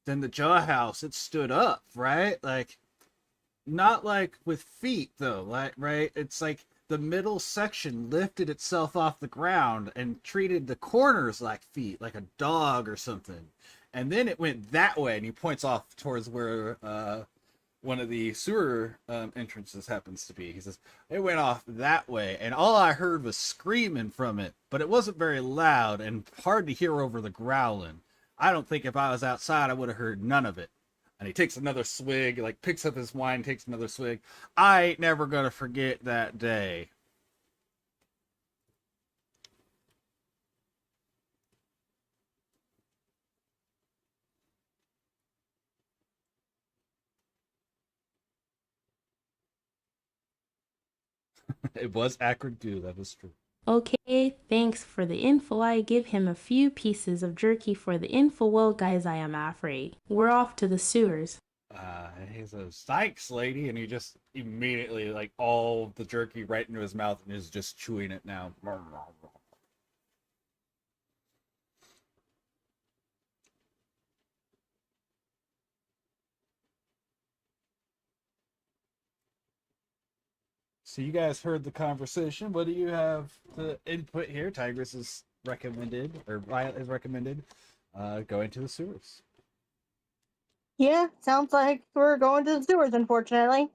then the jailhouse, it stood up, right? Like, not like with feet though, like, right? It's like the middle section lifted itself off the ground and treated the corners like feet, like a dog or something. And then it went that way, and he points off towards where one of the sewer entrances happens to be. He says, it went off that way, and all I heard was screaming from it, but it wasn't very loud and hard to hear over the growling. I don't think if I was outside, I would have heard none of it. And he takes another swig, like picks up his wine, takes another swig. I ain't never gonna forget that day. It was acrid goo, that is true. Okay, thanks for the info. I give him a few pieces of jerky for the info. Well, guys, I am afraid. We're off to the sewers. He says, thanks, lady, and he just immediately, like, all the jerky right into his mouth and is just chewing it now. So you guys heard the conversation. What do you have to input here? Tigress is recommended, or Violet is recommended, going to the sewers. Yeah, sounds like we're going to the sewers, unfortunately.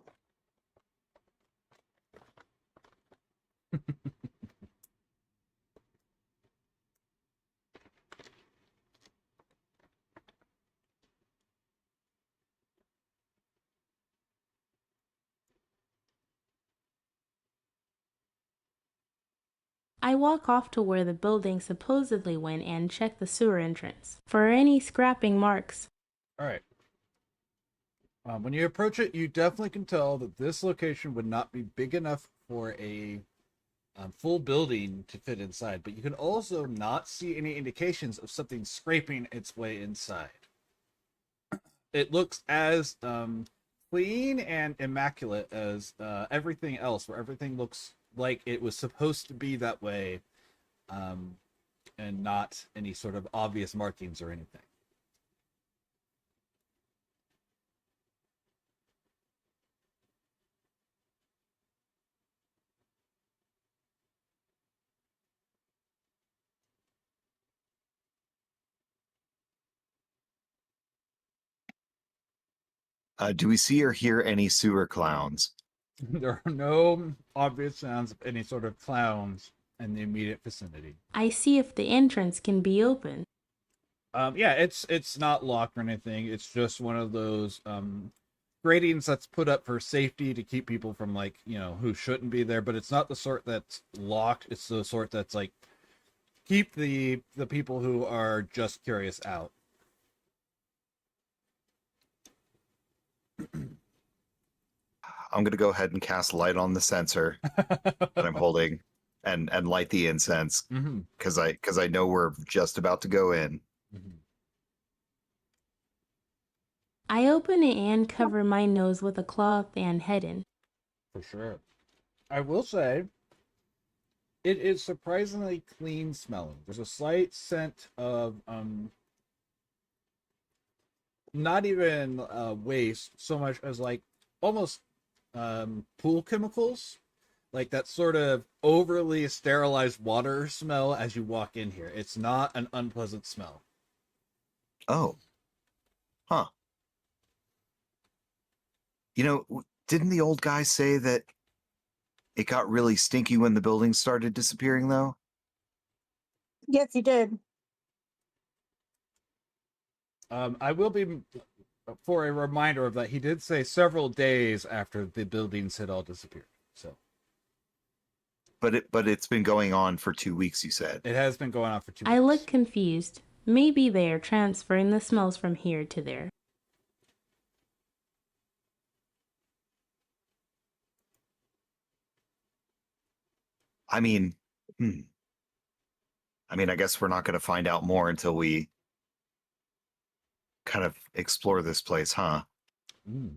I walk off to where the building supposedly went and check the sewer entrance for any scrapping marks. All right. When you approach it, you definitely can tell that this location would not be big enough for a full building to fit inside, but you can also not see any indications of something scraping its way inside. It looks as clean and immaculate as everything else, where everything looks like it was supposed to be that way, and not any sort of obvious markings or anything. Do we see or hear any sewer clowns? There are no obvious sounds of any sort of clowns in the immediate vicinity. I see if the entrance can be opened. Yeah, it's not locked or anything. It's just one of those gratings that's put up for safety to keep people from, like, you know, who shouldn't be there. But it's not the sort that's locked. It's the sort that's like keep the people who are just curious out. I'm gonna go ahead and cast light on the censer that I'm holding, and light the incense Mm-hmm. because I know we're just about to go in. Mm-hmm. I open it and cover my nose with a cloth and head in. For sure. I will say, it is surprisingly clean smelling. There's a slight scent of not even waste so much as like almost pool chemicals, like that sort of overly sterilized water smell as you walk in here. It's not an unpleasant smell. Oh, huh. You know, didn't the old guy say that it got really stinky when the buildings started disappearing, though? Yes, he did. I will be, for a reminder of that, he did say several days after the buildings had all disappeared. So, But it's been going on for 2 weeks, you said. it has been going on for 2 I weeks. look confused. Maybe they are transferring the smells from here to there. I mean, I guess we're not going to find out more until we kind of explore this place, huh? Mm.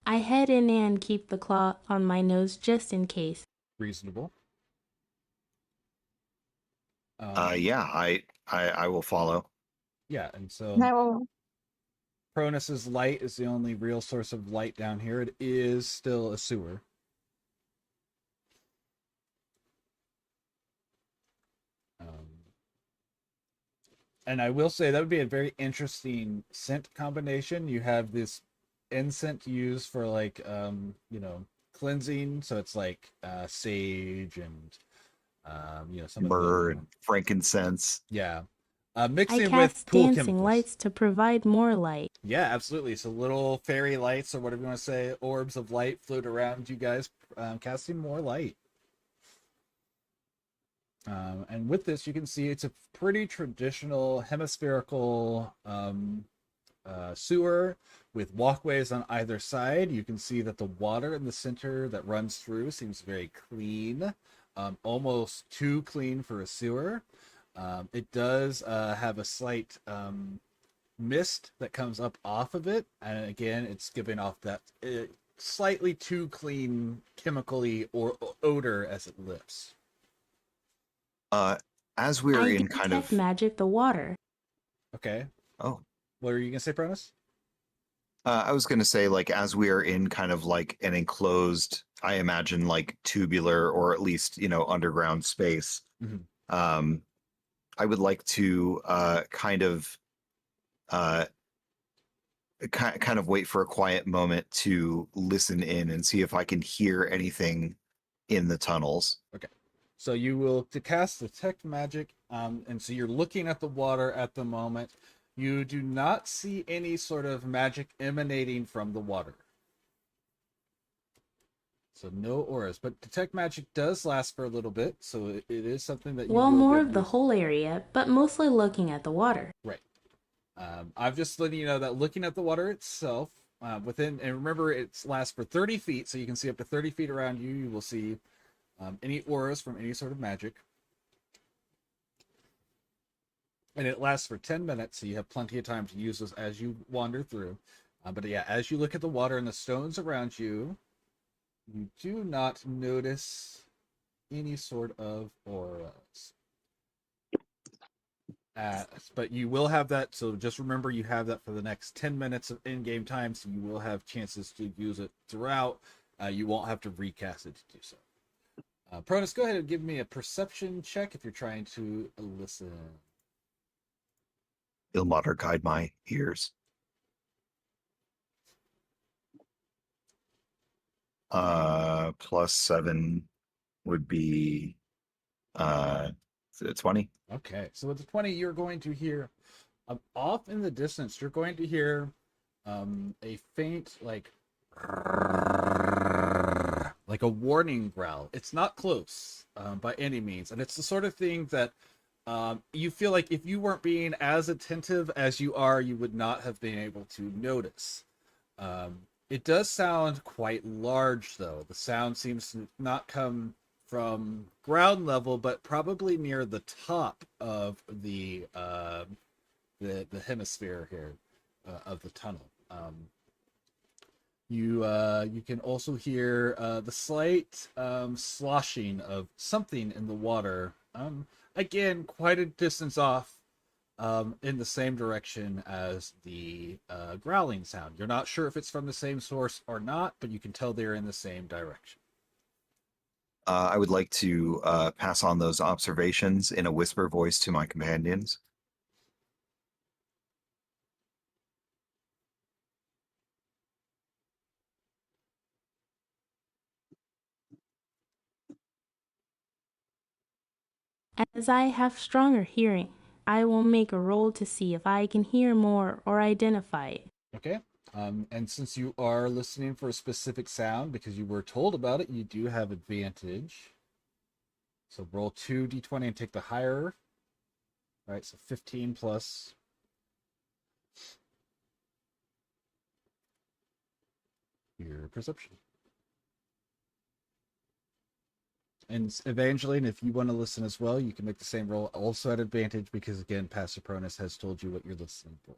I head in and keep the cloth on my nose just in case. Reasonable. Yeah, I will follow. Yeah, and so Now, Cronus's light is the only real source of light down here. It is still a sewer. And I will say that would be a very interesting scent combination. You have this incense used for like cleansing, so it's like sage and some of Myrrh the and frankincense. yeah. I Mixing it with cast pool dancing chemicals. lights to provide more light. Yeah, absolutely. So little fairy lights or whatever you want to say, orbs of light float around you guys, casting more light. And with this, you can see it's a pretty traditional hemispherical sewer with walkways on either side. You can see that the water in the center that runs through seems very clean, almost too clean for a sewer. It does have a slight mist that comes up off of it, and again, it's giving off that slightly too clean chemically or odor as it lifts. As we're I in detect kind of magic the water. Okay, oh, what are you gonna say, Pronus? I was going to say, like, as we are in kind of like an enclosed, I imagine like tubular or at least, underground space. Mhm. I would like to kind of wait for a quiet moment to listen in and see if I can hear anything in the tunnels. Okay. So you will to cast detect magic, and so you're looking at the water at the moment. You do not see any sort of magic emanating from the water. So no auras, but detect magic does last for a little bit, so it is something that you Well, will more get of the used- whole area, but mostly looking at the water. Right. I'm just letting you know that looking at the water itself, and remember it lasts for 30 feet, so you can see up to 30 feet around you. You will see any auras from any sort of magic. And it lasts for 10 minutes, so you have plenty of time to use those as you wander through. But yeah, as you look at the water and the stones around you, you do not notice any sort of auras. But you will have that, so just remember you have that for the next 10 minutes of in-game time, so you will have chances to use it throughout. You won't have to recast it to do so. Pronus, go ahead and give me a perception check if you're trying to listen. Ilmater, guide my ears. +7 would be 20. Okay, so with the 20, you're going to hear off in the distance, you're going to hear a faint, like a warning growl. It's not close by any means, and it's the sort of thing that you feel like if you weren't being as attentive as you are, you would not have been able to notice. It does sound quite large, though. The sound seems to not come from ground level, but probably near the top of the hemisphere here of the tunnel. You can also hear the slight sloshing of something in the water. Again, quite a distance off, in the same direction as the growling sound. You're not sure if it's from the same source or not, but you can tell they're in the same direction. I would like to pass on those observations in a whisper voice to my companions. As I have stronger hearing, I will make a roll to see if I can hear more or identify it. Okay. And since you are listening for a specific sound because you were told about it, you do have advantage. So roll 2d20 and take the higher. All right, so 15 plus. Your perception. And Evangeline, if you want to listen as well, you can make the same roll, also at advantage, because again, Pastor Pronus has told you what you're listening for.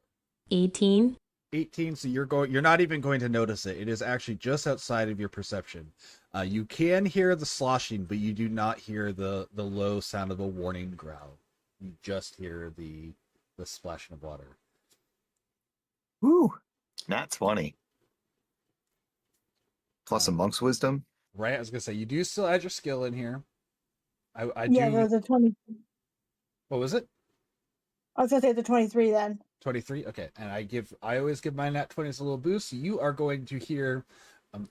18. 18, so you're not even going to notice it. It is actually just outside of your perception. You can hear the sloshing, but you do not hear the low sound of a warning growl. you just hear the splashing of water. Woo! Nat 20. Plus a monk's wisdom. Right, I was gonna say you do still add your skill in here. I Yeah, do. those are 20. What was it? I was gonna say the 23 then. 23. Okay, and I always give my nat 20s a little boost. So you are going to hear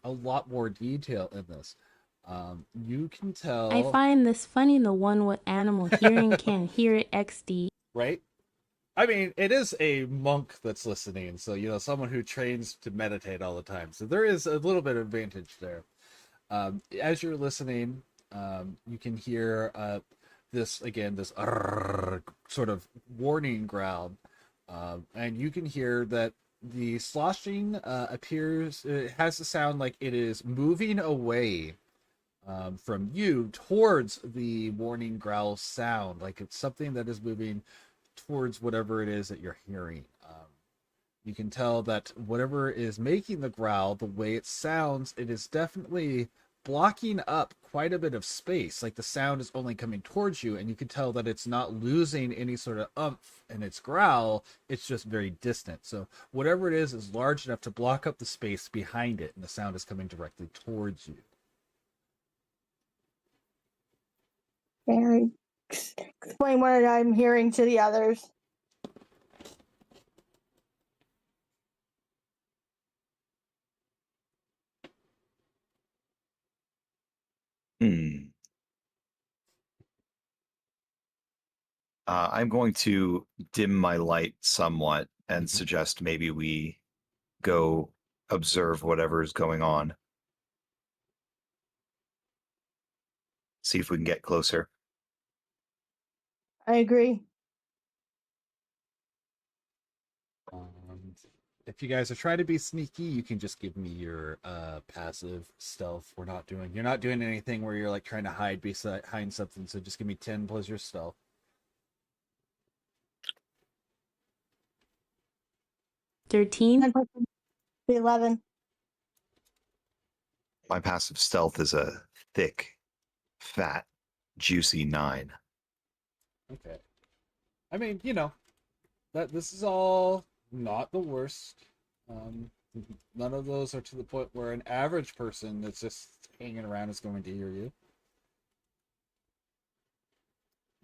a lot more detail in this. You can tell. I find this funny, the one with animal hearing can hear it XD. Right. I mean, it is a monk that's listening, so someone who trains to meditate all the time. So there is a little bit of advantage there. As you're listening, you can hear this sort of warning growl, and you can hear that the sloshing appears. It has to sound like it is moving away from you towards the warning growl sound, like it's something that is moving towards whatever it is that you're hearing. You can tell that whatever is making the growl, the way it sounds, it is definitely blocking up quite a bit of space. Like the sound is only coming towards you, and you can tell that it's not losing any sort of oomph in its growl. It's just very distant. So whatever it is large enough to block up the space behind it, and the sound is coming directly towards you. Can I explain what I'm hearing to the others? I'm going to dim my light somewhat and suggest maybe we go observe whatever is going on. See if we can get closer. I agree. If you guys are trying to be sneaky, you can just give me your passive stealth. You're not doing anything where you're like trying to hide behind something. So just give me 10 plus your stealth. 13. 11. My passive stealth is a thick, fat, juicy 9. Okay. I mean, that this is all not the worst. None of those are to the point where an average person that's just hanging around is going to hear you.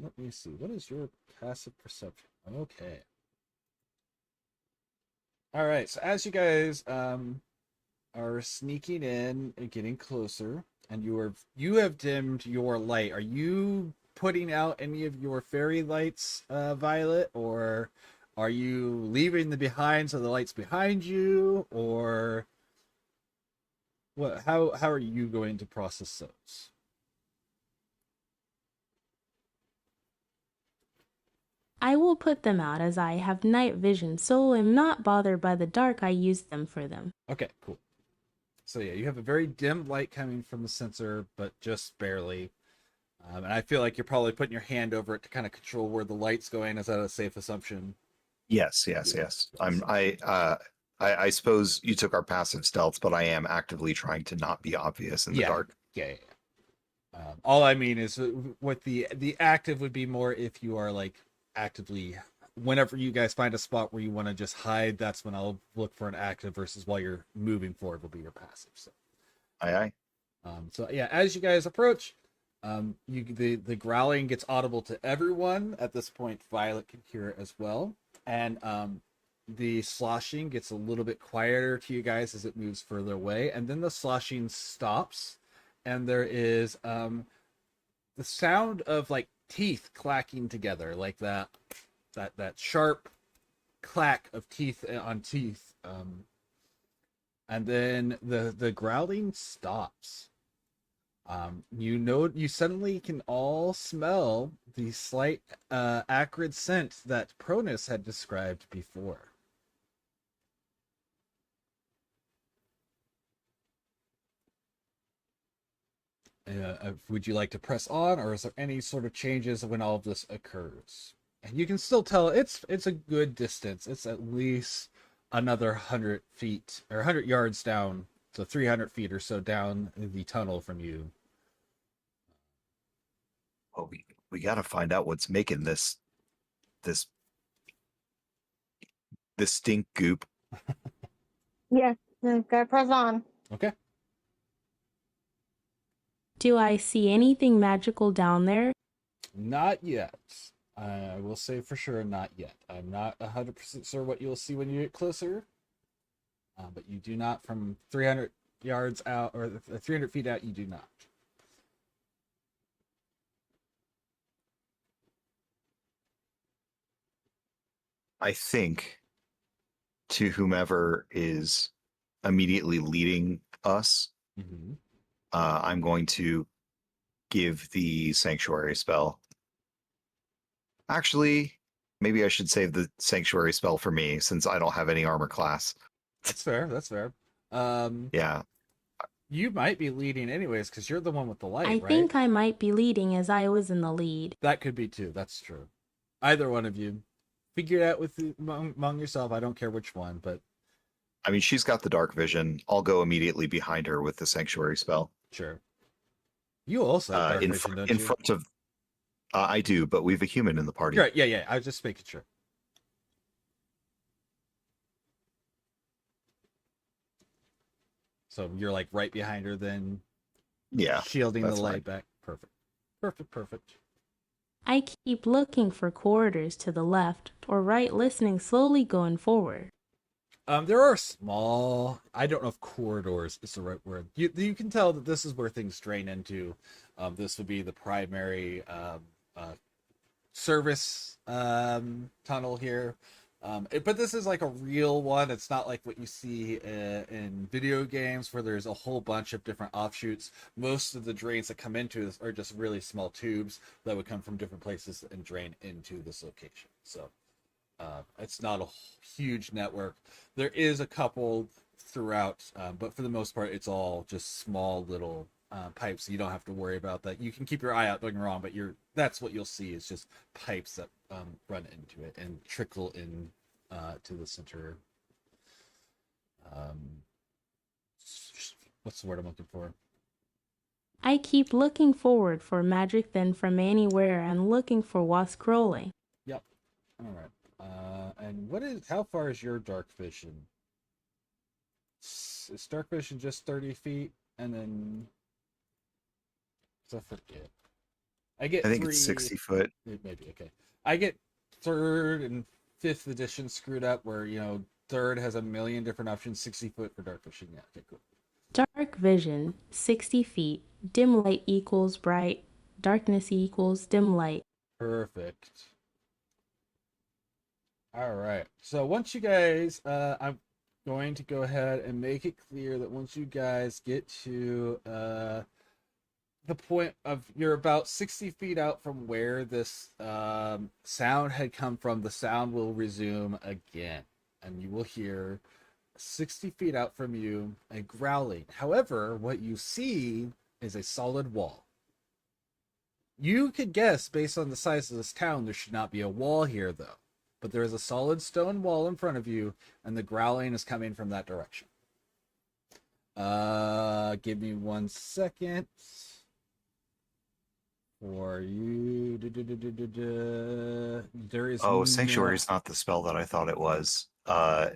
Let me see. What is your passive perception? Okay. All right. So as you guys are sneaking in and getting closer, and you have dimmed your light. Are you putting out any of your fairy lights, Violet, or are you leaving them behind so the light's behind you, or what? How are you going to process those? I will put them out as I have night vision, so am not bothered by the dark. I use them for them. Okay, cool. So yeah, you have a very dim light coming from the sensor, but just barely. And I feel like you're probably putting your hand over it to kind of control where the light's going. Is that a safe assumption? Yes. I suppose you took our passive stealth, but I am actively trying to not be obvious in the dark. Yeah. All I mean is what the active would be more if you are like actively. Whenever you guys find a spot where you want to just hide, that's when I'll look for an active. Versus while you're moving forward will be your passive. So, Aye. So yeah, as you guys approach, the growling gets audible to everyone. At this point, Violet can hear it as well, and the sloshing gets a little bit quieter to you guys as it moves further away, and then the sloshing stops, and there is the sound of like teeth clacking together, like that sharp clack of teeth on teeth, and then the growling stops. You suddenly can all smell the slight acrid scent that Pronus had described before. Would you like to press on, or is there any sort of changes when all of this occurs? And you can still tell it's a good distance. It's at least another 100 feet or 100 yards down, so 300 feet or so down the tunnel from you. Well, we got to find out what's making this this stink goop. Yeah, gotta press on. Okay. Do I see anything magical down there? Not yet. I will say for sure, not yet. I'm not 100% sure what you'll see when you get closer, but you do not from 300 yards out or 300 feet out. You do not. I think to whomever is immediately leading us, Mm-hmm. I'm going to give the sanctuary spell. Actually, maybe I should save the sanctuary spell for me since I don't have any armor class. That's fair. That's fair. Yeah. You might be leading anyways because you're the one with the light, I right? think I might be leading as I was in the lead. That could be too. That's true. Either one of you, figure it out with among yourself. I don't care which one, but I mean, she's got the dark vision. I'll go immediately behind her with the sanctuary spell. sure. You also have dark vision, don't in you? front of. I do, but we have a human in the party. Right. Yeah. Yeah. I was just making sure. So you're like right behind her, then Yeah, shielding the that's light fine. back. Perfect. Perfect. Perfect. I keep looking for corridors to the left or right, listening slowly going forward. There are small. I don't know if corridors is the right word. You can tell that this is where things drain into. This would be the primary service tunnel here. But this is like a real one. It's not like what you see in video games where there's a whole bunch of different offshoots. Most of the drains that come into this are just really small tubes that would come from different places and drain into this location. So it's not a huge network. There is a couple throughout, but for the most part, it's all just small little pipes. So you don't have to worry about that. You can keep your eye out, don't get me wrong, but that's what you'll see is just pipes that run into it and trickle in to the center. What's the word I'm looking for? I keep looking forward for magic then from anywhere and looking for what's scrolling. Yep. All right. And how far is your dark vision? Is dark vision just 30 feet? And then, I forget. I think it's 60 foot. Maybe, okay. I get 3rd and 5th edition screwed up where, 3rd has a million different options, 60 foot for dark vision. Yeah, okay, cool. Dark vision, 60 feet. Dim light equals bright. Darkness equals dim light. Perfect. All right. So once you guys, I'm going to go ahead and make it clear that once you guys get to the point of you're about 60 feet out from where this sound had come from, the sound will resume again. And you will hear 60 feet out from you a growling. However, what you see is a solid wall. You could guess based on the size of this town, there should not be a wall here, though. But there is a solid stone wall in front of you, and the growling is coming from that direction. Give me 1 second. For you, there is Sanctuary is not the spell that I thought it was. I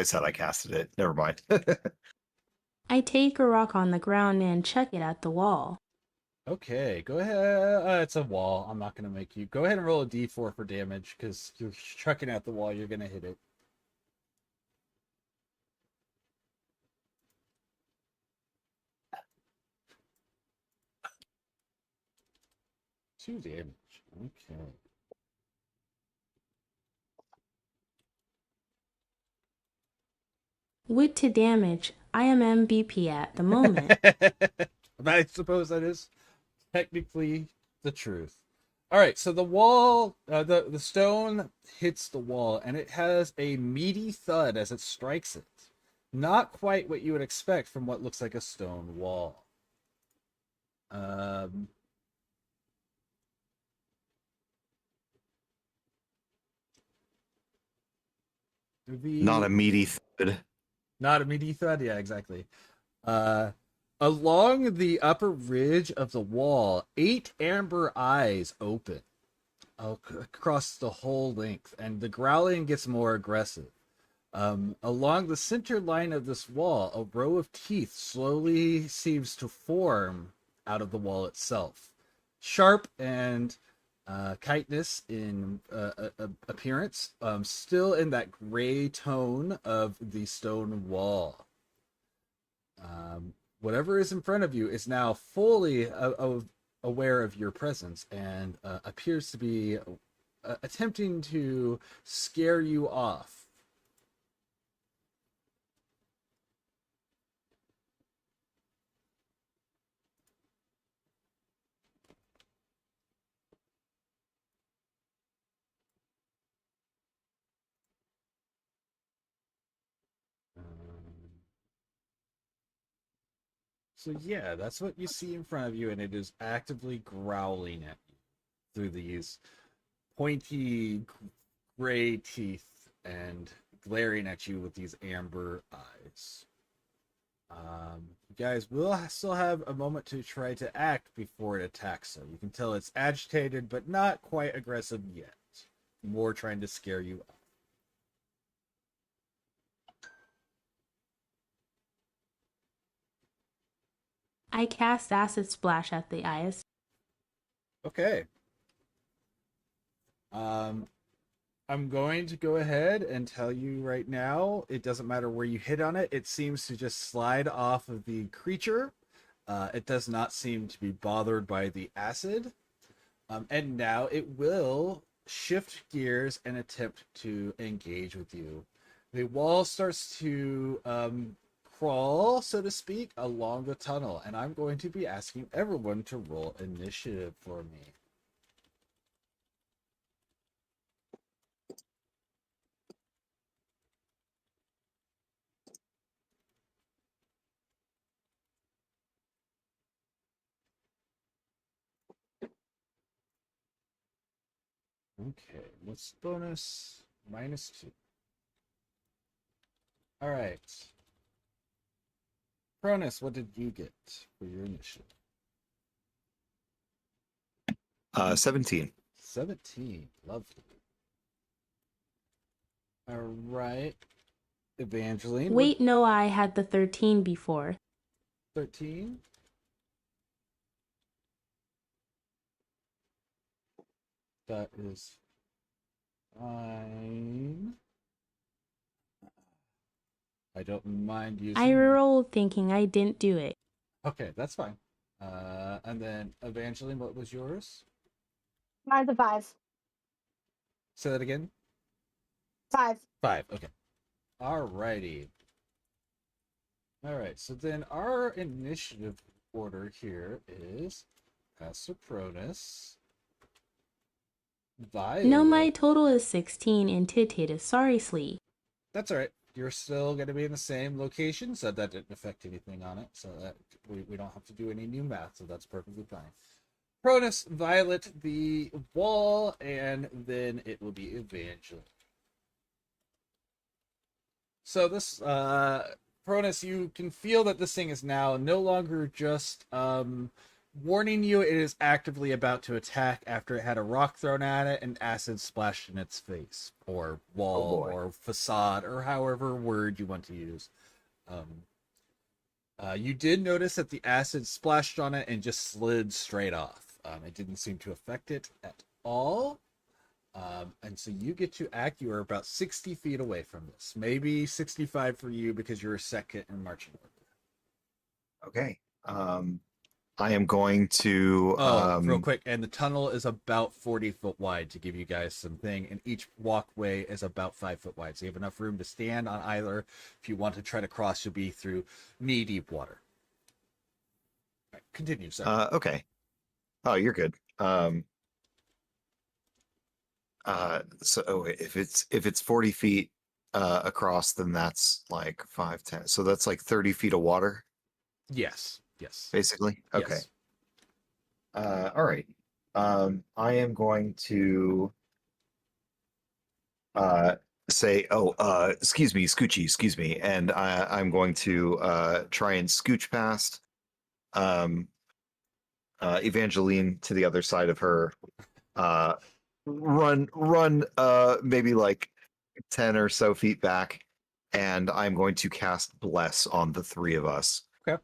said I casted it. Never mind. I take a rock on the ground and chuck it at the wall. Okay, go ahead. It's a wall. I'm not going to make you. Go ahead and roll a d4 for damage, because you're chucking at the wall. You're going to hit it. Two damage. Okay. Wood to damage. I am MVP at the moment. I suppose that is technically the truth. All right, so the wall, the stone hits the wall, and it has a meaty thud as it strikes it. Not quite what you would expect from what looks like a stone wall. Not a meaty thud. Not a meaty thud, yeah, exactly. Along the upper ridge of the wall, 8 amber eyes open. across the whole length, and the growling gets more aggressive. Along the center line of this wall, a row of teeth slowly seems to form out of the wall itself. Sharp and chitinous in appearance, still in that gray tone of the stone wall. Whatever is in front of you is now fully aware of your presence and appears to be attempting to scare you off. So yeah, that's what you see in front of you, and it is actively growling at you through these pointy gray teeth and glaring at you with these amber eyes. You guys will still have a moment to try to act before it attacks. So you can tell it's agitated, but not quite aggressive yet. More trying to scare you off. I cast Acid Splash at the eyes. Okay. I'm going to go ahead and tell you right now, it doesn't matter where you hit on it. It seems to just slide off of the creature. It does not seem to be bothered by the acid. And now it will shift gears and attempt to engage with you. The wall starts to crawl, so to speak, along the tunnel. And I'm going to be asking everyone to roll initiative for me. Okay, what's bonus? -2. All right. Cronus, what did you get for your initiative? 17. 17. Lovely. All right. Evangeline. Wait, no, I had the 13 before. 13. That is fine. I don't mind using. I rolled thinking I didn't do it. Okay, that's fine. And then Evangeline, what was yours? Mine's a 5. Say that again. 5. 5. Okay. Alrighty. All right. So then our initiative order here is Pastor Cronus, Violet. No, my total is 16 and Titatus. Sorry, Slee. That's all right. You're still going to be in the same location, so that didn't affect anything on it. So that we don't have to do any new math, so that's perfectly fine. Cronus, Violet, the wall, and then it will be Evangeline. So this, Cronus, you can feel that this thing is now no longer just warning you. It is actively about to attack after it had a rock thrown at it and acid splashed in its face, or wall, or facade, or however word you want to use. You did notice that the acid splashed on it and just slid straight off. It didn't seem to affect it at all. And so you get to act. You are about 60 feet away from this. Maybe 65 for you because you're second in marching order. Okay. I am going to. Real quick. And the tunnel is about 40 foot wide to give you guys some thing. And each walkway is about 5 foot wide. So you have enough room to stand on either. If you want to try to cross, you'll be through knee deep water. All right, continue, sir. Okay. Oh, you're good. So if it's 40 feet across, then that's like 5, 10. So that's like 30 feet of water, Yes. basically. Okay. Yes. All right. I am going to say, excuse me, Scoochie, excuse me, and I'm going to try and scooch past Evangeline to the other side of her, run maybe like 10 or so feet back, and I'm going to cast Bless on the three of us. Okay.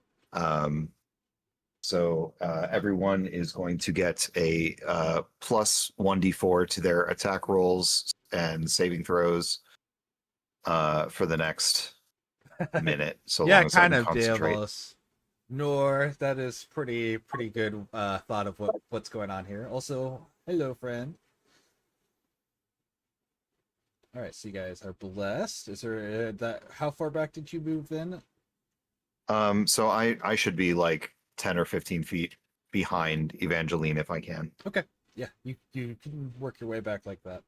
So everyone is going to get a plus 1d4 to their attack rolls and saving throws for the next minute, so Yeah, long as I kind can of, concentrate. Davos. Nor that is pretty good thought of what's going on here. Also, hello, friend. All right, so you guys are blessed. Is there that? How far back did you move then? So I should be like 10 or 15 feet behind Evangeline if I can. Okay, yeah, you can work your way back like that.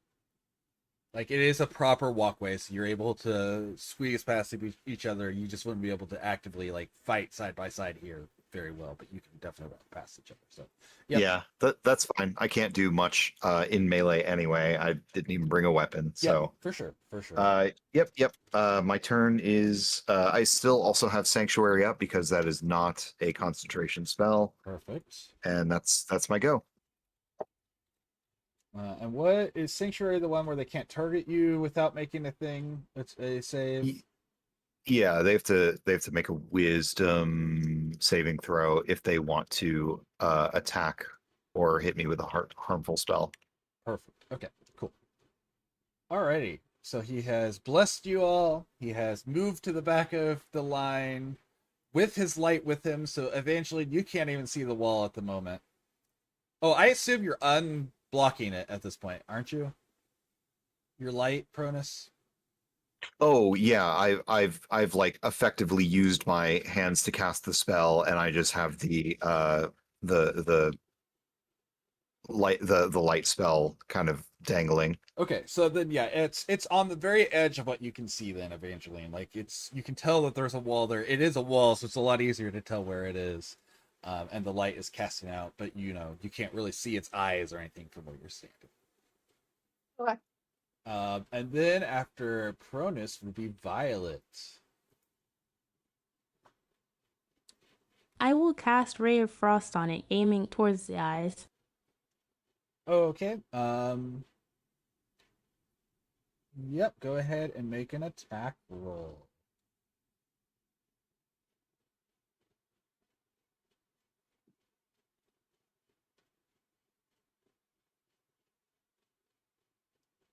Like it is a proper walkway, so you're able to squeeze past each other. You just wouldn't be able to actively like fight side by side here very well, but you can definitely walk past each other. So yep. Yeah, that's fine. I can't do much in melee anyway. I didn't even bring a weapon, so for sure, for sure. Yep. My turn is. I still also have Sanctuary up because that is not a concentration spell, Perfect. and that's my go. And what is Sanctuary, the one where they can't target you without making a thing? It's a save. Yeah, they have to make a Wisdom saving throw if they want to attack or hit me with a harmful spell. Perfect. Okay, cool. Alrighty. So he has blessed you all. He has moved to the back of the line with his light with him. So eventually you can't even see the wall at the moment. Oh, I assume you're unblocking it at this point, aren't you? Your light, Pronus? Oh yeah, I've like effectively used my hands to cast the spell, and I just have the light spell kind of dangling. Okay, so then yeah, it's on the very edge of what you can see then, Evangeline. Like you can tell that there's a wall there. It is a wall, so it's a lot easier to tell where it is. And the light is casting out, but you can't really see its eyes or anything from where you're standing. Okay. And then after Pronus would be Violet. I will cast Ray of Frost on it, aiming towards the eyes. Okay. Yep, go ahead and make an attack roll.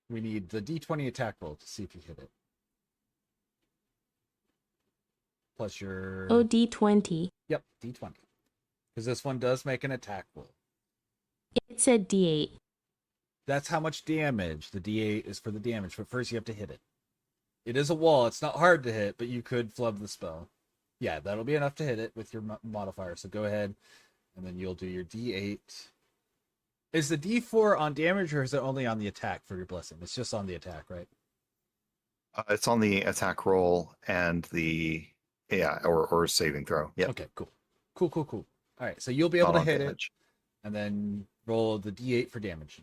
We need the D20 attack roll to see if you hit it. Plus your... Oh, D20. Yep, D20. Because this one does make an attack roll. It said D8. That's how much damage. The D8 is for the damage, but first you have to hit it. It is a wall. It's not hard to hit, but you could flub the spell. Yeah, that'll be enough to hit it with your modifier. So go ahead, and then you'll do your D8. Is the D4 on damage, or is it only on the attack for your blessing? It's just on the attack, right? It's on the attack roll and the or saving throw. Yeah. Okay, cool. All right, so you'll be able to hit damage. it, and then roll the D8 for damage.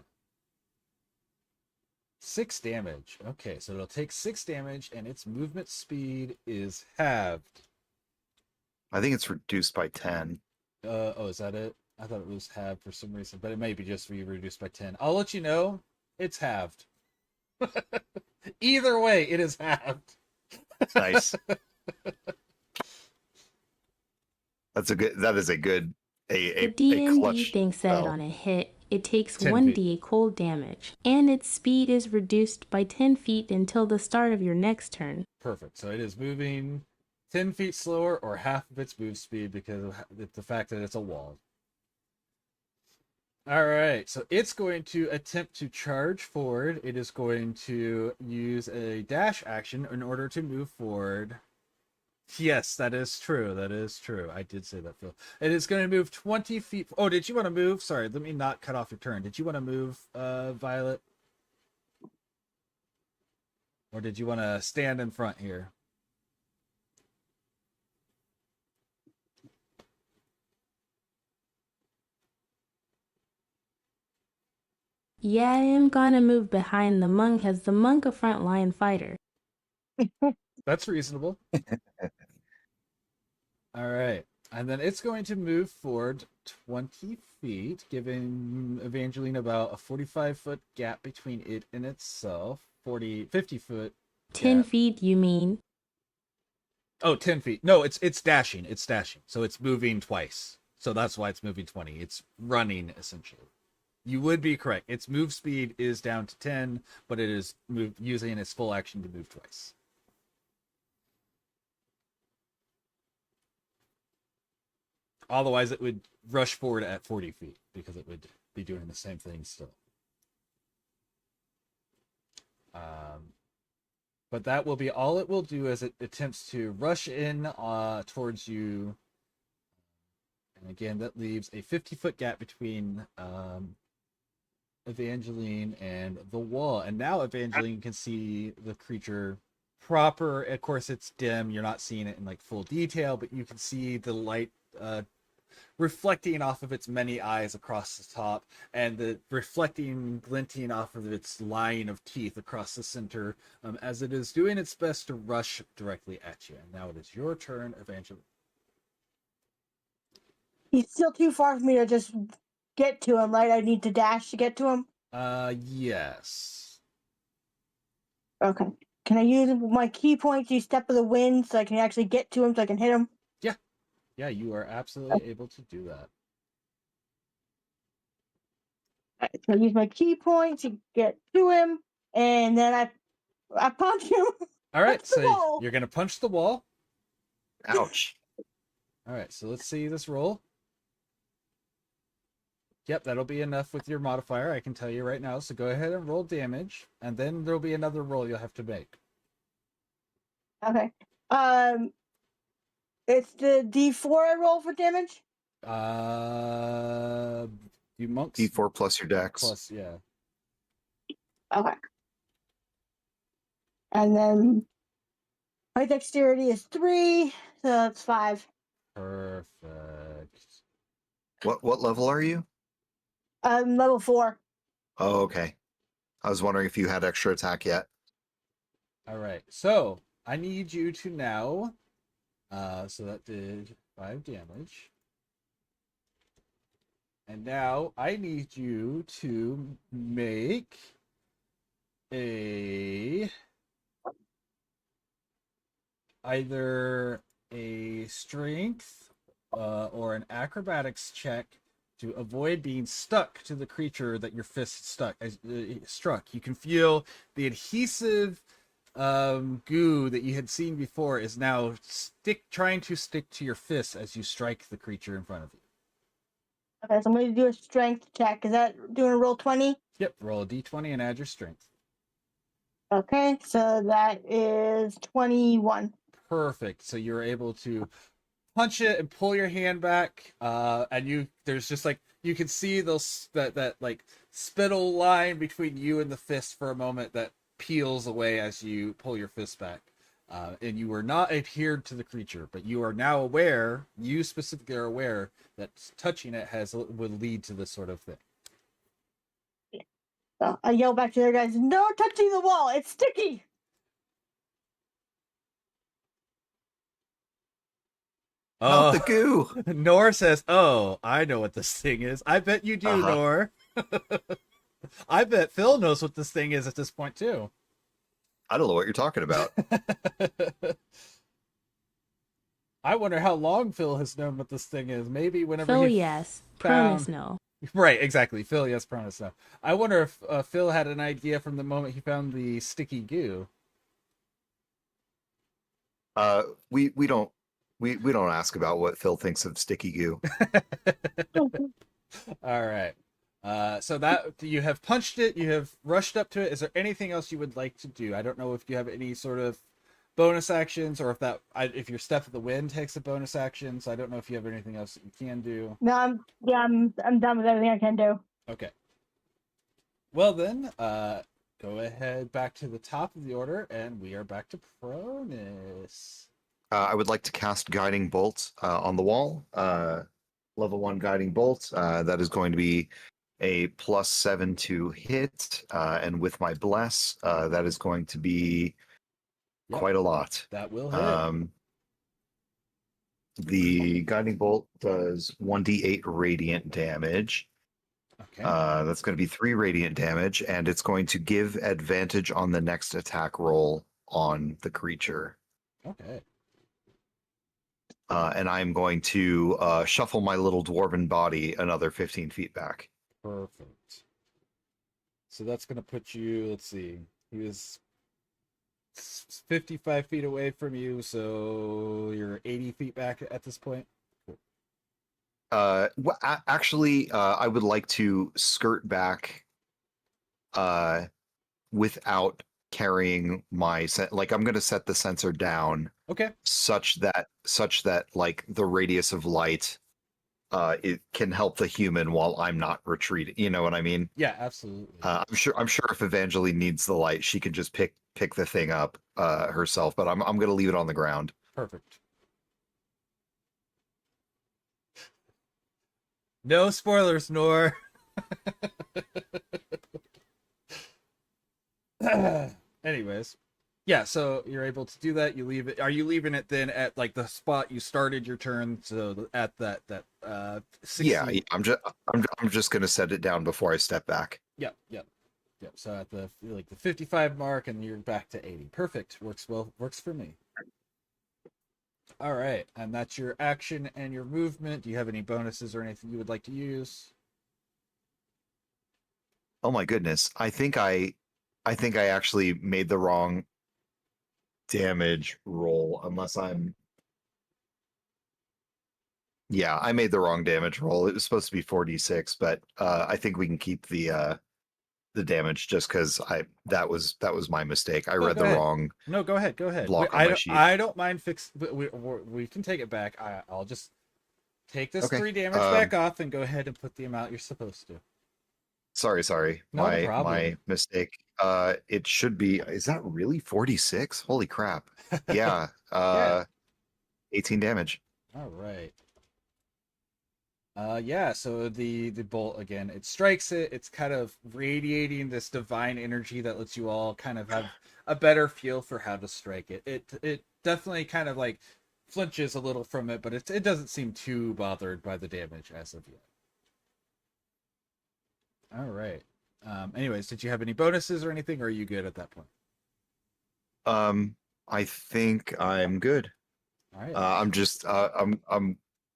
6 damage. Okay, so it'll take 6 damage, and its movement speed is halved. I think it's reduced by 10. Oh, is that it? I thought it was halved for some reason, but it may be just reduced by 10. I'll let you know. It's halved. Either way, it is halved. Nice. That is a good The a D&D clutch thing said spell. on a hit, it takes 10 1d8 cold damage, and its speed is reduced by 10 feet until the start of your next turn. Perfect. So it is moving 10 feet slower or half of its move speed because of the fact that it's a wall. All right, so it's going to attempt to charge forward. It is going to use a dash action in order to move forward. Yes, that is true. That is true. I did say that, Phil. It is going to move 20 feet. Oh, did you want to move? Sorry, let me not cut off your turn. Did you want to move, Violet? Or did you want to stand in front here? Yeah, I am gonna move behind the monk as the monk a frontline fighter. That's reasonable. All right. And then it's going to move forward 20 feet, giving Evangeline about a 45-foot gap between it and itself. 50-foot 10 gap. feet, you mean? Oh, 10 feet. No, it's dashing. It's dashing. So it's moving twice. So that's why it's moving 20. It's running, essentially. You would be correct. Its move speed is down to 10, but it is using its full action to move twice. Otherwise, it would rush forward at 40 feet because it would be doing the same thing still. But that will be all it will do as it attempts to rush in towards you. And again, that leaves a 50-foot gap between Evangeline and the wall. And now Evangeline can see the creature proper. Of course, it's dim. You're not seeing it in like full detail, but you can see the light reflecting off of its many eyes across the top, and the reflecting, glinting off of its line of teeth across the center, as it is doing its best to rush directly at you. And now it is your turn, Evangeline. He's still too far for me to just get to him, right? I need to dash to get to him. Yes. Okay. Can I use my key point to step of the wind so I can actually get to him so I can hit him? Yeah, you are absolutely able to do that. Alright, so I use my key point to get to him, and then I punch him. All right, Punch the so wall. you're gonna punch the wall. Ouch. All right, so let's see this roll. Yep, that'll be enough with your modifier, I can tell you right now. So go ahead and roll damage, and then there'll be another roll you'll have to make. Okay. It's the D4 I roll for damage. You monks D4 plus your dex. plus, yeah. Okay. And then my dexterity is 3, so that's 5. Perfect. What level are you? I'm level 4. Oh, okay. I was wondering if you had extra attack yet. All right, so I need you to now. So that did 5 damage. And now I need you to make either a strength or an acrobatics check to avoid being stuck to the creature that your fist struck. You can feel the adhesive goo that you had seen before is now trying to stick to your fist as you strike the creature in front of you. Okay, so I'm going to do a strength check. Is that doing a roll 20? Yep, roll a d20 and add your strength. Okay, so that is 21. Perfect. So you're able to punch it and pull your hand back, and there's just like you can see that like spittle line between you and the fist for a moment that peels away as you pull your fist back. And you were not adhered to the creature, but you are now aware, you specifically are aware that touching it would lead to this sort of thing. So I yell back to the guys, no touching the wall, it's sticky! Not the goo. Nor says, oh, I know what this thing is. I bet you do, Nor. I bet Phil knows what this thing is at this point, too. I don't know what you're talking about. I wonder how long Phil has known what this thing is. Maybe whenever Phil, he yes. found... Promise, no. Right, exactly. Phil, yes, promise, no. I wonder if Phil had an idea from the moment he found the sticky goo. We don't ask about what Phil thinks of sticky goo. All right. So that you have punched it, you have rushed up to it. Is there anything else you would like to do? I don't know if you have any sort of bonus actions, or if your step of the wind takes a bonus action. So I don't know if you have anything else that you can do. No, I'm done with everything I can do. Okay. Well then, go ahead back to the top of the order, and we are back to Pronus. I would like to cast Guiding Bolt on the wall. Level 1 Guiding Bolt. That is going to be a +7 to hit, and with my bless, that is going to be Yep, quite a lot. that will hit. The guiding bolt does 1d8 radiant damage. Okay. That's going to be 3 radiant damage, and it's going to give advantage on the next attack roll on the creature. Okay. And I'm going to shuffle my little dwarven body another 15 feet back. Perfect. So that's going to put you, let's see, he was 55 feet away from you, so you're 80 feet back at this point. Actually, I would like to skirt back without carrying my like I'm going to set the sensor down Okay. such that like the radius of light it can help the human while I'm not retreating. You know what I mean? Yeah, absolutely. I'm sure if Evangeline needs the light, she can just pick the thing up herself, but I'm going to leave it on the ground. Perfect. No spoilers, Nor. Anyways, yeah, so you're able to do that. You leave it. Are you leaving it then at like the spot you started your turn? So at that 60... Yeah, I'm just going to set it down before I step back. Yep. So at the 55 mark, and you're back to 80. Perfect. Works for me. All right, and that's your action and your movement. Do you have any bonuses or anything you would like to use? Oh my goodness. I think I actually made the wrong damage roll unless I'm Yeah, I made the wrong damage roll. It was supposed to be 4d6, but I think we can keep the damage just cuz that was my mistake. I read go the ahead. wrong No, go ahead. block on my sheet. I don't mind we can take it back. I'll just take this Okay, 3 damage back off and go ahead and put the amount you're supposed to. Sorry. No My problem. mistake. It should be, is that really 46? Holy crap. Yeah. Yeah. 18 damage. All right. Yeah, so the bolt again, it strikes it. It's kind of radiating this divine energy that lets you all kind of have a better feel for how to strike it. It definitely kind of like flinches a little from it, but it doesn't seem too bothered by the damage as of yet. All right. Anyways, did you have any bonuses or anything, or are you good at that point? I think I'm good. All right. I'm just I'm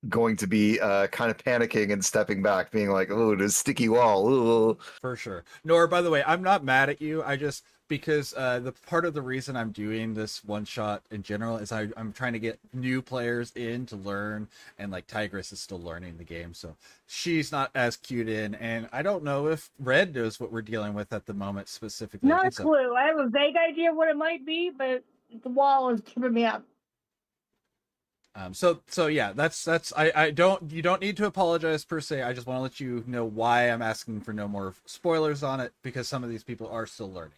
going to be kind of panicking and stepping back, being like, "Oh, this sticky wall." Ooh. For sure. Nor, by the way, I'm not mad at you. I just because the part of the reason I'm doing this one shot in general is I'm trying to get new players in to learn, and like Tigress is still learning the game, so she's not as cued in, and I don't know if Red knows what we're dealing with at the moment specifically. Not a clue. I have a vague idea of what it might be, but the wall is tripping me up. So yeah, that's I don't, you don't need to apologize per se. I just want to let you know why I'm asking for no more spoilers on it, because some of these people are still learning.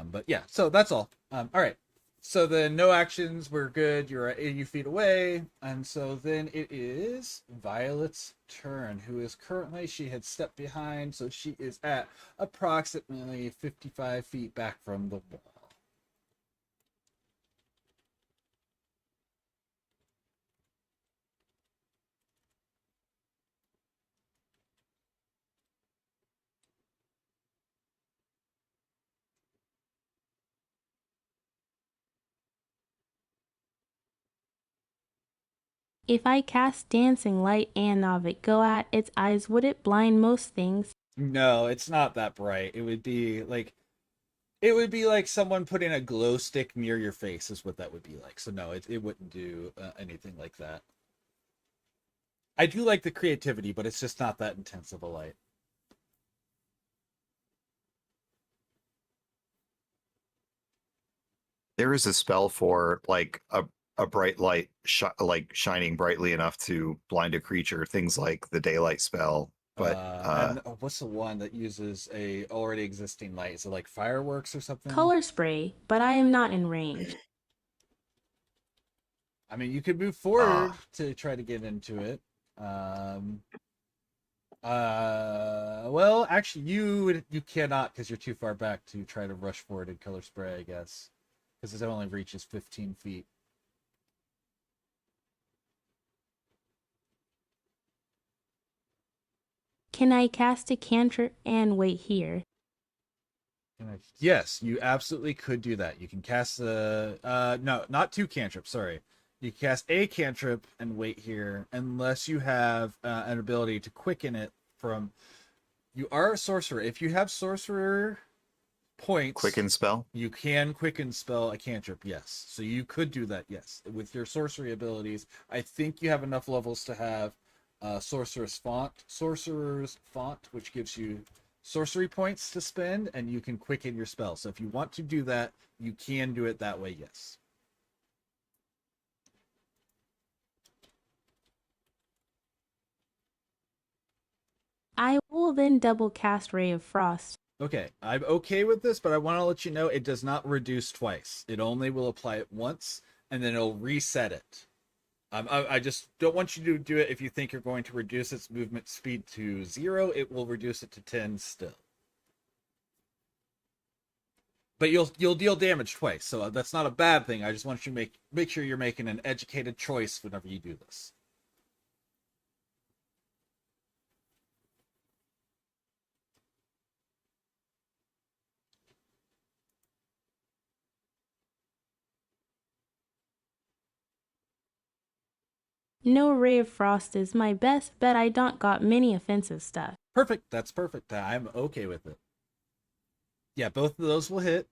But yeah, so that's all. All right. So then no actions, we're good. You're at 80 feet away. And so then it is Violet's turn, who is currently, she had stepped behind, so she is at approximately 55 feet back from the wall. If I cast Dancing Light and Navik go at its eyes, would it blind most things? No, it's not that bright. It would be like someone putting a glow stick near your face is what that would be like. So no, it wouldn't do anything like that. I do like the creativity, but it's just not that intense of a light. There is a spell for like a bright light like shining brightly enough to blind a creature, things like the daylight spell. But and what's the one that uses a already existing light? Is it like fireworks or something? Color spray, but I am not in range. I mean, you could move forward to try to get into it. Well, actually, you cannot, because you're too far back to try to rush forward in color spray, I guess, because it only reaches 15 feet. Can I cast a cantrip and wait here? Yes, you absolutely could do that. You can cast no, not two cantrips, sorry. You can cast a cantrip and wait here, unless you have an ability to quicken it from. You are a sorcerer. If you have sorcerer points, Quicken spell. you can quicken spell a cantrip. Yes, so you could do that. Yes, with your sorcery abilities, I think you have enough levels to have sorcerer's font, which gives you sorcery points to spend, and you can quicken your spell. So if you want to do that, you can do it that way. Yes. I will then double cast Ray of Frost. Okay, I'm okay with this, but I want to let you know it does not reduce twice. It only will apply it once, and then it'll reset it. I just don't want you to do it if you think you're going to reduce its movement speed to 0. It will reduce it to 10 still. But you'll deal damage twice, so that's not a bad thing. I just want you to make sure you're making an educated choice whenever you do this. No Ray of Frost is my best, but I don't got many offensive stuff. Perfect. That's perfect. I'm okay with it. Yeah, both of those will hit.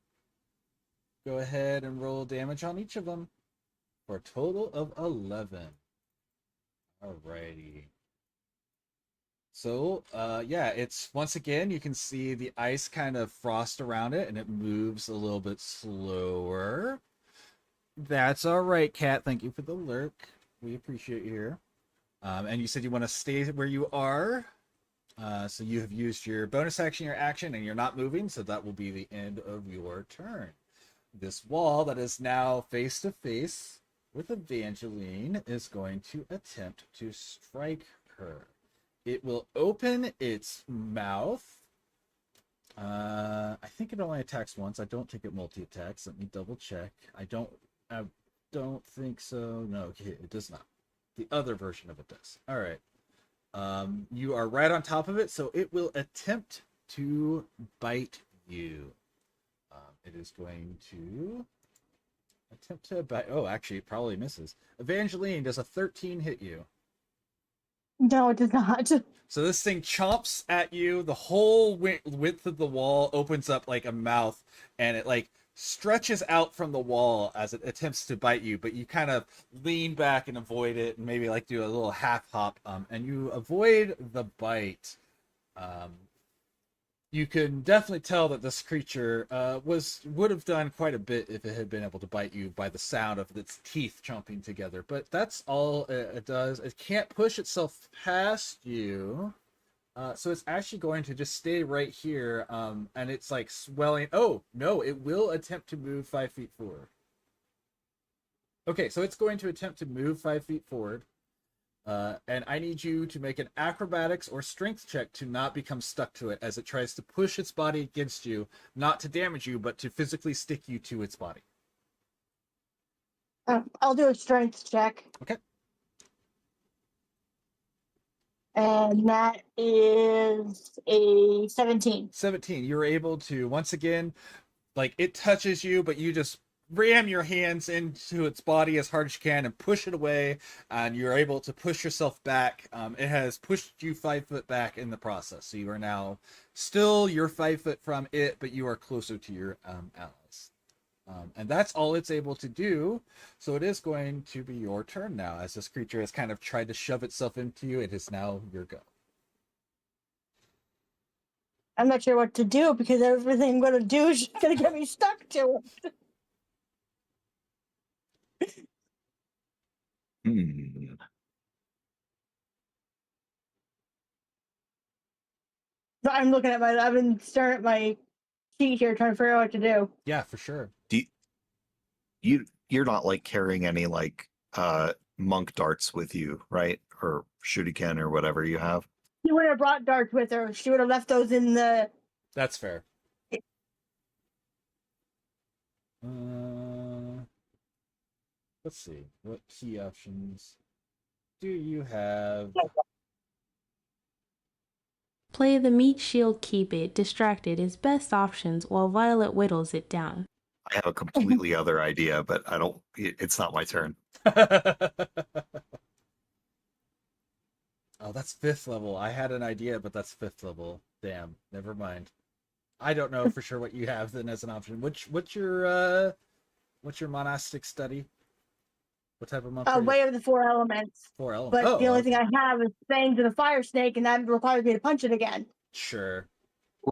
Go ahead and roll damage on each of them for a total of 11. Alrighty. So, yeah, it's once again, you can see the ice kind of frost around it and it moves a little bit slower. That's all right, Cat. Thank you for the lurk. We appreciate you here. And you said you want to stay where you are. So you have used your bonus action, your action, and you're not moving. So that will be the end of your turn. This wall that is now face to face with Evangeline is going to attempt to strike her. It will open its mouth. I think it only attacks once. I don't think it multi-attacks. Let me double check. I don't think so. No, okay, it does not. The other version of it does. All right. You are right on top of it, so it will attempt to bite you. It is going to attempt to bite. Oh, actually, it probably misses. Evangeline, does a 13 hit you? No, it does not. So this thing chomps at you. The whole width of the wall opens up like a mouth, and it like stretches out from the wall as it attempts to bite you. But you kind of lean back and avoid it, and maybe like do a little half hop, and you avoid the bite. You can definitely tell that this creature would have done quite a bit if it had been able to bite you by the sound of its teeth chomping together. But that's all it does. It can't push itself past you. So it's actually going to just stay right here. And it's like swelling. Oh, no, it will attempt to move 5 feet forward. Okay, so it's going to attempt to move 5 feet forward. And I need you to make an acrobatics or strength check to not become stuck to it as it tries to push its body against you, not to damage you, but to physically stick you to its body. I'll do a strength check. Okay. And that is a 17. 17. You're able to, once again, like it touches you, but you just ram your hands into its body as hard as you can and push it away, and you're able to push yourself back. It has pushed you 5 foot back in the process, so you are now you're 5 foot from it, but you are closer to your allies. And that's all it's able to do. So it is going to be your turn now, as this creature has kind of tried to shove itself into you. It is now your go. I'm not sure what to do because everything I'm going to do is going to get me stuck to it. So I've been staring at my sheet here trying to figure out what to do. Yeah, for sure. You're not like carrying any like monk darts with you, right? Or shuriken or whatever you have. She would have brought darts with her. She would have left those in the. That's fair. Let's see. What key options do you have? Play the meat shield, keep it distracted is best options while Violet whittles it down. I have a completely other idea, but it's not my turn. Oh, that's 5th level. I had an idea, but that's 5th level. Damn, never mind. I don't know for sure what you have then as an option. What's your monastic study? What type of monk are you? Way of the 4 elements. 4 elements. But Oh, the only okay. thing I have is Fangs of the Fire Snake, and that requires me to punch it again. Sure.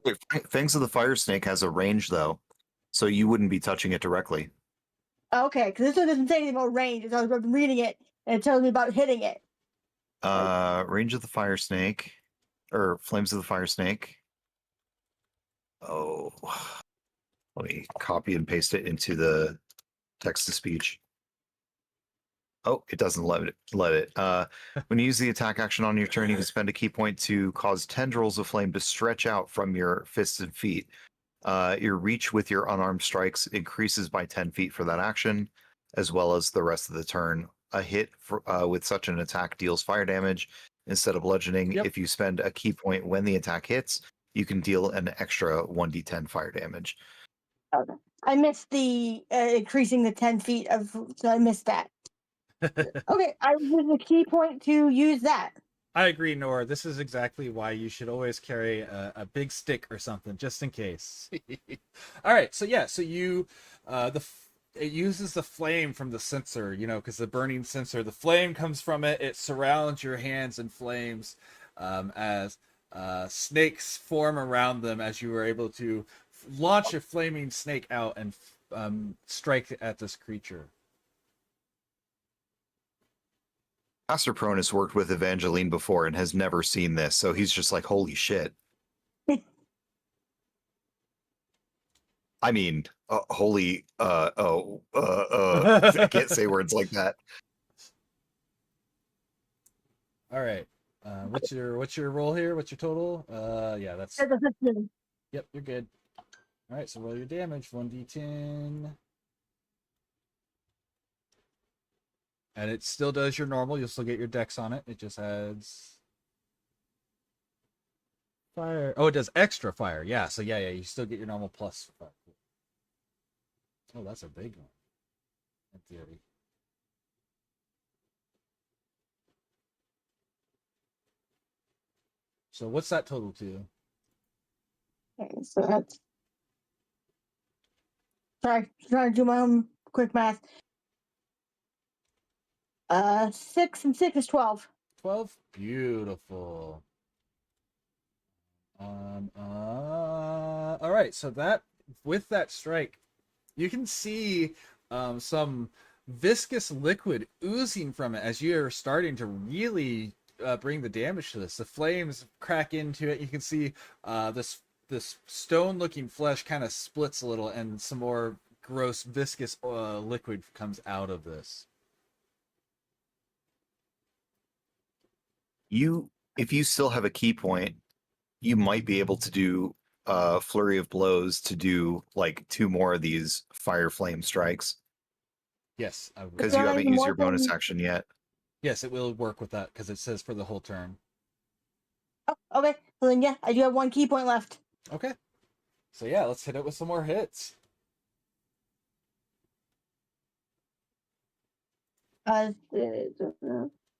Wait, Fangs of the Fire Snake has a range though, so you wouldn't be touching it directly. Okay, because this one doesn't say anything about range. I was reading it, and it tells me about hitting it. Range of the Fire Snake, or Flames of the Fire Snake. Oh, let me copy and paste it into the text to speech. Oh, it doesn't let it. When you use the attack action on your turn, you can spend a key point to cause tendrils of flame to stretch out from your fists and feet. Your reach with your unarmed strikes increases by 10 feet for that action, as well as the rest of the turn. A hit with such an attack deals fire damage instead of bludgeoning. Yep. If you spend a key point when the attack hits, you can deal an extra 1d10 fire damage. Okay. I missed the increasing the 10 feet so I missed that. Okay, I use the key point to use that. I agree, Nora. This is exactly why you should always carry a big stick or something, just in case. All right, so yeah, so you, it uses the flame from the censer, because the burning censer, the flame comes from it. It surrounds your hands in flames as snakes form around them as you are able to launch a flaming snake out and strike at this creature. Pastor Pronus worked with Evangeline before and has never seen this, so he's just like, holy shit. I mean, holy, I can't say words like that. All right. What's your roll here? What's your total? Yeah, that's... Yep, you're good. All right, so roll your damage, 1d10. And it still does your normal. You'll still get your dex on it. It just adds fire. Oh, it does extra fire. Yeah, so yeah, you still get your normal plus fire. Oh, that's a big one, in theory. So what's that total to? Okay, so that's... Sorry, trying to do my own quick math. 6 and 6 is 12. 12? Beautiful. All right, so that, with that strike, you can see some viscous liquid oozing from it as you're starting to really bring the damage to this. The flames crack into it. You can see this stone-looking flesh kind of splits a little, and some more gross viscous liquid comes out of this. If you still have a key point, you might be able to do a flurry of blows to do like 2 more of these fire flame strikes. Yes, because you haven't used your bonus action yet. Yes, it will work with that because it says for the whole turn. Oh, okay. Well then, yeah, I do have 1 key point left. Okay. So yeah, let's hit it with some more hits.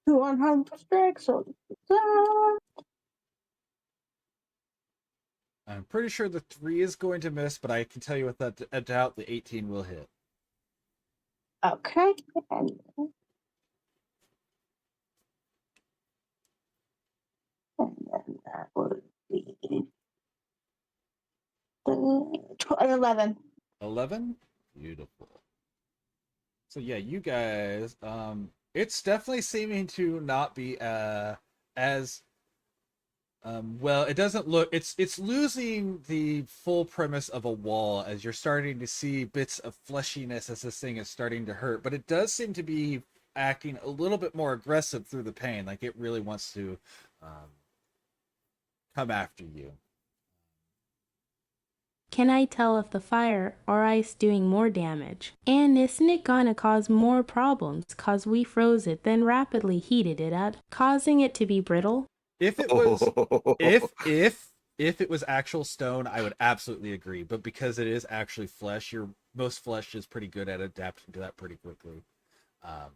200 strikes. So I'm pretty sure the 3 is going to miss, but I can tell you without a doubt the 18 will hit. okay. And then that would be 11. 11? Beautiful. So yeah, you guys, it's definitely seeming to not be as well, it doesn't look, it's losing the full premise of a wall as you're starting to see bits of fleshiness as this thing is starting to hurt, but it does seem to be acting a little bit more aggressive through the pain, like it really wants to come after you. Can I tell if the fire or ice doing more damage? And isn't it gonna cause more problems cause we froze it then rapidly heated it up, causing it to be brittle? If it was, if it was actual stone, I would absolutely agree. But because it is actually flesh, your most flesh is pretty good at adapting to that pretty quickly. Um,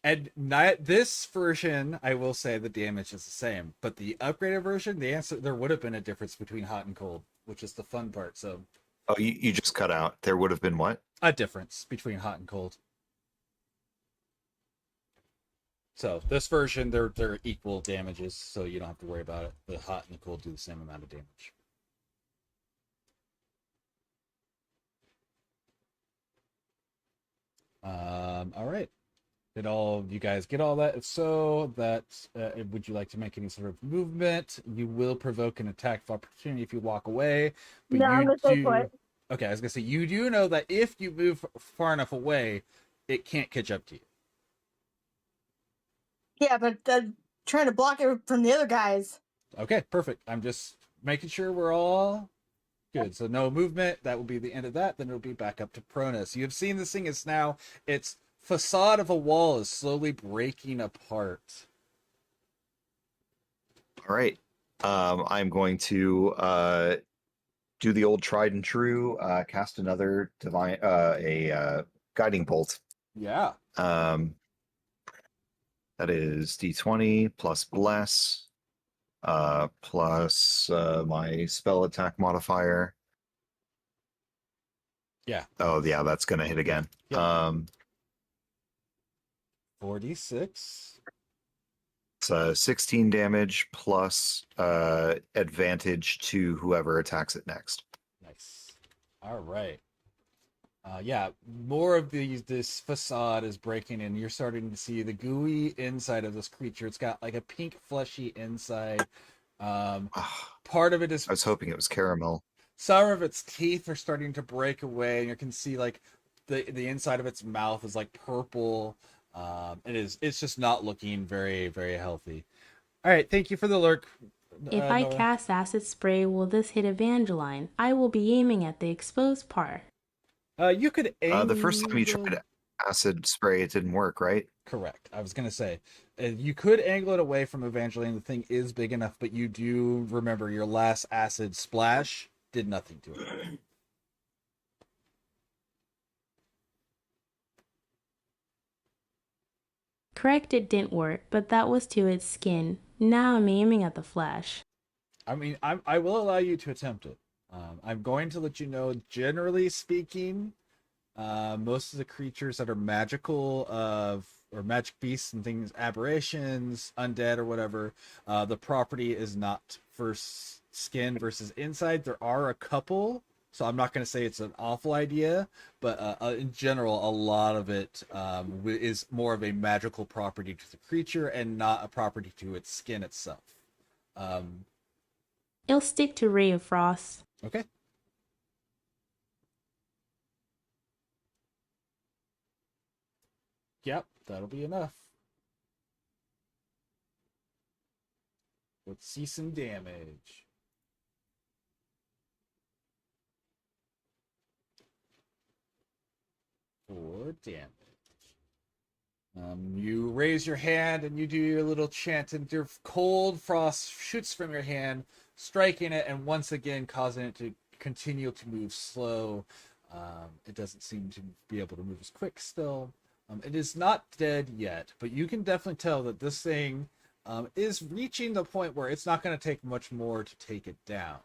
and not this version, I will say the damage is the same. But the upgraded version, the answer there would have been a difference between hot and cold, which is the fun part. So Oh, you just cut out. There would have been what? a difference between hot and cold. So this version, they're equal damages, so you don't have to worry about it. The hot and the cold do the same amount of damage. All right. Did all you guys get all that? If so, that would you like to make any sort of movement? You will provoke an attack of opportunity if you walk away. But No, I'm you gonna stay do. put. Okay, I was gonna say you do know that if you move far enough away, it can't catch up to you. Yeah, but trying to block it from the other guys. Okay, perfect. I'm just making sure we're all good. So no movement. That will be the end of that. Then it'll be back up to pronus. You have seen this thing is now its facade of a wall is slowly breaking apart. All right. I'm going to do the old tried and true. Cast another divine, guiding bolt. Yeah. That is D20 plus bless, plus my spell attack modifier. Yeah. Oh yeah, that's gonna hit again. Yep. 46. It's 16 damage plus advantage to whoever attacks it next. Nice. All right. Yeah, more of this facade is breaking in. You're starting to see the gooey inside of this creature. It's got like a pink fleshy inside. Part of it is I was hoping it was caramel. some of its teeth are starting to break away, and you can see like the inside of its mouth is like purple. It's just not looking very, very healthy. All right, thank you for the lurk. If I Nora. cast acid spray, will this hit Evangeline? I will be aiming at the exposed part. You could aim The first time you tried acid spray, it didn't work, right? Correct. I was gonna say you could angle it away from Evangeline. The thing is big enough, but you do remember your last acid splash did nothing to it. Correct, it didn't work, but that was to its skin. Now I'm aiming at the flesh. I mean, I will allow you to attempt it. I'm going to let you know, generally speaking, most of the creatures that are magical or magic beasts and things, aberrations, undead or whatever, the property is not for skin versus inside. There are a couple, so I'm not going to say it's an awful idea, but in general, a lot of it is more of a magical property to the creature and not a property to its skin itself. It'll stick to Ray of Frost. Okay. Yep, that'll be enough. Let's see some damage. For damage. You raise your hand and you do your little chant, and your cold frost shoots from your hand, striking it and once again causing it to continue to move slow. It doesn't seem to be able to move as quick still. It is not dead yet, but you can definitely tell that this thing is reaching the point where it's not going to take much more to take it down.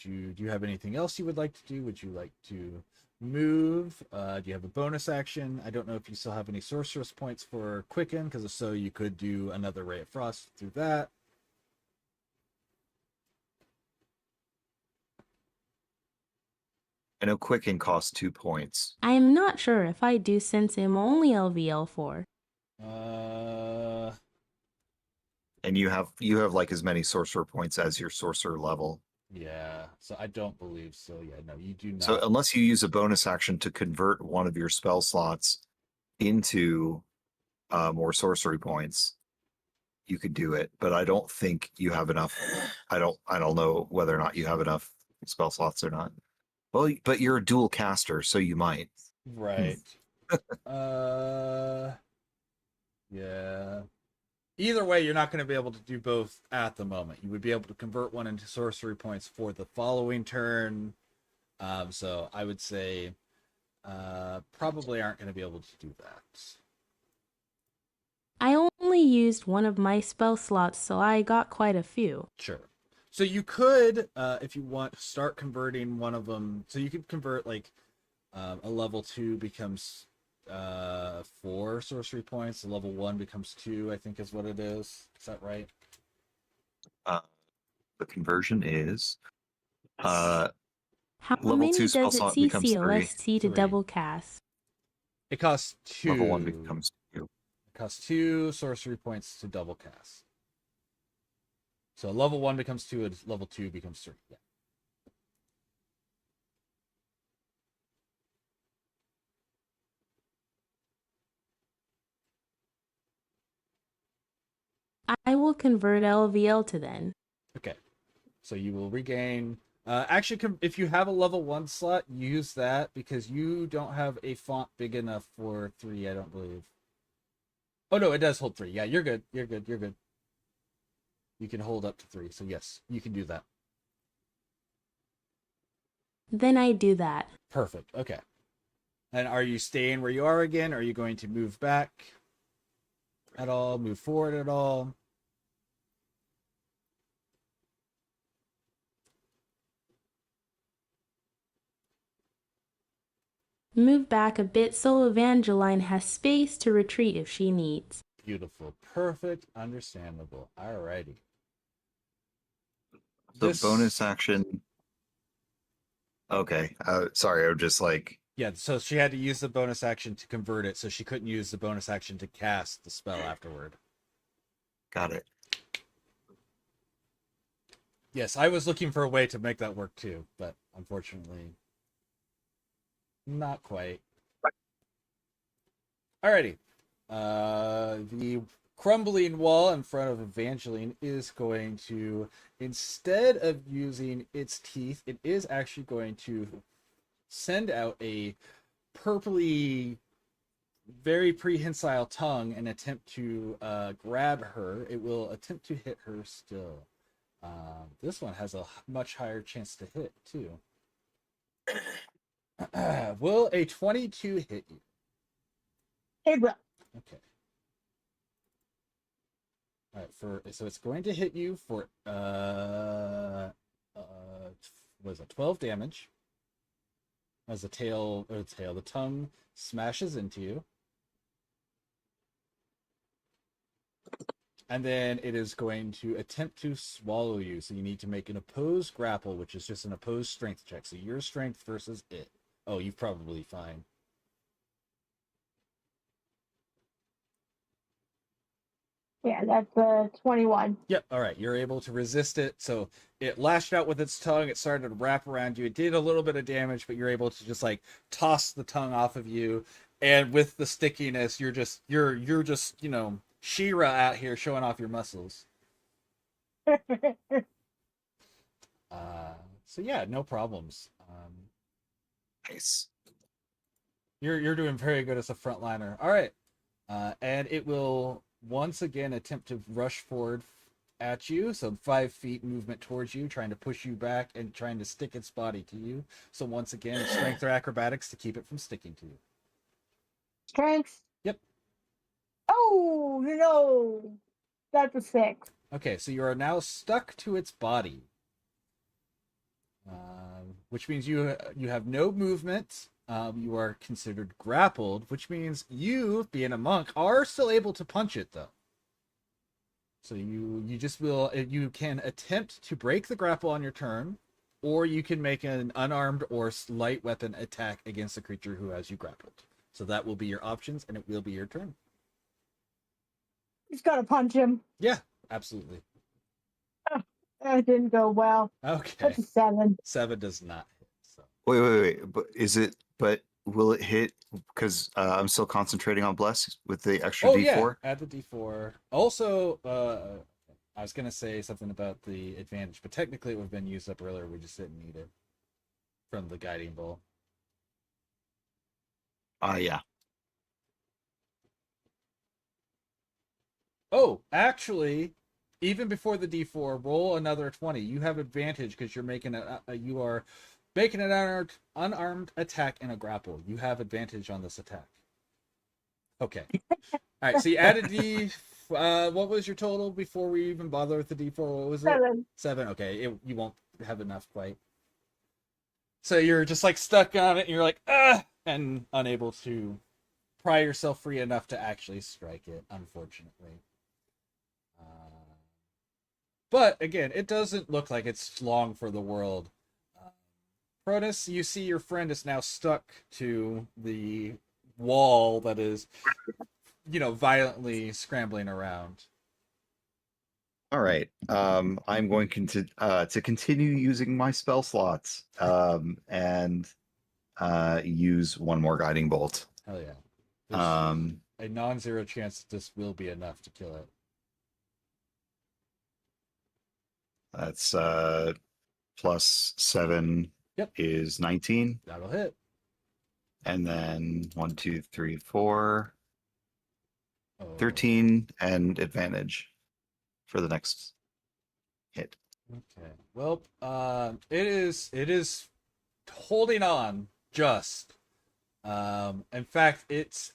Do you have anything else you would like to do? Would you like to move? Do you have a bonus action? I don't know if you still have any sorceress points for Quicken, because if so, you could do another Ray of Frost through that. I know Quicken costs 2 points. I am not sure if I do since I'm only LVL4. And you have like as many sorcerer points as your sorcerer level. Yeah, so I don't believe so. Yeah, no, you do not. So unless you use a bonus action to convert one of your spell slots into more sorcery points, you could do it. But I don't think you have enough. I don't know whether or not you have enough spell slots or not. Well, but you're a dual caster, so you might. Right. Yeah. Either way, you're not going to be able to do both at the moment. You would be able to convert one into sorcery points for the following turn. So I would say probably aren't going to be able to do that. I only used one of my spell slots, so I got quite a few. Sure. So you could, if you want, start converting one of them. So you could convert like a level 2 becomes 4 sorcery points. A level 1 becomes 2, I think is what it is. Is that right? The conversion is How level many 2 spell does it slot becomes 3. CCOST to 3. double cast? It costs 2. Level 1 becomes 2. It costs 2 sorcery points to double cast. So level 1 becomes 2, and level 2 becomes 3. Yeah. I will convert LVL to then. Okay. So you will regain. Actually, if you have a level 1 slot, use that because you don't have a font big enough for 3, I don't believe. Oh, no, it does hold 3. Yeah, you're good. You're good. You're good. You can hold up to 3. So, yes, you can do that. Then I do that. Perfect. Okay. And are you staying where you are again? Are you going to move back at all? Move forward at all? Move back a bit so Evangeline has space to retreat if she needs. Beautiful. Perfect. Understandable. Alrighty. So bonus action. Okay. Sorry, I'm just like. Yeah, so she had to use the bonus action to convert it, so she couldn't use the bonus action to cast the spell afterward. Got it. Yes, I was looking for a way to make that work too, but unfortunately, not quite. Alrighty. The crumbling wall in front of Evangeline is going to, instead of using its teeth, it is actually going to send out a purpley, very prehensile tongue and attempt to grab her. It will attempt to hit her still. This one has a much higher chance to hit, too. Will a 22 hit you? It will. Okay. All right, so it's going to hit you for was it 12 damage as the the tongue smashes into you. And then it is going to attempt to swallow you. So you need to make an opposed grapple, which is just an opposed strength check. So your strength versus it. Oh, you're probably fine. Yeah, that's 21. Yep. All right. You're able to resist it. So it lashed out with its tongue. It started to wrap around you. It did a little bit of damage, but you're able to just like toss the tongue off of you. And with the stickiness, you're just She-Ra out here showing off your muscles. So yeah, no problems. Nice. You're doing very good as a frontliner. All right, and it will once again attempt to rush forward at you. So 5 feet movement towards you, trying to push you back and trying to stick its body to you. So once again, strength or acrobatics to keep it from sticking to you. Strength. Yep. Oh, no. That's a 6. Okay, so you are now stuck to its body, which means you have no movement. You are considered grappled, which means you, being a monk, are still able to punch it though. So you just will, you can attempt to break the grapple on your turn, or you can make an unarmed or light weapon attack against the creature who has you grappled. So that will be your options, and it will be your turn. He's got to punch him. Yeah, absolutely. Oh, that didn't go well. Okay. That's a 7. 7 does not hit. So. Wait. But will it hit? Because I'm still concentrating on bless with the extra D4. Yeah, add the D4. Also, I was gonna say something about the advantage, but technically it would have been used up earlier. We just didn't need it from the guiding bolt. Yeah. Oh, actually, even before the D4, roll another 20. You have advantage because you're making you are making an unarmed attack in a grapple. You have advantage on this attack. Okay. All right. So you added D. What was your total before we even bother with the D4? What was it? 7. 7. Okay. You won't have enough quite. So you're just like stuck on it, and you're like, and unable to pry yourself free enough to actually strike it, unfortunately. But again, it doesn't look like it's long for the world. Cronus, you see your friend is now stuck to the wall that is, violently scrambling around. All right. I'm going to continue using my spell slots and use one more guiding bolt. Hell yeah. There's a non-zero chance that this will be enough to kill it. That's plus 7 is 19. That'll hit. And then 1, 2, 3, 4, Oh. 13 and advantage for the next hit. Okay. Well, it is holding on just. In fact, it's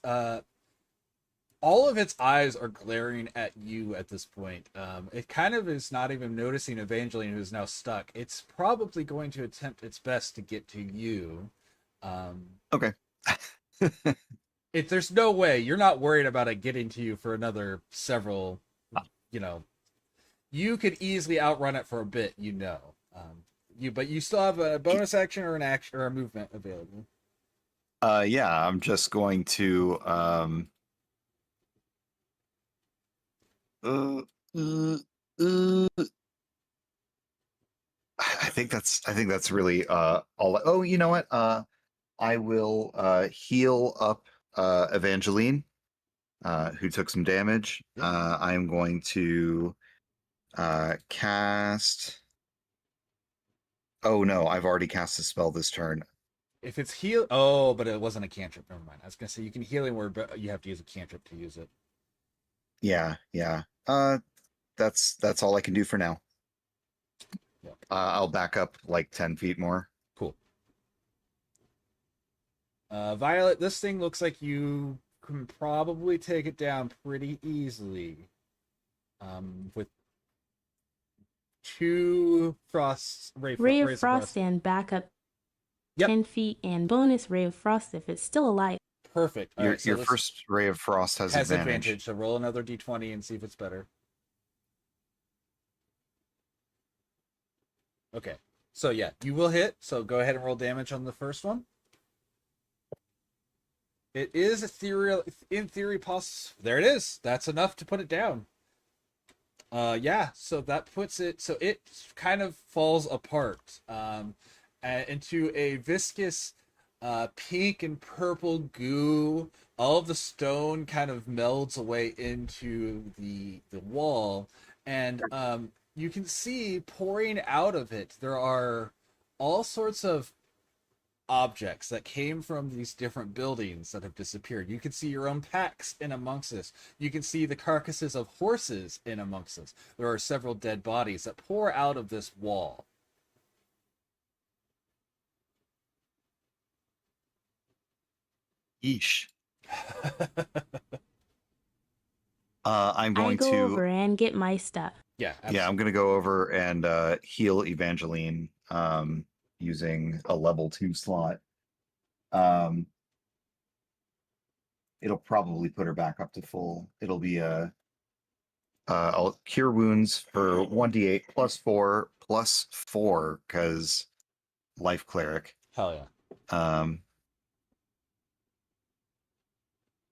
all of its eyes are glaring at you at this point. It kind of is not even noticing Evangeline, who's now stuck. It's probably going to attempt its best to get to you. Okay. There's no way you're not worried about it getting to you for another several. You could easily outrun it for a bit. But you still have a bonus action or an action or a movement available. Yeah, I'm just going to I think that's really all. Oh, you know what? I will heal up Evangeline, who took some damage. I am going to cast. Oh no, I've already cast a spell this turn. If it's heal, oh, but it wasn't a cantrip. Never mind. I was gonna say you can heal him where, but you have to use a cantrip to use it. Yeah. That's all I can do for now. Yep. I'll back up like 10 feet more. Cool. Violet, this thing looks like you can probably take it down pretty easily. With 2 Ray of Frost and back up 10 feet and bonus Ray of Frost if it's still alive. Perfect. Your first Ray of Frost has advantage. So roll another d20 and see if it's better. Okay. So yeah, you will hit. So go ahead and roll damage on the first one. It is in theory possible. There it is. That's enough to put it down. Yeah, so that puts it, so it kind of falls apart into a viscous pink and purple goo. All of the stone kind of melds away into the wall, and you can see pouring out of it, there are all sorts of objects that came from these different buildings that have disappeared. You can see your own packs in amongst this. You can see the carcasses of horses in amongst this. There are several dead bodies that pour out of this wall. Yeesh. I'm going to to over and get my stuff. Yeah, absolutely. Yeah, I'm going to go over and heal Evangeline using a level 2 slot. It'll probably put her back up to full. It'll be I'll cure wounds for 1d8 plus 4 because life cleric. Hell yeah.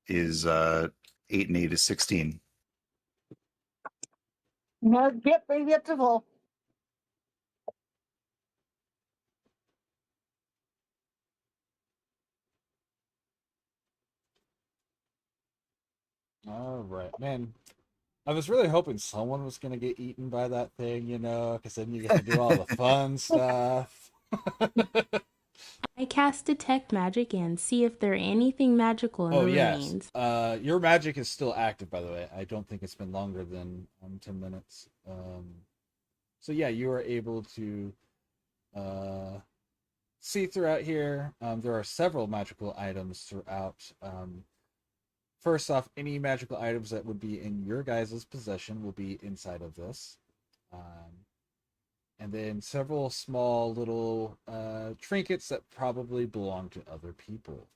Is 8 and 8 is 16. Yep, maybe up to full. All right, man. I was really hoping someone was going to get eaten by that thing, because then you get to do all the fun stuff. I cast Detect Magic and see if there anything magical in Oh the yes. remains. Your magic is still active, by the way. I don't think it's been longer than 10 minutes. So yeah, you are able to see throughout here. There are several magical items throughout. First off, any magical items that would be in your guys' possession will be inside of this. And then several small little trinkets that probably belong to other people.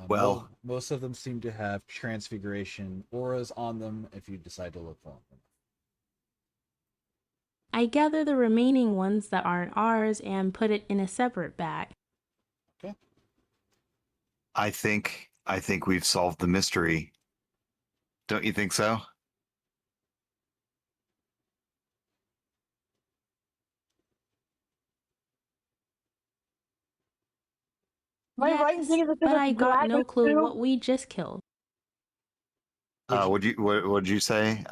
Well, most of them seem to have transfiguration auras on them if you decide to look for them. I gather the remaining ones that aren't ours and put it in a separate bag. Okay. I think we've solved the mystery. Don't you think so? Am I right in Yes, thinking that but there's I a got no gelatinous clue cube? what we just killed. What'd you say,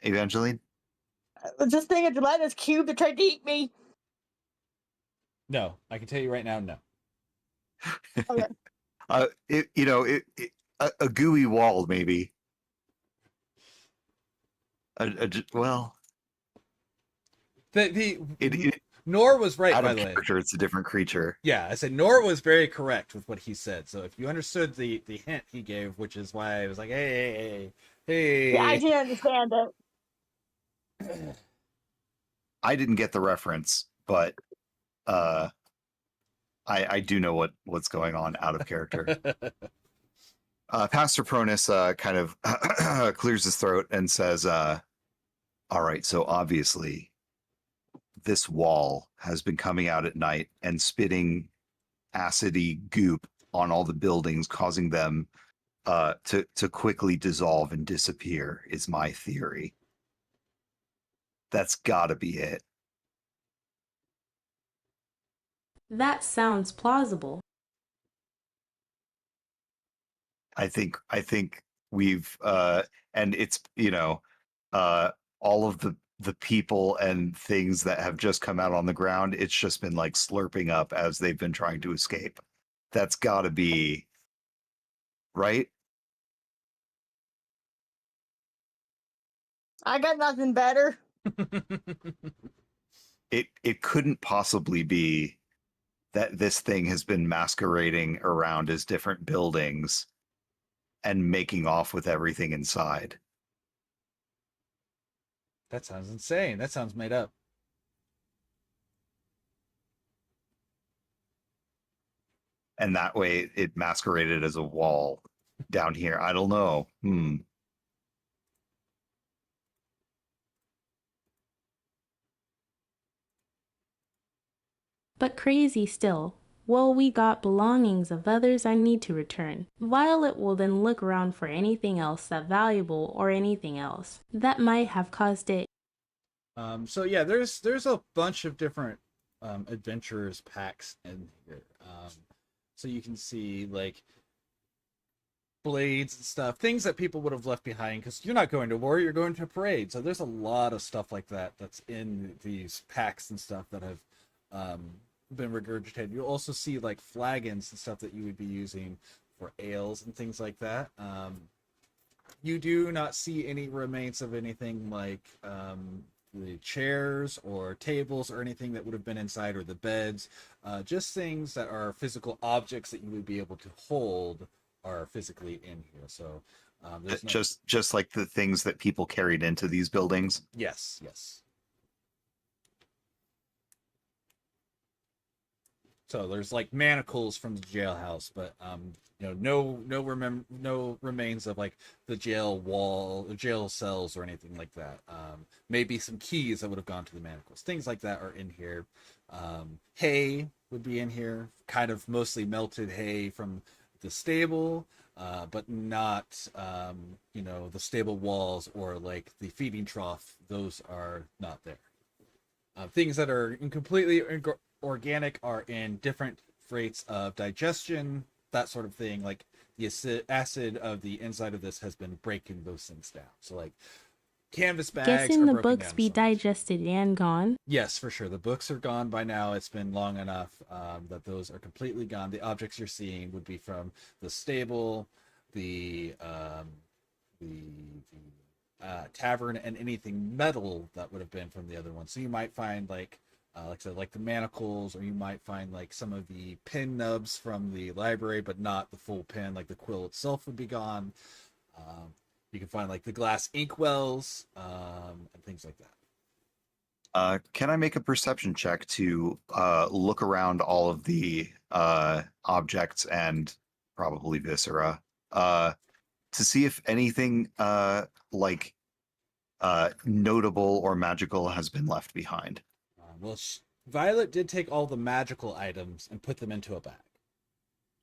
Evangeline? Just thinking a gelatinous cube that tried to eat me. No, I can tell you right now, no. Okay. A gooey wall, maybe. Well, The Nor was right, out by of the way. character, it's a different creature. Yeah, I said Nor was very correct with what he said. So if you understood the hint he gave, which is why I was like, hey. Yeah, I didn't understand it. I didn't get the reference, but I do know what's going on out of character. Pastor Pronus kind of clears his throat and says, all right, so obviously this wall has been coming out at night and spitting acidy goop on all the buildings, causing them to quickly dissolve and disappear, is my theory. That's gotta be it. That sounds plausible. I think we've and it's all of the people and things that have just come out on the ground, it's just been like slurping up as they've been trying to escape. That's got to be right. I got nothing better. It couldn't possibly be that this thing has been masquerading around as different buildings and making off with everything inside. That sounds insane. That sounds made up. And that way it masqueraded as a wall down here. I don't know. But crazy still. Well, we got belongings of others I need to return. Violet will then look around for anything else that valuable or anything else that might have caused it. So yeah, there's a bunch of different adventurers packs in here. So you can see like blades and stuff, things that people would have left behind because you're not going to war, you're going to a parade. So there's a lot of stuff like that that's in these packs and stuff that have been regurgitated. You'll also see like flagons and stuff that you would be using for ales and things like that. You do not see any remains of anything like the chairs or tables or anything that would have been inside, or the beds. Just things that are physical objects that you would be able to hold are physically in here. So there's no... just like the things that people carried into these buildings. Yes. So there's like manacles from the jailhouse, but no remains of like the jail wall, the jail cells, or anything like that. Maybe some keys that would have gone to the manacles, things like that are in here. Hay would be in here, kind of mostly melted hay from the stable, but not the stable walls or like the feeding trough. Those are not there. Things that are completely organic are in different rates of digestion, that sort of thing. Like the acid of the inside of this has been breaking those things down. So like canvas bags Guessing are the broken books down be some. digested and gone. Yes, for sure. The books are gone by now. It's been long enough that those are completely gone. The objects you're seeing would be from the stable, the tavern, and anything metal that would have been from the other one. So you might find like I said, like the manacles, or you might find like some of the pin nubs from the library, but not the full pin. Like the quill itself would be gone. You can find like the glass inkwells and things like that. Can I make a perception check to look around all of the objects and probably viscera to see if anything like notable or magical has been left behind? Well, Violet did take all the magical items and put them into a bag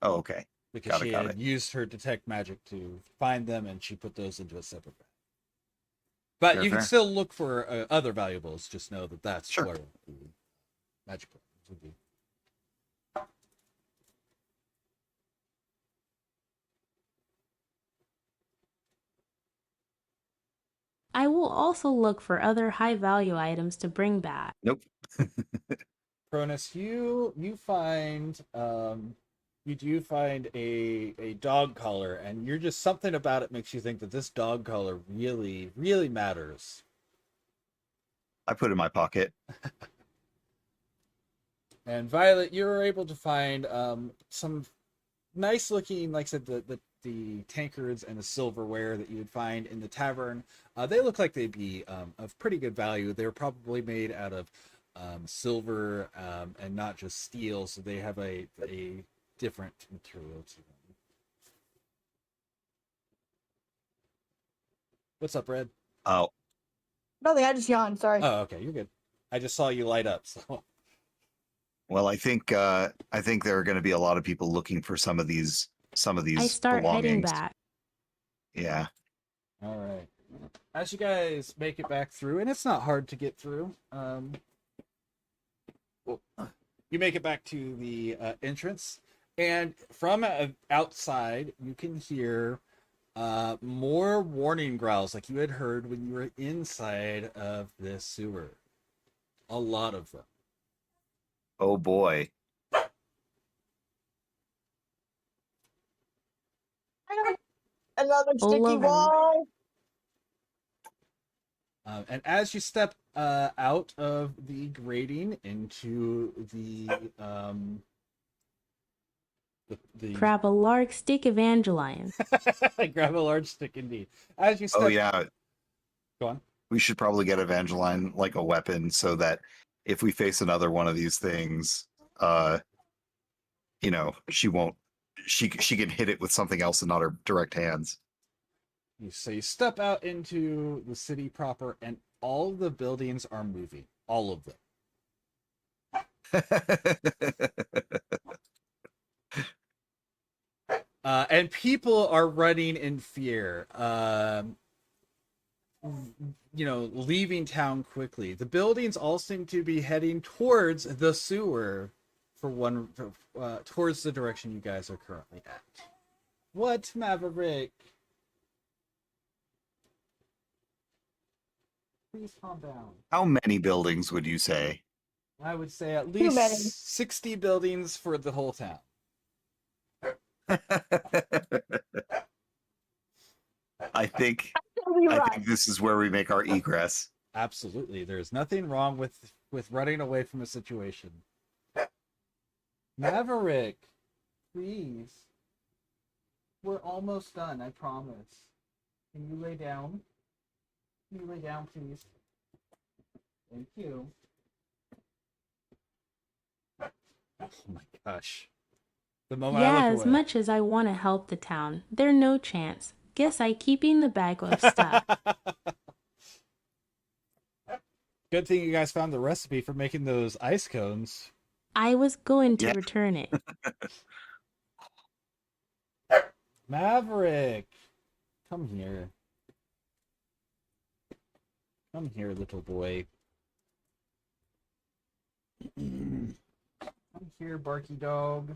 Oh, okay. because Got it, she got had it. used her detect magic to find them, and she put those into a separate bag. But Fair, you can fair. still look for other valuables. Just know that that's Sure. where the magical items would be. I will also look for other high value items to bring back. Nope. Cronus, you find you do find a dog collar, and you're just something about it makes you think that this dog collar really, really matters. I put it in my pocket. And Violet, you were able to find some nice looking, like I said, the tankards and the silverware that you would find in the tavern. They look like they'd be of pretty good value. They're probably made out of silver and not just steel, so they have a different material to them. What's up, Red? Oh, Nothing. I just yawned. Sorry. Oh, okay, you're good. I just saw you light up, so well, I think there are going to be a lot of people looking for some of these I start heading belongings. back. Yeah. all right. As you guys make it back through, and it's not hard to get through, you make it back to the entrance, and from outside, you can hear more warning growls like you had heard when you were inside of this sewer. A lot of them. Oh boy. Another sticky Lord. wall. And as you step out of the grating into the Grab a large stick of Angeline. grab a large stick indeed. As you step, Oh yeah. go on. We should probably get Evangeline like a weapon so that if we face another one of these things, she can hit it with something else and not her direct hands. So you step out into the city proper, and all the buildings are moving. All of them. And people are running in fear. Leaving town quickly. The buildings all seem to be heading towards the sewer towards the direction you guys are currently at. What, Maverick? Please calm down. How many buildings would you say? I would say at many. least 60 buildings for the whole town. I think You're I right. think this is where we make our egress. Absolutely. There's nothing wrong with running away from a situation. Maverick, please. We're almost done, I promise. Can you lay down? Can you lay down, please? Thank you. Oh my gosh. The moment Yeah, I as look away. much as I want to help the town, there no chance. Guess I keeping the bag of stuff. Good thing you guys found the recipe for making those ice cones. I was going to Yeah. return it. Maverick, come here. Come here, little boy. Come here, barky dog.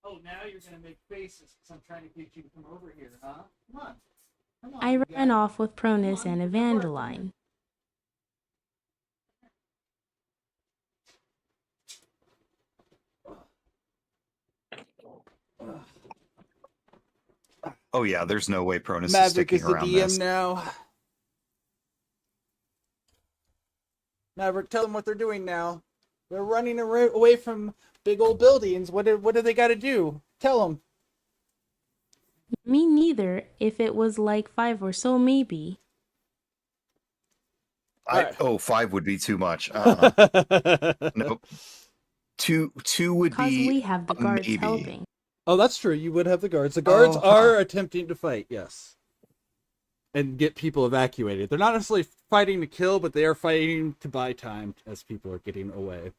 Oh, now you're gonna make faces because I'm trying to get you to come over here, huh? Come on. I ran off with Pronus and Evangeline. Oh yeah, there's no way Pronus is Maverick sticking is the around DM this. now. Maverick, tell them what they're doing now. They're running away from big old buildings. What do they got to do? Tell them. Me neither, if it was like 5 or so maybe. Alright. Oh, 5 would be too much. Nope. Two would Cause be we have the a guards maybe. helping. Oh, that's true. You would have the guards. The guards Oh, are attempting to fight, yes. And get people evacuated. They're not necessarily fighting to kill, but they are fighting to buy time as people are getting away.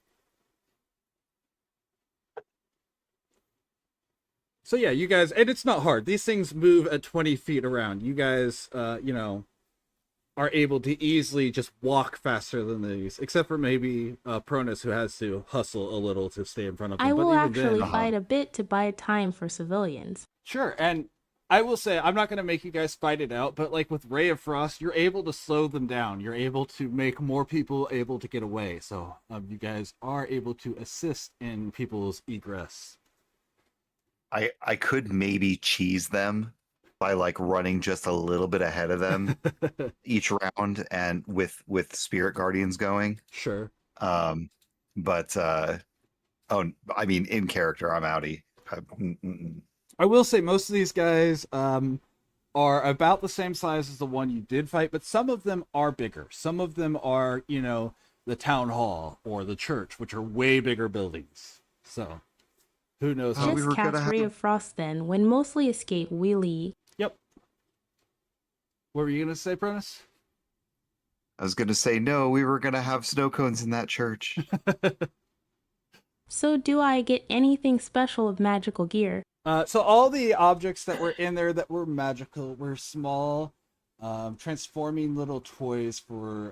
So yeah, you guys, and it's not hard. These things move at 20 feet around. You guys, are able to easily just walk faster than these, except for maybe Pronus, who has to hustle a little to stay in front of them. I But will even actually then, fight a bit to buy time for civilians. Sure, and I will say, I'm not going to make you guys fight it out, but like with Ray of Frost, you're able to slow them down. You're able to make more people able to get away. So you guys are able to assist in people's egress. I could maybe cheese them by like running just a little bit ahead of them each round, and with Spirit Guardians going. Sure. But oh, I mean, in character, I'm outie. I will say most of these guys are about the same size as the one you did fight, but some of them are bigger. Some of them are, the town hall or the church, which are way bigger buildings. So, who knows? Oh, we Just were gonna cast have Ray a- of Frost then. When mostly escape, we leave. Yep. What were you going to say, Pronus? I was gonna say no. We were gonna have snow cones in that church. So do I get anything special of magical gear? So all the objects that were in there that were magical were small, transforming little toys for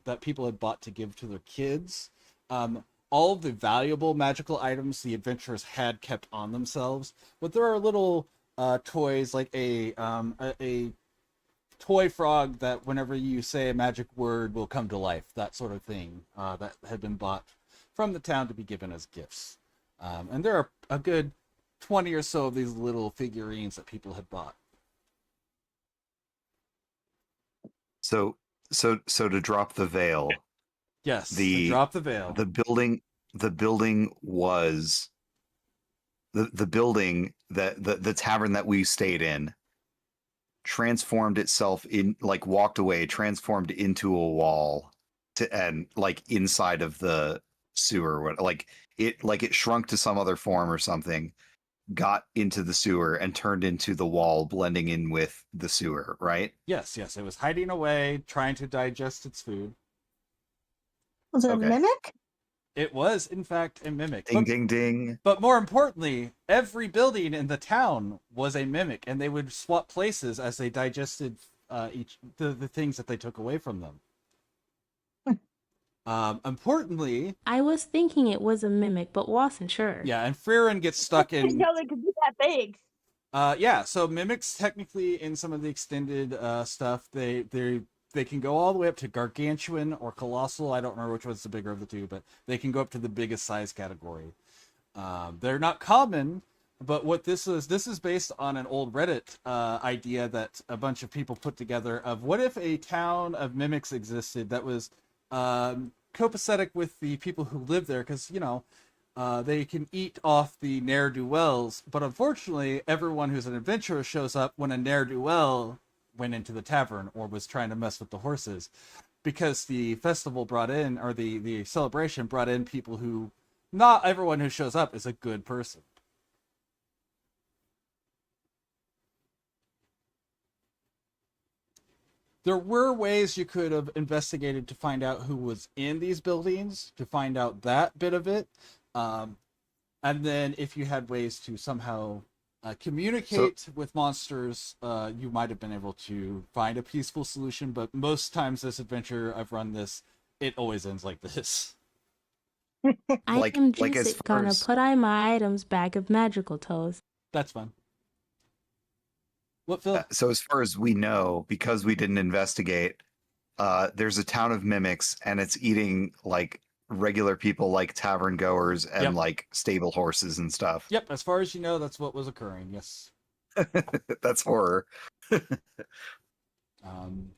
that people had bought to give to their kids. All of the valuable magical items the adventurers had kept on themselves, but there are little toys like a toy frog that whenever you say a magic word will come to life, that sort of thing, that had been bought from the town to be given as gifts. And there are a good 20 or so of these little figurines that people had bought. So to drop the veil, Yes, The- drop the veil. the building was the building that the tavern that we stayed in transformed itself in, like, walked away, transformed into a wall and like inside of the sewer, like it shrunk to some other form or something, got into the sewer and turned into the wall, blending in with the sewer, right? Yes, it was hiding away, trying to digest its food. Was it Okay. a mimic? It was, in fact, a mimic. Ding ding ding. But more importantly, every building in the town was a mimic, and they would swap places as they digested the things that they took away from them. Importantly, I was thinking it was a mimic, but wasn't sure. yeah, and Frieren gets stuck I didn't in. know they could be that big. Yeah, so mimics technically in some of the extended stuff, they can go all the way up to gargantuan or colossal. I don't remember which one's the bigger of the two, but they can go up to the biggest size category. They're not common, but what this is based on an old Reddit idea that a bunch of people put together of what if a town of mimics existed that was copacetic with the people who live there, because they can eat off the ne'er-do-wells, but unfortunately everyone who's an adventurer shows up when a ne'er-do-well went into the tavern or was trying to mess with the horses, because the festival brought in, or the celebration brought in people who, not everyone who shows up is a good person. There were ways you could have investigated to find out who was in these buildings, to find out that bit of it. And then if you had ways to somehow communicate with monsters, you might have been able to find a peaceful solution. But most times this adventure, I've run this, it always ends like this. I Like- am like as just far gonna as- put I my items bag of magical toes. That's fun. What, Phil? So as far as we know, because we didn't investigate, there's a town of mimics, and it's eating like regular people, like tavern goers and Yep. like stable horses and stuff. Yep, as far as you know, that's what was occurring. Yes. That's horror.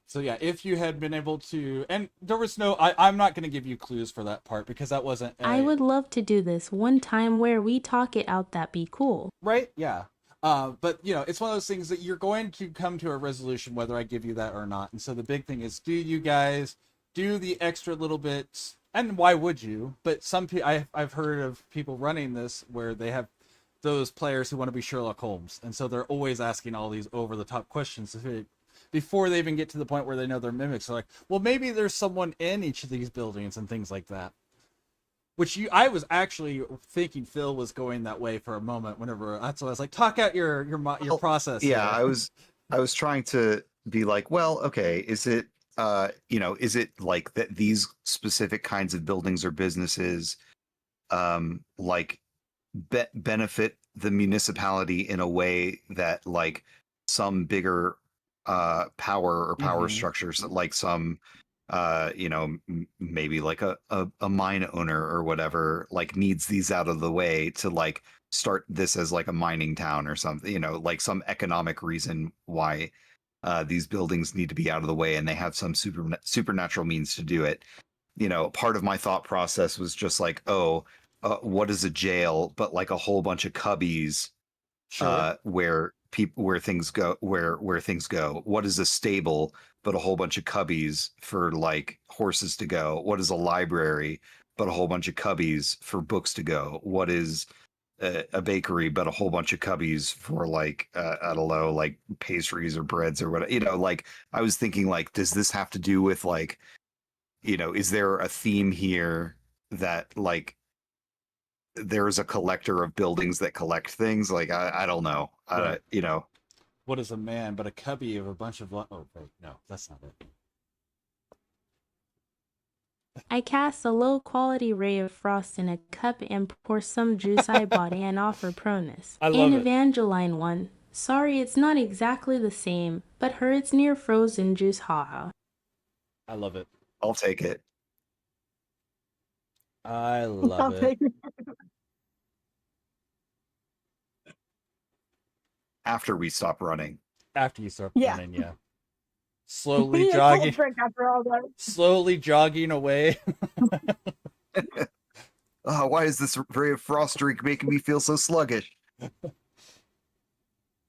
So yeah, if you had been able to, and there was no, I'm not going to give you clues for that part because that wasn't. I would love to do this one time where we talk it out. That'd be cool. Right? Yeah. But you know, it's one of those things that you're going to come to a resolution whether I give you that or not. And so the big thing is, do you guys do the extra little bits? And why would you? But some people, I've heard of people running this where they have those players who want to be Sherlock Holmes, and so they're always asking all these over the top questions before they even get to the point where they know they're mimics. They're like, well, maybe there's someone in each of these buildings and things like that. Which I was actually thinking Phil was going that way for a moment. Whenever that's what I was like, talk out your process. Yeah, here. I was trying to be like, well, okay, is it is it like that these specific kinds of buildings or businesses like benefit the municipality in a way that like some bigger power or power structures, like some maybe like a mine owner or whatever, like needs these out of the way to like start this as like a mining town or something, like some economic reason why these buildings need to be out of the way, and they have some supernatural means to do it. Part of my thought process was just like, what is a jail but like a whole bunch of cubbies where things go. What is a stable but a whole bunch of cubbies for like horses to go? What is a library but a whole bunch of cubbies for books to go? What is a bakery but a whole bunch of cubbies for like I don't know, like pastries or breads or whatever? Like I was thinking, like, does this have to do with like, is there a theme here that like there's a collector of buildings that collect things? Like I don't know. Right. What is a man but a cubby of a bunch of oh wait, no, that's not it. I cast a low-quality ray of frost in a cup and pour some juice I bought and offer pronus. I love An it. Evangeline one. Sorry, it's not exactly the same, but her it's near frozen juice, haha. I love it. I'll take it. I love it. After we stop running. After you start Yeah. running, yeah. Slowly We need a jogging. cold drink after all that. Slowly jogging away. Why is this ray of frost drink making me feel so sluggish?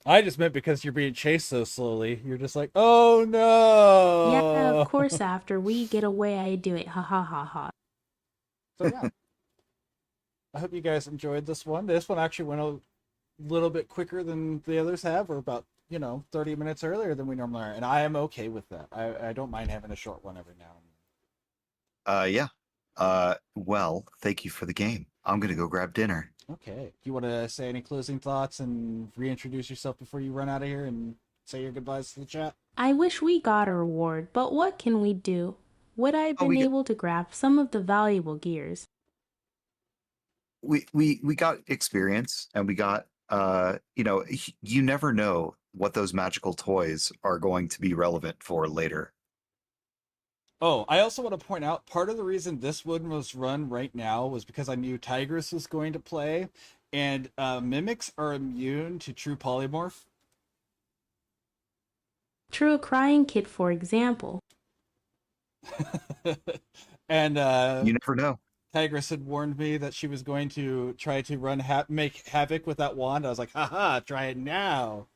I just meant because you're being chased so slowly. You're just like, oh no. Yeah, of course after we get away I do it, ha ha ha ha. So yeah. I hope you guys enjoyed this one. This one actually went a little bit quicker than the others have. We're about 30 minutes earlier than we normally are, and I am okay with that. I don't mind having a short one every now and then. Yeah. Well, thank you for the game. I'm gonna go grab dinner. Okay. Do you want to say any closing thoughts and reintroduce yourself before you run out of here and say your goodbyes to the chat? I wish we got a reward, but what can we do? Would I have been able to grab some of the valuable gears? We got experience, and we got you never know what those magical toys are going to be relevant for later. Oh, I also want to point out part of the reason this one was run right now was because I knew Tigress was going to play, and mimics are immune to true polymorph. True crying kid, for example. And you never know. Tigress had warned me that she was going to try to make havoc with that wand. I was like, haha, try it now.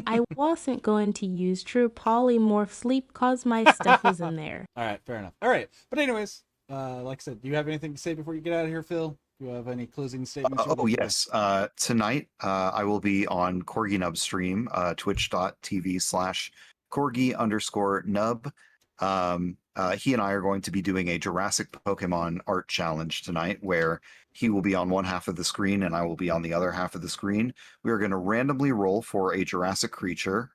I wasn't going to use true polymorph sleep cause my stuff was in there. All right, fair enough. All right, but anyways, like I said, do you have anything to say before you get out of here, Phil? Do you have any closing statements? Yes. Tonight, I will be on Corgi Nub stream, twitch.tv/Corgi_Nub. He and I are going to be doing a Jurassic Pokemon art challenge tonight, where he will be on one half of the screen and I will be on the other half of the screen. We are going to randomly roll for a Jurassic creature,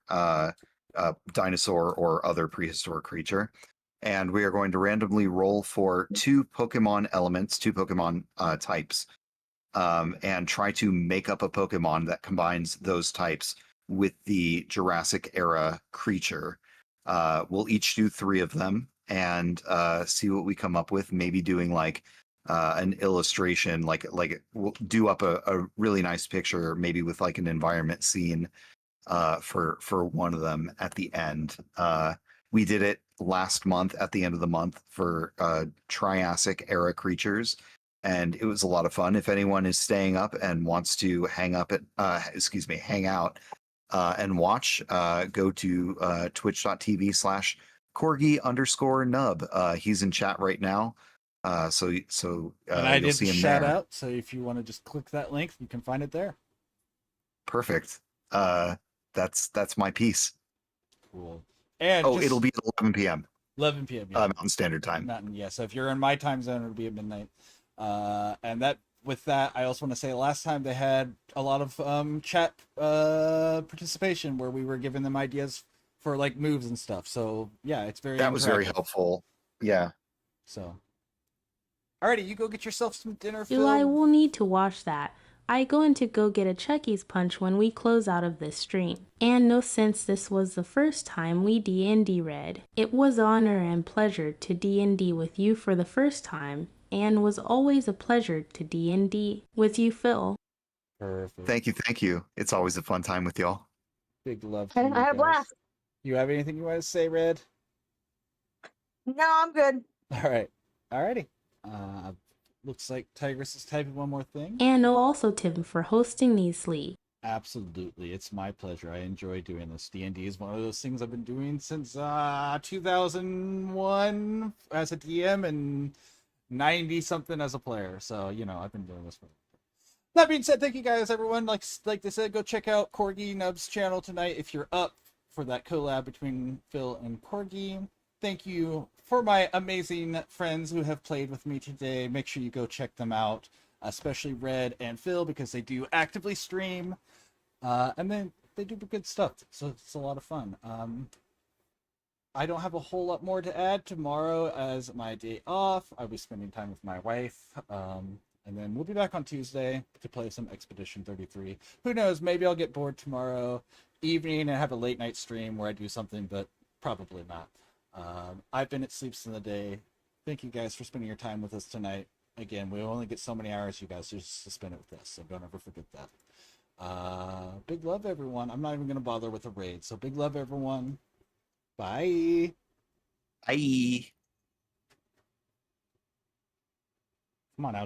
dinosaur or other prehistoric creature. And we are going to randomly roll for two Pokemon elements, two Pokemon types. and try to make up a Pokemon that combines those types with the Jurassic era creature. We'll each do 3 of them and see what we come up with. Maybe doing like an illustration, like we'll do up a really nice picture, maybe with like an environment scene for one of them at the end. We did it last month at the end of the month for Triassic era creatures, and it was a lot of fun. If anyone is staying up and wants to hang out and watch, go to twitch.tv/corgi_nub. He's in chat right now. And I you'll did see the him shout there. out, so if you want to just click that link, you can find it there. Perfect. That's my piece. Cool. And It'll be at 11 p.m. 11 p.m. Yeah. Mountain Standard Time. Mountain, yeah. So if you're in my time zone, it'll be at midnight. And that, with that, I also want to say last time they had a lot of chat participation where we were giving them ideas for like moves and stuff. So yeah, it's very That was very interactive. helpful. Yeah. So, alrighty, you go get yourself some dinner, Phil. Eli will need to watch that. I going to go get a Chucky's Punch when we close out of this stream. And no, since this was the first time we D&D read, it was honor and pleasure to D&D with you for the first time, and was always a pleasure to D&D with you, Phil. Perfect. Thank you. It's always a fun time with y'all. Big love to I you had a guys. blast. You have anything you want to say, Red? No, I'm good. All right. Alrighty. Looks like Tigress is typing one more thing. And no, also Tim for hosting these sleeves. Absolutely, it's my pleasure. I enjoy doing this. D&D is one of those things I've been doing since 2001 as a DM and 90 something as a player. So I've been doing this for. That being said, thank you guys, everyone. Like they said, go check out Corgi Nub's channel tonight if you're up for that collab between Phil and Corgi. Thank you for my amazing friends who have played with me today. Make sure you go check them out, especially Red and Phil, because they do actively stream. And then they do good stuff, so it's a lot of fun. I don't have a whole lot more to add. Tomorrow, as my day off, I'll be spending time with my wife. And then we'll be back on Tuesday to play some Expedition 33. Who knows, maybe I'll get bored tomorrow evening and have a late night stream where I do something, but probably not. I've been at Sleeps in the Day. Thank you guys for spending your time with us tonight. Again, we only get so many hours, you guys, just to spend it with us, so don't ever forget that. Big love, everyone. I'm not even going to bother with a raid, so big love, everyone. Bye. Bye. Come on, outro.